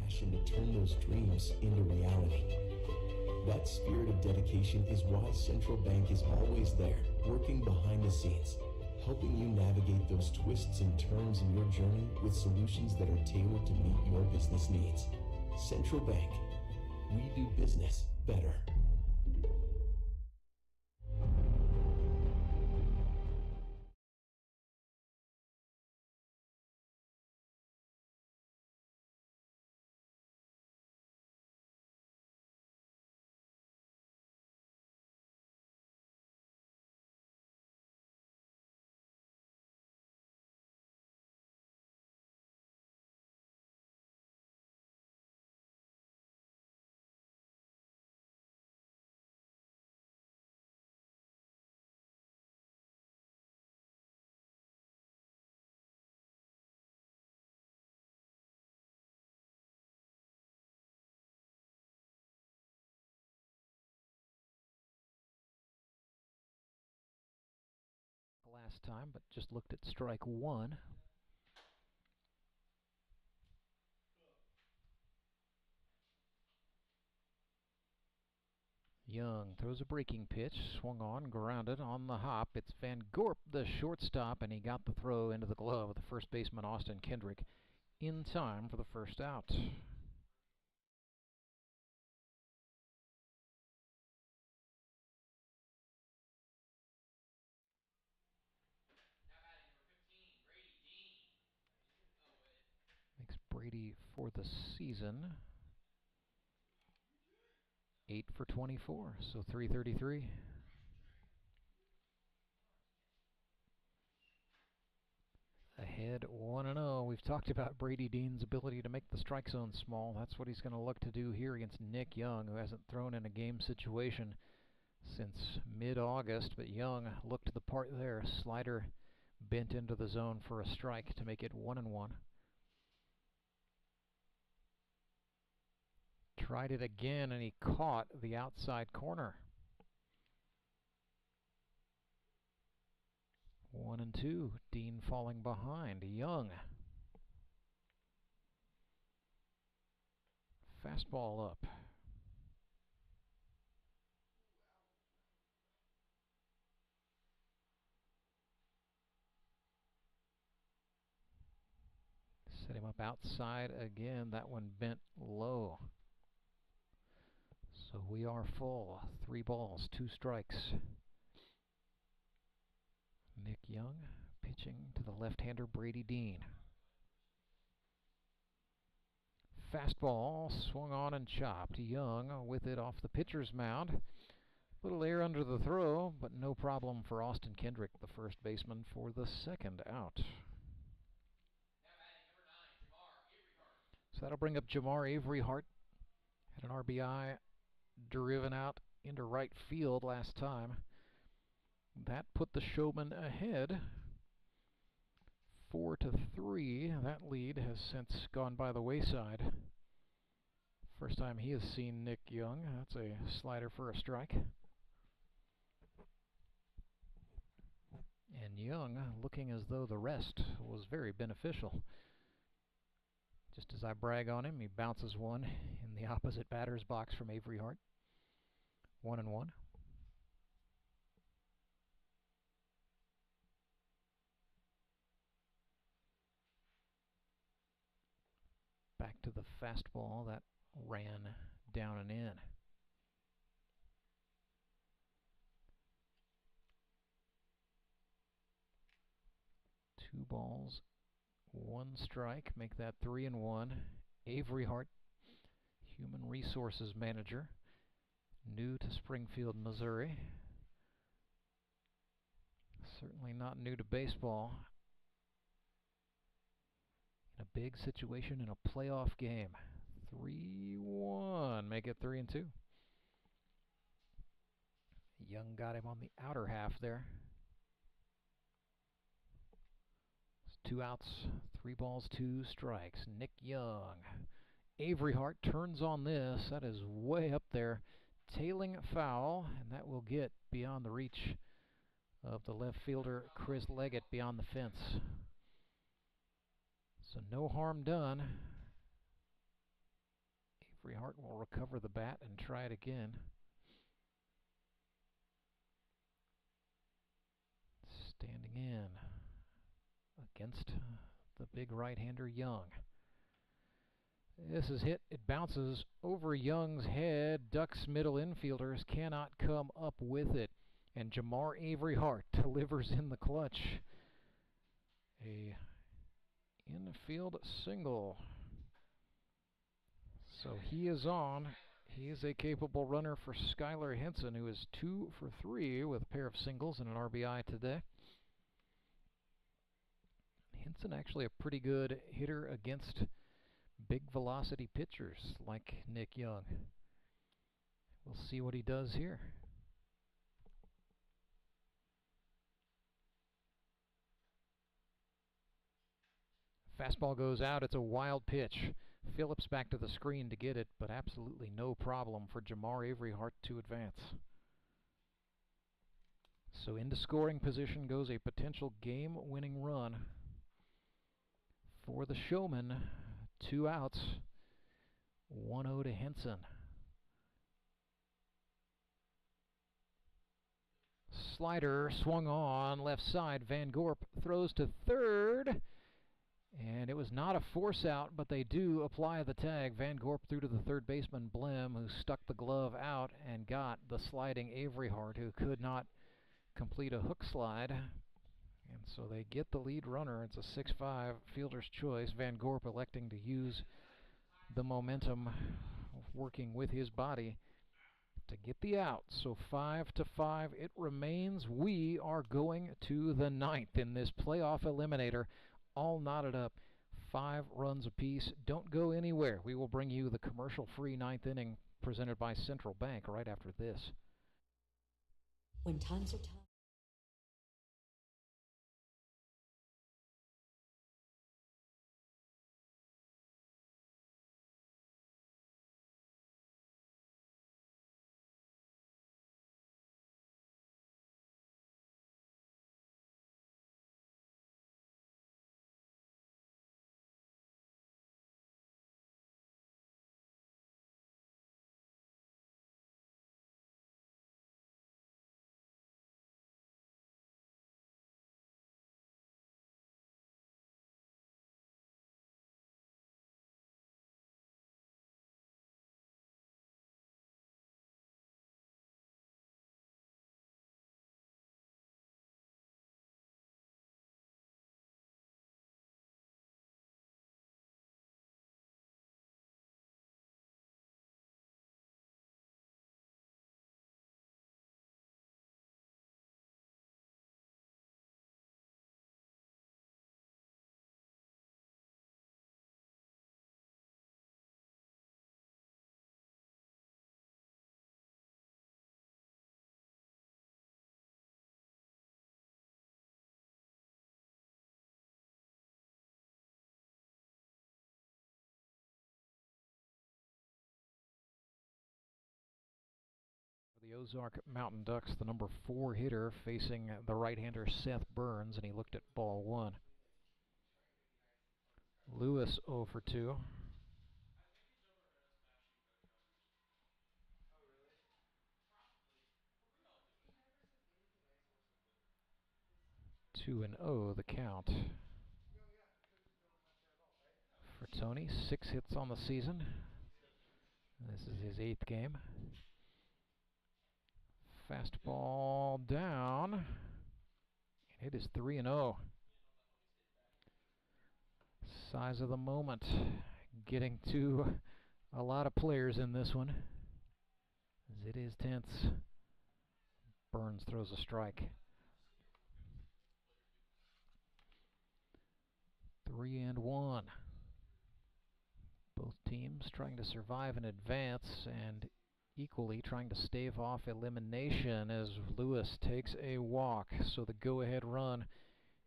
passion to turn those dreams into reality. That spirit of dedication is why Central Bank is always there, working behind the scenes, helping you navigate those twists and turns in your journey with solutions that are tailored to meet your business needs. Central Bank, we do business better. Last time, but just looked at strike one. Young throws a breaking pitch, swung on, grounded on the hop. It's Van Gorp, the shortstop, and he got the throw into the glove of the first baseman, Austin Kendrick, in time for the first out. Makes Brady for the season 8 for 24, so 333. Ahead 1-0. We've talked about Brady Dean's ability to make the strike zone small. That's what he's going to look to do here against Nick Young, who hasn't thrown in a game situation since mid-August. But Young looked the part there. Slider bent into the zone for a strike to make it 1-1. Tried it again, and he caught the outside corner. 1-2. Dean falling behind. Young. Fastball up. Set him up outside again. That one bent low. So we are full. 3 balls, 2 strikes. Nick Young pitching to the left-hander Brady Dean. Fastball swung on and chopped. Young with it off the pitcher's mound. Little air under the throw, but no problem for Austin Kendrick, the first baseman, for the second out. So that'll bring up Jamar Avery Hart. Had An RBI driven out into right field last time. That put the Showmen ahead 4-3. That lead has since gone by the wayside. First time he has seen Nick Young. That's a slider for a strike. And Young looking as though the rest was very beneficial. Just as I brag on him, he bounces one in the opposite batter's box from Avery Hart. 1-1. Back to the fastball that ran down and in. Two balls, one strike, make that 3-1. Avery Hart, Human Resources Manager, new to Springfield, Missouri. Certainly not new to baseball. In a big situation in a playoff game. 3-1, make it 3-2. Young got him on the outer half there. It's 2 outs, 3 balls, 2 strikes. Nick Young. Avery Hart turns on this. That is way up there. Tailing foul, and that will get beyond the reach of the left fielder Chris Leggett beyond the fence. So no harm done. Avery Hart will recover the bat and try it again. Standing in against the big right-hander Young. This is hit. It bounces over Young's head. Ducks middle infielders cannot come up with it. And Jamar Avery Hart delivers in the clutch. A infield single. So he is on. He is a capable runner for Skylar Henson, who is 2 for 3 with a pair of singles and an RBI today. Henson actually a pretty good hitter against big velocity pitchers like Nick Young. We'll see what he does here. Fastball goes out. It's a wild pitch. Phillips back to the screen to get it, but absolutely no problem for Jamar Avery Hart to advance. So into scoring position goes a potential game-winning run for the Showmen. 2 outs. 1-0 to Henson. Slider swung on left side. Van Gorp throws to third. And it was not a force out, but they do apply the tag. Van Gorp threw to the third baseman, Blem, who stuck the glove out and got the sliding Avery Hart, who could not complete a hook slide. And so they get the lead runner. It's a 6-5 fielder's choice. Van Gorp electing to use the momentum, working with his body to get the out. So 5-5 it remains. We are going to the 9th in this playoff eliminator. All knotted up, 5 runs apiece. Don't go anywhere. We will bring you the commercial-free 9th inning presented by Central Bank right after this. When times are tough. the Ozark Mountain Ducks, the number 4 hitter, facing the right-hander Seth Burns, and he looked at ball 1. Lewis 0 for 2. Two and 0 the count for Tony. 6 hits on the season. This is his 8th game. Fastball down. It is 3 and 0. Size of the moment. Getting to a lot of players in this one, as it is tense. Burns throws a strike. 3 and 1. Both teams trying to survive and advance, and equally trying to stave off elimination as Lewis takes a walk. So the go-ahead run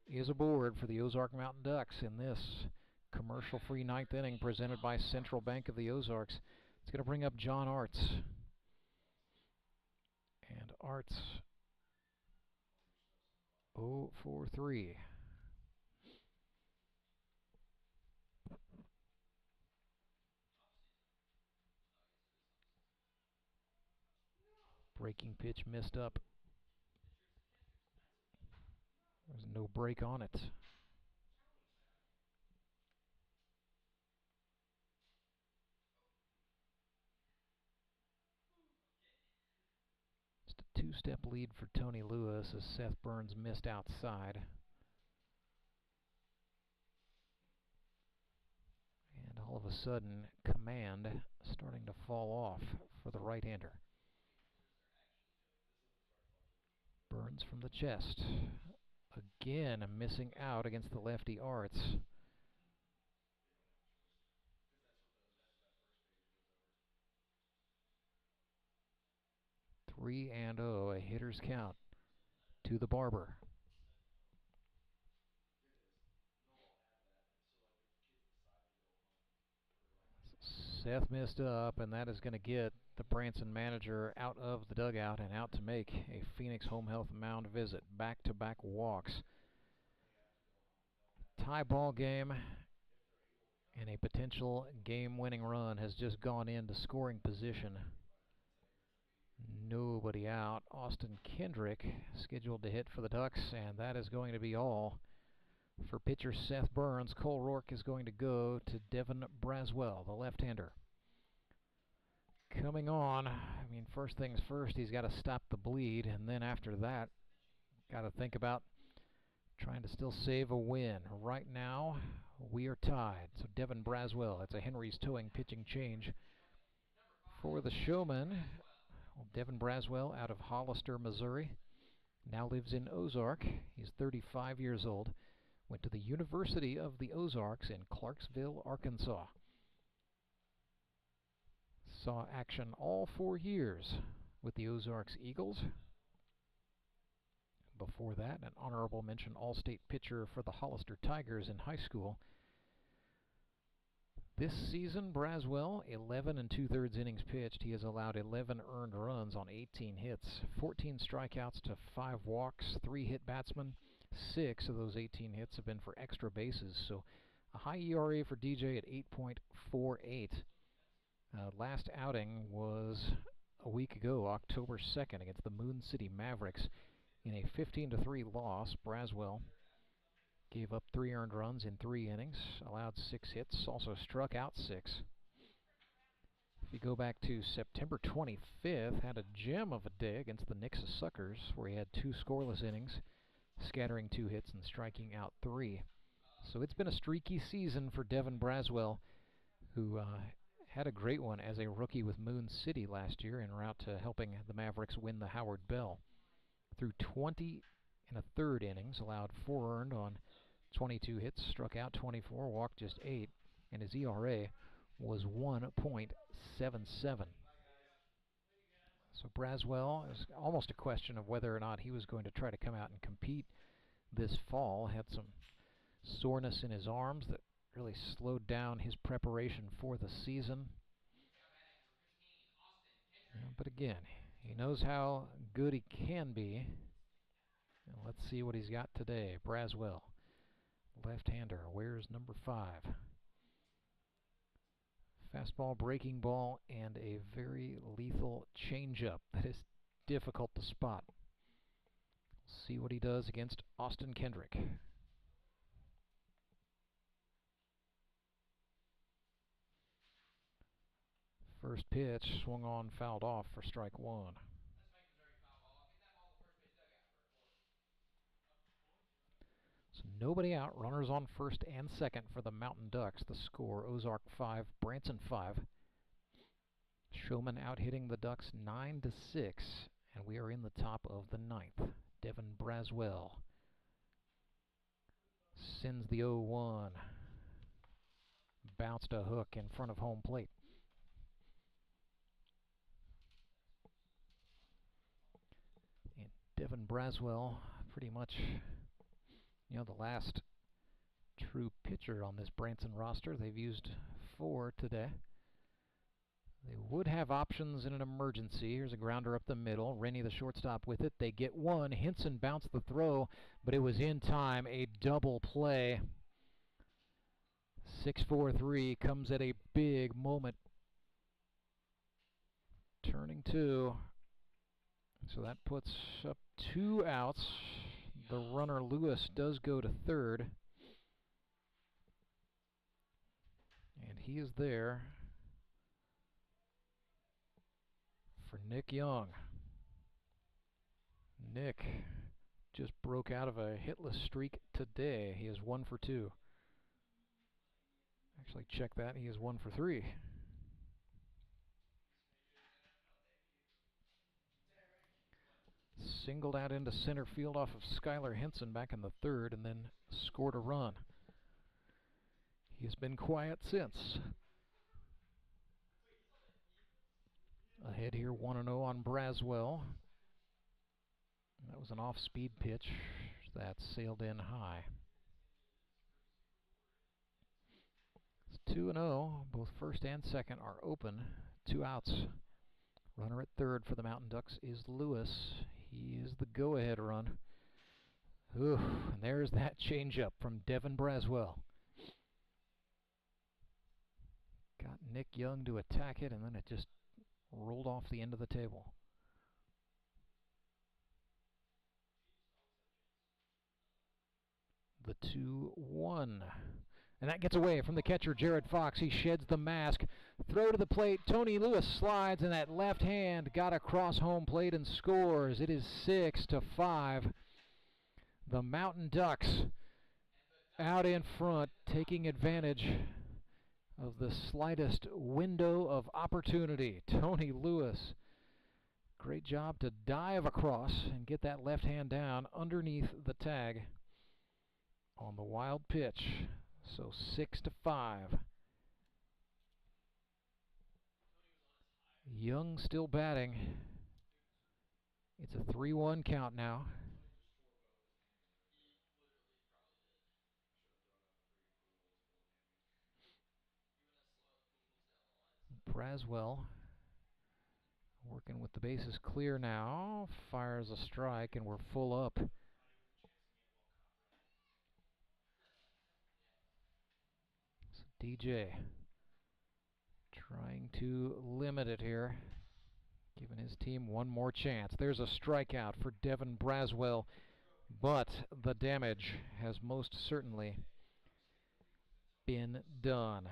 is aboard for the Ozark Mountain Ducks in this commercial-free 9th inning presented by Central Bank of the Ozarks. It's going to bring up John Arts. And Arts 0 for 3. Breaking pitch missed up. There's no break on it. Just a 2-step lead for Tony Lewis as Seth Burns missed outside. And all of a sudden, command starting to fall off for the right-hander. Burns from the chest. Again, missing out against the lefty Arts. Three and 0, a hitter's count to the barber. Seth missed up, and that is going to get the Branson manager out of the dugout and out to make a Phoenix Home Health mound visit. Back-to-back walks. Tie ball game, and a potential game-winning run has just gone into scoring position. Nobody out. Austin Kendrick scheduled to hit for the Ducks, and that is going to be all for pitcher Seth Burns. Cole Rourke is going to go to Devin Braswell, the left-hander. Coming on, first things first, he's got to stop the bleed, and then after that, got to think about trying to still save a win. Right now, we are tied. So Devin Braswell, it's a Henry's Towing pitching change for the Showmen. Well, Devin Braswell out of Hollister, Missouri, now lives in Ozark. He's 35 years old. Went to the University of the Ozarks in Clarksville, Arkansas. Saw action all 4 years with the Ozarks Eagles. Before that, an honorable mention All-State pitcher for the Hollister Tigers in high school. This season, Braswell, 11 2/3 innings pitched. He has allowed 11 earned runs on 18 hits, 14 strikeouts to 5 walks, 3 hit batsmen. 6 of those 18 hits have been for extra bases, so a high ERA for DJ at 8.48. Last outing was a week ago, October 2nd, against the Moon City Mavericks. In a 15-3 loss, Braswell gave up 3 earned runs in 3 innings, allowed 6 hits, also struck out 6. If you go back to September 25th, had a gem of a day against the Nixa Suckers, where he had 2 scoreless innings, scattering 2 hits and striking out 3. So it's been a streaky season for Devin Braswell, who had a great one as a rookie with Moon City last year en route to helping the Mavericks win the Howard Bell. Through 20 1/3 innings, allowed 4 earned on 22 hits, struck out 24, walked just 8, and his ERA was 1.77. So Braswell is almost a question of whether or not he was going to try to come out and compete this fall. Had some soreness in his arms that really slowed down his preparation for the season. But again, He knows how good he can be. And let's see what he's got today. Braswell, left-hander, wears number 5. Fastball, breaking ball, and a very lethal changeup that is difficult to spot. See what he does against Austin Kendrick. First pitch swung on, fouled off for strike 1. So nobody out, runners on first and second for the Mountain Ducks. The score, Ozark 5, Branson 5. Showmen out hitting the Ducks 9-6, and we are in the top of the 9th. Devin Braswell sends the 0-1. Bounced a hook in front of home plate. And Devin Braswell, pretty much, the last true pitcher on this Branson roster. They've used 4 today. They would have options in an emergency. Here's a grounder up the middle. Rennie, the shortstop, with it. They get 1. Hinson bounced the throw, but it was in time. A double play. 6-4-3 comes at a big moment. Turning 2. So that puts up 2 outs. The runner, Lewis, does go to third. And he is there for Nick Young. Nick just broke out of a hitless streak today. He is 1 for 2. Actually, check that. He is 1 for 3. Singled out into center field off of Skylar Henson back in the 3rd and then scored a run. He has been quiet since. Ahead here 1-0 on Braswell. That was an off-speed pitch that sailed in high. It's 2-0. Both first and second are open. 2 outs. Runner at third for the Mountain Ducks is Lewis. He is the go-ahead run. Ooh, and there's that changeup from Devin Braswell. Got Nick Young to attack it, and then it just rolled off the end of the table. The 2-1. And that gets away from the catcher, Jared Fox. He sheds the mask. Throw to the plate. Tony Lewis slides, and that left hand got across home plate and scores. It is 6-5. The Mountain Ducks out in front, taking advantage of the slightest window of opportunity. Tony Lewis, great job to dive across and get that left hand down underneath the tag on the wild pitch. So 6-5. Young still batting. It's a 3-1 count now. Braswell working with the bases clear now. Fires a strike, and we're full up. DJ trying to limit it here, giving his team one more chance. There's a strikeout for Devin Braswell, but the damage has most certainly been done.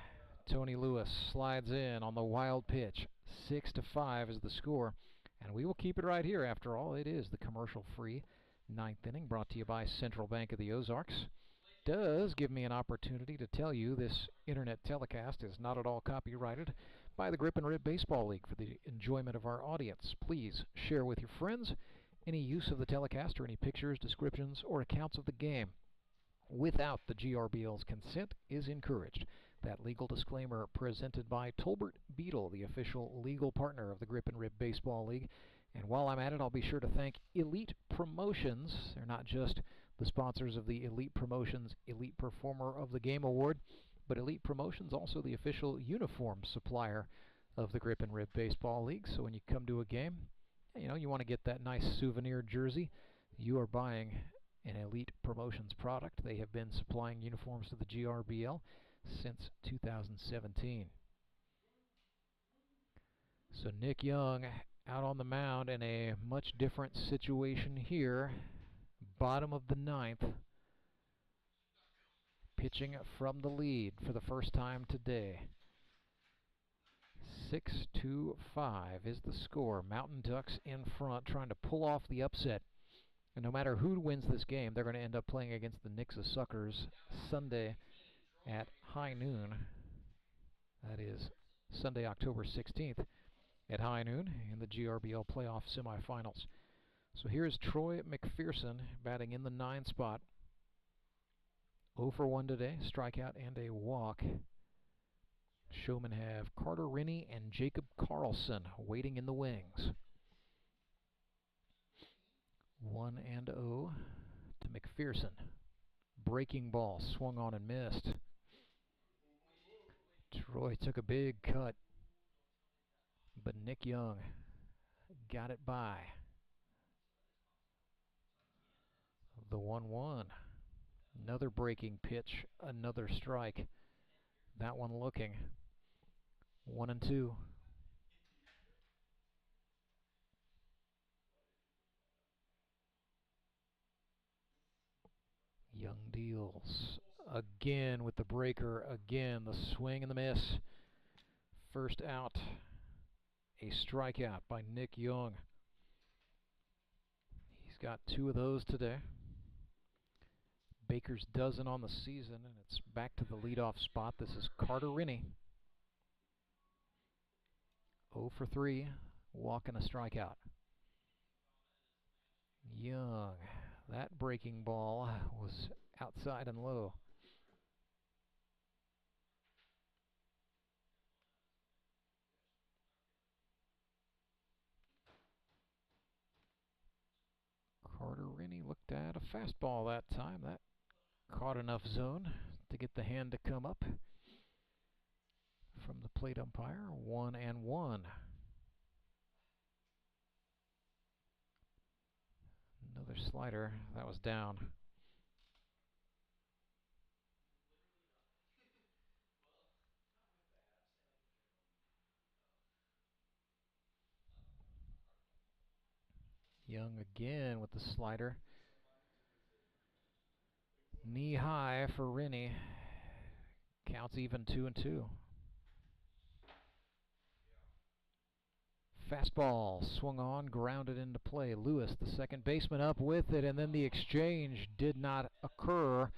Tony Lewis slides in on the wild pitch. 6-5 is the score, and we will keep it right here. After all, it is the commercial-free 9th inning, brought to you by Central Bank of the Ozarks. Does give me an opportunity to tell you this internet telecast is not at all copyrighted by the Grip and Rib Baseball League for the enjoyment of our audience. Please share with your friends any use of the telecast or any pictures, descriptions, or accounts of the game without the GRBL's consent is encouraged. That legal disclaimer presented by Tolbert Beetle, the official legal partner of the Grip and Rib Baseball League. And while I'm at it, I'll be sure to thank Elite Promotions. They're not just the sponsors of the Elite Promotions Elite Performer of the Game Award, but Elite Promotions also the official uniform supplier of the Grip and Rib Baseball League. So when you come to a game You know, you want to get that nice souvenir jersey, you are buying an Elite Promotions product. They have been supplying uniforms to the GRBL since 2017. So Nick Young out on the mound in a much different situation here. Bottom of the ninth. Pitching from the lead for the first time today. 6-5 is the score. Mountain Ducks in front, trying to pull off the upset. And no matter who wins this game, they're going to end up playing against the Nixa Suckers Sunday at high noon. That is Sunday, October 16th at high noon in the GRBL playoff semifinals. So here's Troy McPherson batting in the 9 spot. 0 for 1 today, strikeout and a walk. Showmen have Carter Rennie and Jacob Carlson waiting in the wings. 1-0 to McPherson. Breaking ball swung on and missed. Troy took a big cut, but Nick Young got it by. The 1-1. Another breaking pitch, another strike. That one looking. 1-2. Young deals again with the breaker. Again, the swing and the miss. First out. A strikeout by Nick Young. He's got 2 of those today. Baker's dozen on the season, and it's back to the leadoff spot. This is Carter Rennie. 0 for 3, walk and a strikeout. Young, that breaking ball was outside and low. Carter Rennie looked at a fastball that time. That caught enough zone to get the hand to come up from the plate umpire. 1-1. Another slider. That was down. Young again with the slider. Knee high for Rennie. Counts even 2-2. Fastball swung on, grounded into play. Lewis, the second baseman, up with it, and then the exchange did not occur.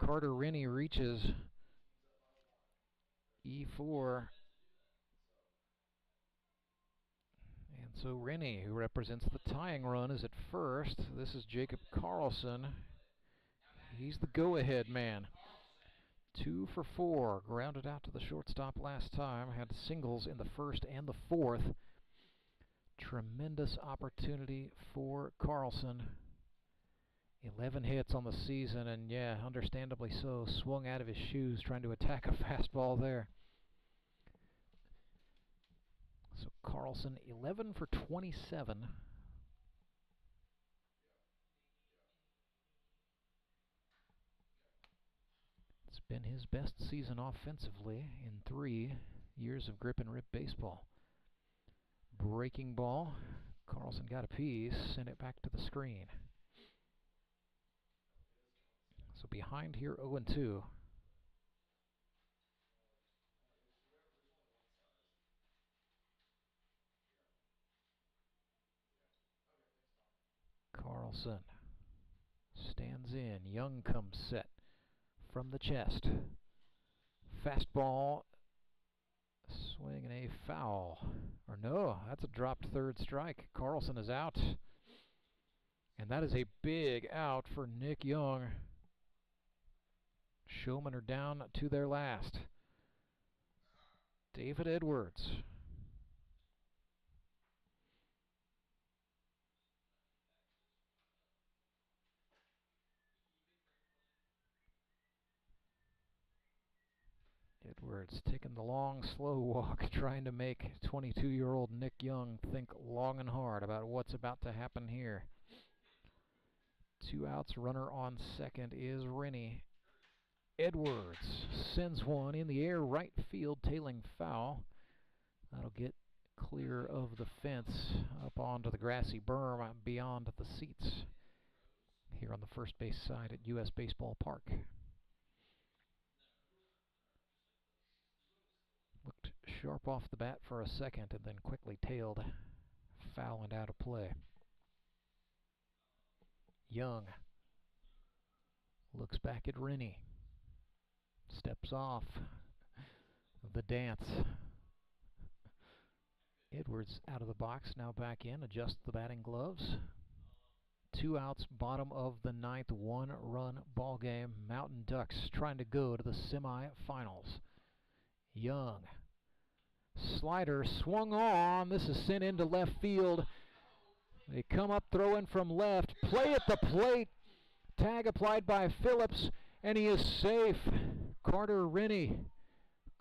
Carter Rennie reaches E4. And so Rennie, who represents the tying run, is at first. This is Jacob Carlson. He's the go-ahead man. 2 for 4. Grounded out to the shortstop last time. Had singles in the first and the fourth. Tremendous opportunity for Carlson. 11 hits on the season, and yeah, understandably so. Swung out of his shoes trying to attack a fastball there. So Carlson, 11 for 27. It's been his best season offensively in 3 years of grip and rip baseball. Breaking ball. Carlson got a piece, sent it back to the screen. So behind here, 0-2. Carlson stands in. Young comes set from the chest. Fastball. Swing and a foul. Or no, that's a dropped third strike. Carlson is out. And that is a big out for Nick Young. Showmen are down to their last. David Edwards. Edwards It's taking the long, slow walk, trying to make 22-year-old Nick Young think long and hard about what's about to happen here. 2 outs, runner on second is Rennie. Edwards sends one in the air, right field, tailing foul. That'll get clear of the fence up onto the grassy berm beyond the seats here on the first base side at U.S. Baseball Park. Looked sharp off the bat for a second and then quickly tailed foul and out of play. Young looks back at Rennie. Steps off the dance. Edwards out of the box, now back in, adjusts the batting gloves. 2 outs, bottom of the 9th, 1-run ball game. Mountain Ducks trying to go to the semifinals. Young. Slider swung on. This is sent into left field. They come up throwing from left. Play at the plate. Tag applied by Phillips, and he is safe. Carter Rennie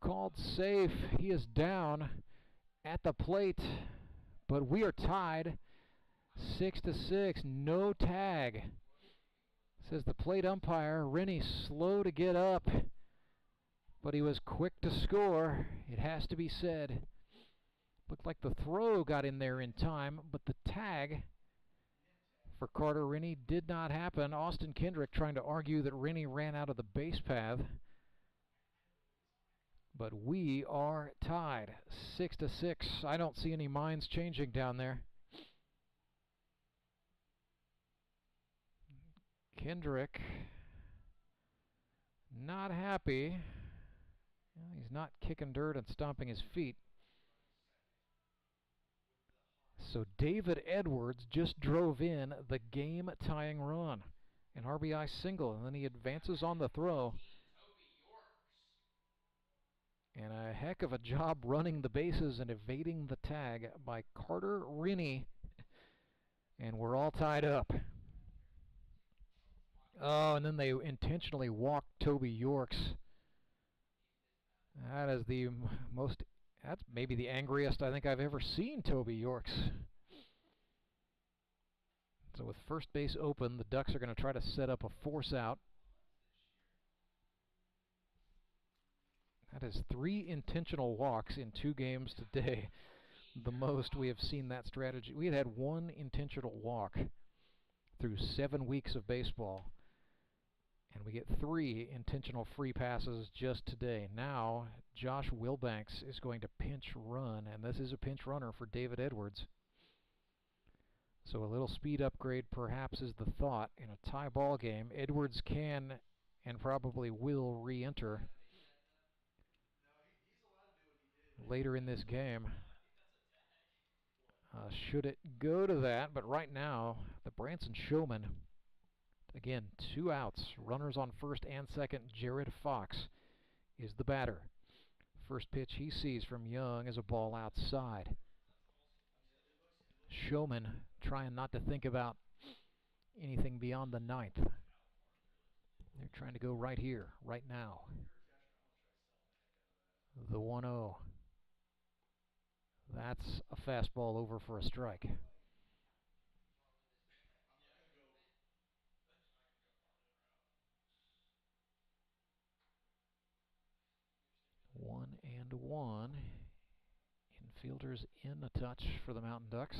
called safe. He is down at the plate, but we are tied 6-6. No tag, says the plate umpire. Rennie slow to get up, but he was quick to score. It has to be said. Looked like the throw got in there in time, but the tag for Carter Rennie did not happen. Austin Kendrick trying to argue that Rennie ran out of the base path. But we are tied 6-6. I don't see any minds changing down there. Kendrick not happy. Well, he's not kicking dirt and stomping his feet. So David Edwards just drove in the game-tying run. An RBI single, and then he advances on the throw. And a heck of a job running the bases and evading the tag by Carter Rennie. And we're all tied up. Oh, and then they intentionally walked Toby Yorks. That is the most, that's maybe the angriest I think I've ever seen Toby Yorks. So with first base open, the Ducks are going to try to set up a force out. That is 3 intentional walks in 2 games today. The most we have seen that strategy. We had 1 intentional walk through 7 weeks of baseball. And we get 3 intentional free passes just today. Now, Josh Wilbanks is going to pinch run, and this is a pinch runner for David Edwards. So a little speed upgrade perhaps is the thought in a tie ball game. Edwards can and probably will re-enter later in this game. Should it go to that, but right now, the Branson Showmen, again, 2 outs, runners on first and second. Jared Fox is the batter. First pitch he sees from Young is a ball outside. Showmen trying not to think about anything beyond the 9th. They're trying to go right here, right now. The 1-0. That's a fastball over for a strike. One and one. Infielders in a touch for the Mountain Ducks.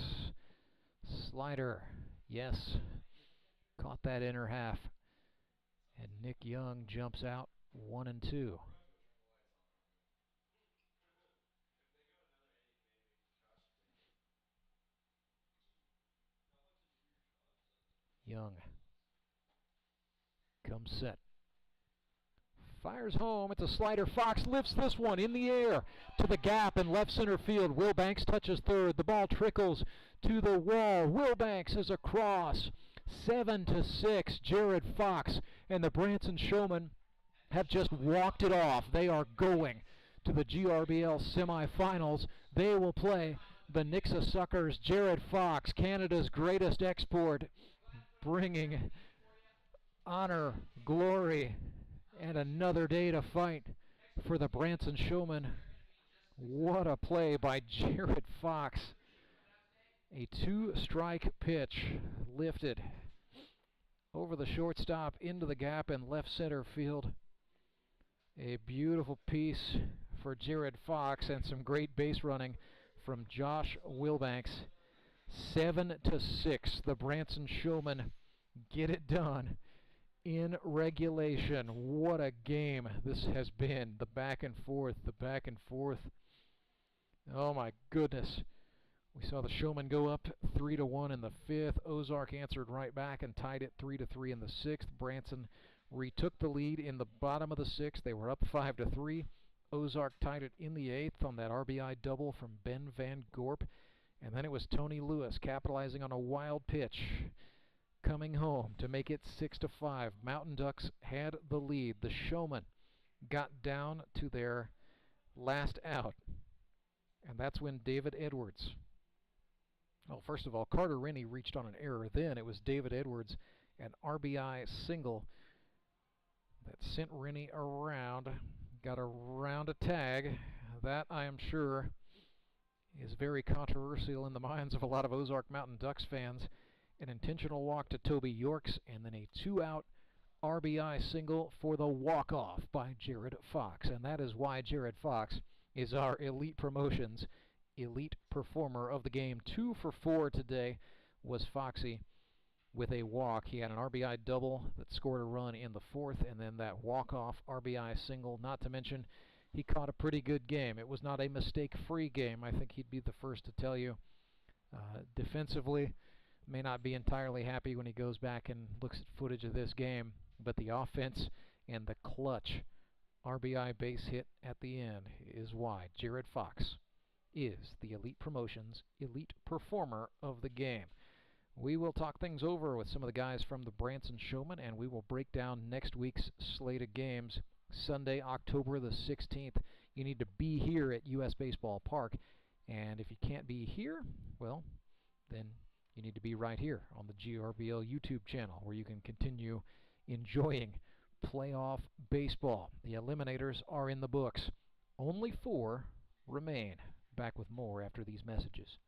Slider, yes. Caught that inner half. And Nick Young jumps out 1-2. Young comes set. Fires home. It's a slider. Fox lifts this one in the air to the gap in left center field. Wilbanks touches third. The ball trickles to the wall. Wilbanks is across. 7-6. Jared Fox and the Branson Showmen have just walked it off. They are going to the GRBL semifinals. They will play the Nixa Suckers. Jared Fox, Canada's greatest export, bringing honor, glory, and another day to fight for the Branson Showmen. What a play by Jared Fox. A two-strike pitch lifted over the shortstop into the gap in left center field. A beautiful piece for Jared Fox and some great base running from Josh Wilbanks. 7-6, the Branson Showmen get it done in regulation. What a game this has been. The back and forth, the back and forth. Oh my goodness. We saw the Showmen go up 3-1 in the 5th. Ozark answered right back and tied it 3-3 in the 6th. Branson retook the lead in the bottom of the 6th. They were up 5-3. Ozark tied it in the 8th on that RBI double from Ben Van Gorp. And then it was Tony Lewis capitalizing on a wild pitch, coming home to make it 6-5. Mountain Ducks had the lead. The Showmen got down to their last out. And that's when David Edwards, well, first of all, Carter Rennie reached on an error. Then it was David Edwards, an RBI single that sent Rennie around. Got around a tag. That, I am sure, is very controversial in the minds of a lot of Ozark Mountain Ducks fans. An intentional walk to Toby Yorks, and then a two-out RBI single for the walk-off by Jared Fox. And that is why Jared Fox is our Elite Promotions Elite Performer of the game. 2 for 4 today was Foxy with a walk. He had an RBI double that scored a run in the 4th, and then that walk-off RBI single. Not to mention, he caught a pretty good game. It was not a mistake-free game. I think he'd be the first to tell you. Defensively, may not be entirely happy when he goes back and looks at footage of this game, but the offense and the clutch RBI base hit at the end is why Jared Fox is the Elite Promotions Elite Performer of the game. We will talk things over with some of the guys from the Branson Showmen, and we will break down next week's slate of games. Sunday, October the 16th. You need to be here at US Baseball Park, and if you can't be here, well, then you need to be right here on the GRBL YouTube channel, where you can continue enjoying playoff baseball. The Eliminators are in the books. Only 4 remain. Back with more after these messages.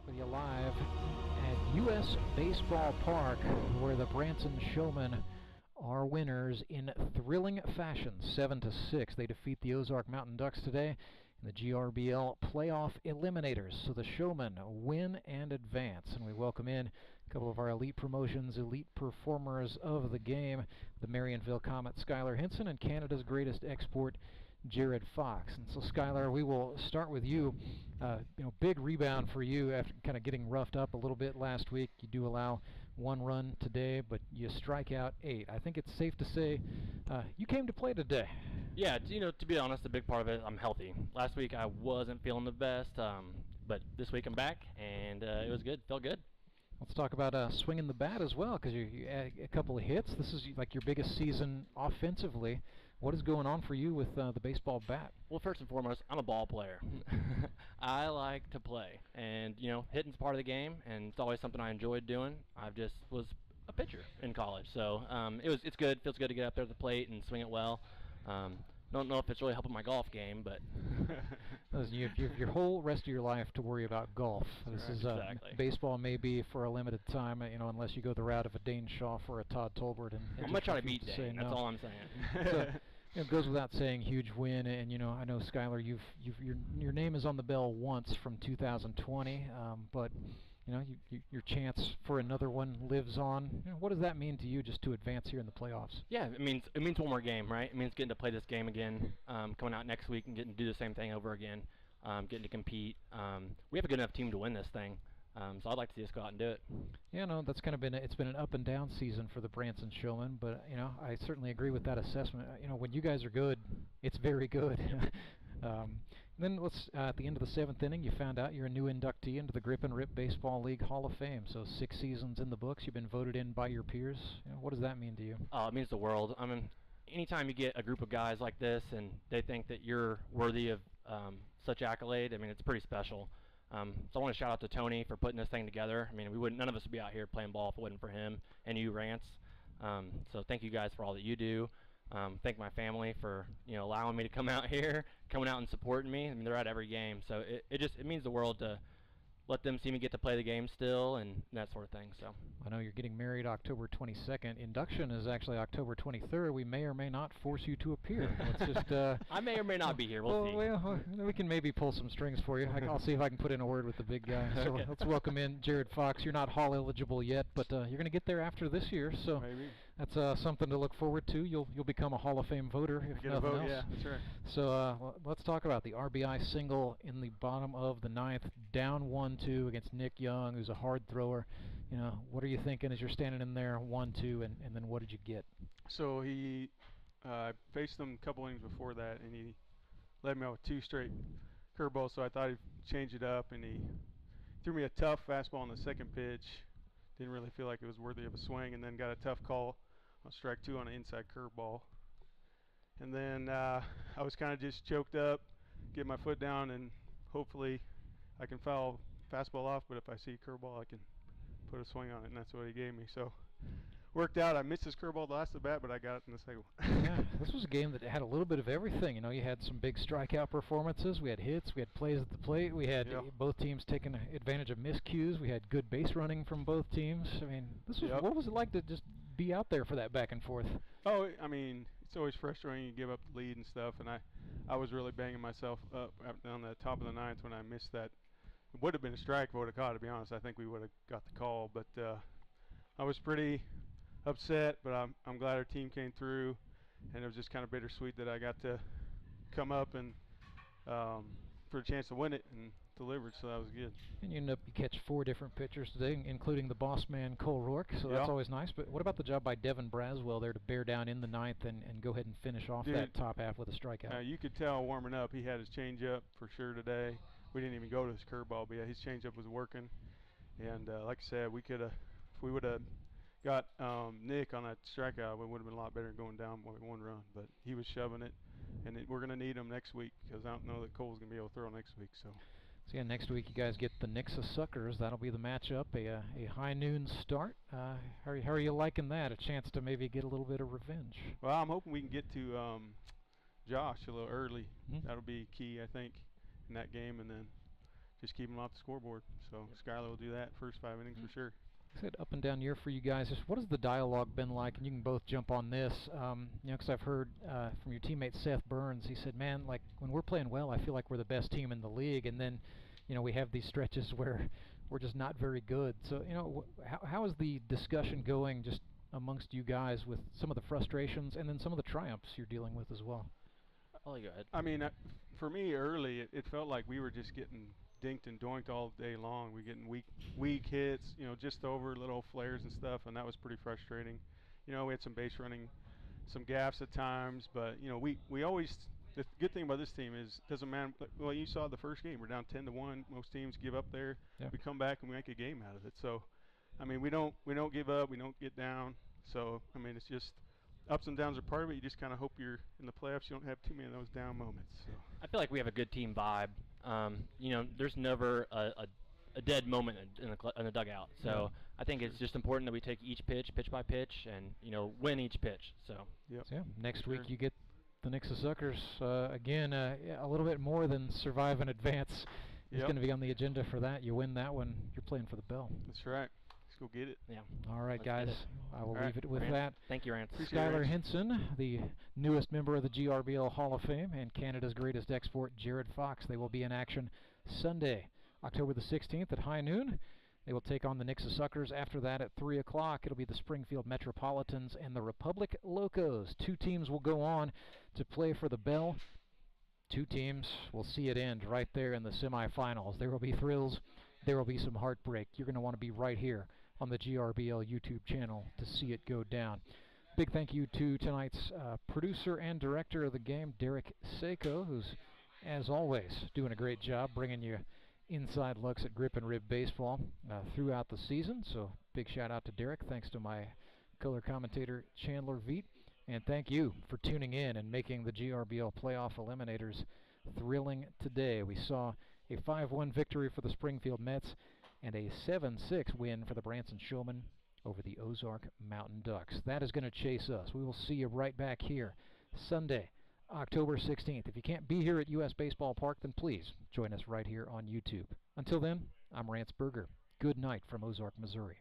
with you live at U.S. Baseball Park, where the Branson Showmen are winners in thrilling fashion, 7-6. They defeat the Ozark Mountain Ducks today in the GRBL playoff eliminators. So the Showmen win and advance, and we welcome in a couple of our elite promotions, elite performers of the game, the Marionville Comet, Skylar Hinson, and Canada's greatest export, Jared Fox. And so, Skylar, we will start with you. Big rebound for you after kind of getting roughed up a little bit last week. You do allow 1 run today, but you strike out 8. I think it's safe to say you came to play today. Yeah, to be honest, a big part of it, I'm healthy. Last week I wasn't feeling the best, but this week I'm back, and it was good. Felt good. Let's talk about swinging the bat as well, because you had a couple of hits. This is like your biggest season offensively. What is going on for you with the baseball bat? Well, first and foremost, I'm a ball player. I like to play, and hitting's part of the game, and it's always something I enjoyed doing. I just was a pitcher in college, so it's good. Feels good to get up there at the plate and swing it well. Don't know if it's really helping my golf game, but you have your whole rest of your life to worry about golf. This is exactly. Baseball may be for a limited time, unless you go the route of a Dane Shaw or a Todd Tolbert. And I'm gonna try to beat Dane. That's all I'm saying. So, it goes without saying, huge win, and I know, Skylar, your name is on the bell once from 2020, but your chance for another one lives on. What does that mean to you, just to advance here in the playoffs? Yeah, it means one more game, right? It means getting to play this game again, coming out next week and getting to do the same thing over again, getting to compete. We have a good enough team to win this thing. So I'd like to see us go out and do it. Yeah, no, that's kind of been it's been an up and down season for the Branson Showmen, but I certainly agree with that assessment. When you guys are good, it's very good. Then let's at the end of the 7th inning, you found out you're a new inductee into the Grip and Rip Baseball League Hall of Fame. So 6 seasons in the books, you've been voted in by your peers. What does that mean to you? It means the world. I mean, anytime you get a group of guys like this and they think that you're worthy of such accolade, I mean, it's pretty special. So I want to shout out to Tony for putting this thing together. I mean, none of us would be out here playing ball if it wasn't for him and you, Rance. So thank you guys for all that you do. Thank my family for allowing me to come out here, coming out and supporting me. I mean, they're at every game, so it means the world to let them see me get to play the game still and that sort of thing. So I know you're getting married October 22nd. Induction is actually October 23rd. We may or may not force you to appear. Let's just I may or may not be here. We'll see. Well, we can maybe pull some strings for you. I'll see if I can put in a word with the big guy. So Okay. Let's welcome in Jared Fox. You're not Hall eligible yet, but you're going to get there after this year. So maybe. That's something to look forward to. You'll become a Hall of Fame voter if Get nothing a vote, else. yeah, that's right. So let's talk about the RBI single in the bottom of the 9th, down 1-2 against Nick Young, who's a hard thrower. What are you thinking as you're standing in there 1-2, and then what did you get? So he faced him a couple innings before that, and he led me out with 2 straight curveballs. So I thought he'd change it up, and he threw me a tough fastball on the second pitch. Didn't really feel like it was worthy of a swing, and then got a tough call on strike 2 on an inside curveball. And then I was kind of just choked up, get my foot down, and hopefully I can foul fastball off, but if I see a curveball, I can put a swing on it, and that's what he gave me. So worked out. I missed his curveball the last at bat, but I got it in the second one. Yeah, this was a game that had a little bit of everything. You had some big strikeout performances. We had hits. We had plays at the plate. We had both teams taking advantage of miscues. We had good base running from both teams. I mean, this was what was it like to just be out there for that back and forth? Oh, I mean, it's always frustrating. You give up the lead and stuff, and I was really banging myself up on the top of the 9th when I missed that. It would have been a strike if I would have caught it, to be honest. I think we would have got the call, but I was pretty upset, but I'm glad our team came through, and it was just kind of bittersweet that I got to come up and for a chance to win it and delivered, so that was good. And you catch 4 different pitchers today, including the boss man Cole Rourke, so that's always nice. But what about the job by Devin Braswell there to bear down in the 9th and go ahead and finish off that top half with a strikeout? You could tell warming up, he had his changeup for sure today. We didn't even go to his curveball, but yeah, his changeup was working. And like I said, we could have, if we would have got Nick on that strikeout, it would have been a lot better than going down by 1 run. But he was shoving it, and we're going to need him next week because I don't know that Cole's going to be able to throw next week. So yeah, next week you guys get the Nixa Suckers. That'll be the matchup, a high noon start. How are you liking that? A chance to maybe get a little bit of revenge. Well, I'm hoping we can get to Josh a little early. That'll be key, I think, in that game, and then just keep them off the scoreboard. So Skylar will do that first 5 innings for sure. Said up and down year for you guys. Just what has the dialogue been like? And you can both jump on this, because I've heard from your teammate Seth Burns. He said, "Man, like when we're playing well, I feel like we're the best team in the league, and then, we have these stretches where we're just not very good." So, how is the discussion going just amongst you guys with some of the frustrations and then some of the triumphs you're dealing with as well? I'll let you go ahead. I mean, for me early, it felt like we were just getting dinked and doinked all day long. We're getting weak hits, just over little flares and stuff, and that was pretty frustrating. We had some base running, some gaffes at times, but we always. The good thing about this team is doesn't matter. Well, you saw the first game. We're down 10-1. Most teams give up there. Yeah. We come back and we make a game out of it. So, I mean, we don't give up. We don't get down. So, I mean, it's just ups and downs are part of it. You just kind of hope you're in the playoffs. You don't have too many of those down moments. So. I feel like we have a good team vibe. There's never a dead moment in the dugout. So I think it's just important that we take each pitch by pitch, and win each pitch. So. Yep. So next week you get the Nixa Suckers again. A little bit more than survive and advance is going to be on the agenda for that. You win that one, you're playing for the bell. That's right. Let's go get it. Yeah. All right, guys. I will leave it with Rance. that. Thank you, Rance. Skylar Henson, the newest member of the GRBL Hall of Fame, and Canada's greatest export, Jared Fox. They will be in action Sunday, October the 16th at high noon. They will take on the Nixa Suckers. After that, at 3 o'clock, it'll be the Springfield Metropolitans and the Republic Locos. 2 teams will go on to play for the bell. 2 teams will see it end right there in the semifinals. There will be thrills. There will be some heartbreak. You're going to want to be right here on the GRBL YouTube channel to see it go down. Big thank you to tonight's producer and director of the game, Derek Seiko, who's, as always, doing a great job bringing you inside looks at grip and rib baseball throughout the season. So big shout out to Derek. Thanks to my color commentator, Chandler Veet. And thank you for tuning in and making the GRBL playoff eliminators thrilling today. We saw a 5-1 victory for the Springfield Mets and a 7-6 win for the Branson Showmen over the Ozark Mountain Ducks. That is going to chase us. We will see you right back here Sunday, October 16th. If you can't be here at US Baseball Park, then please join us right here on YouTube. Until then, I'm Rance Berger. Good night from Ozark, Missouri.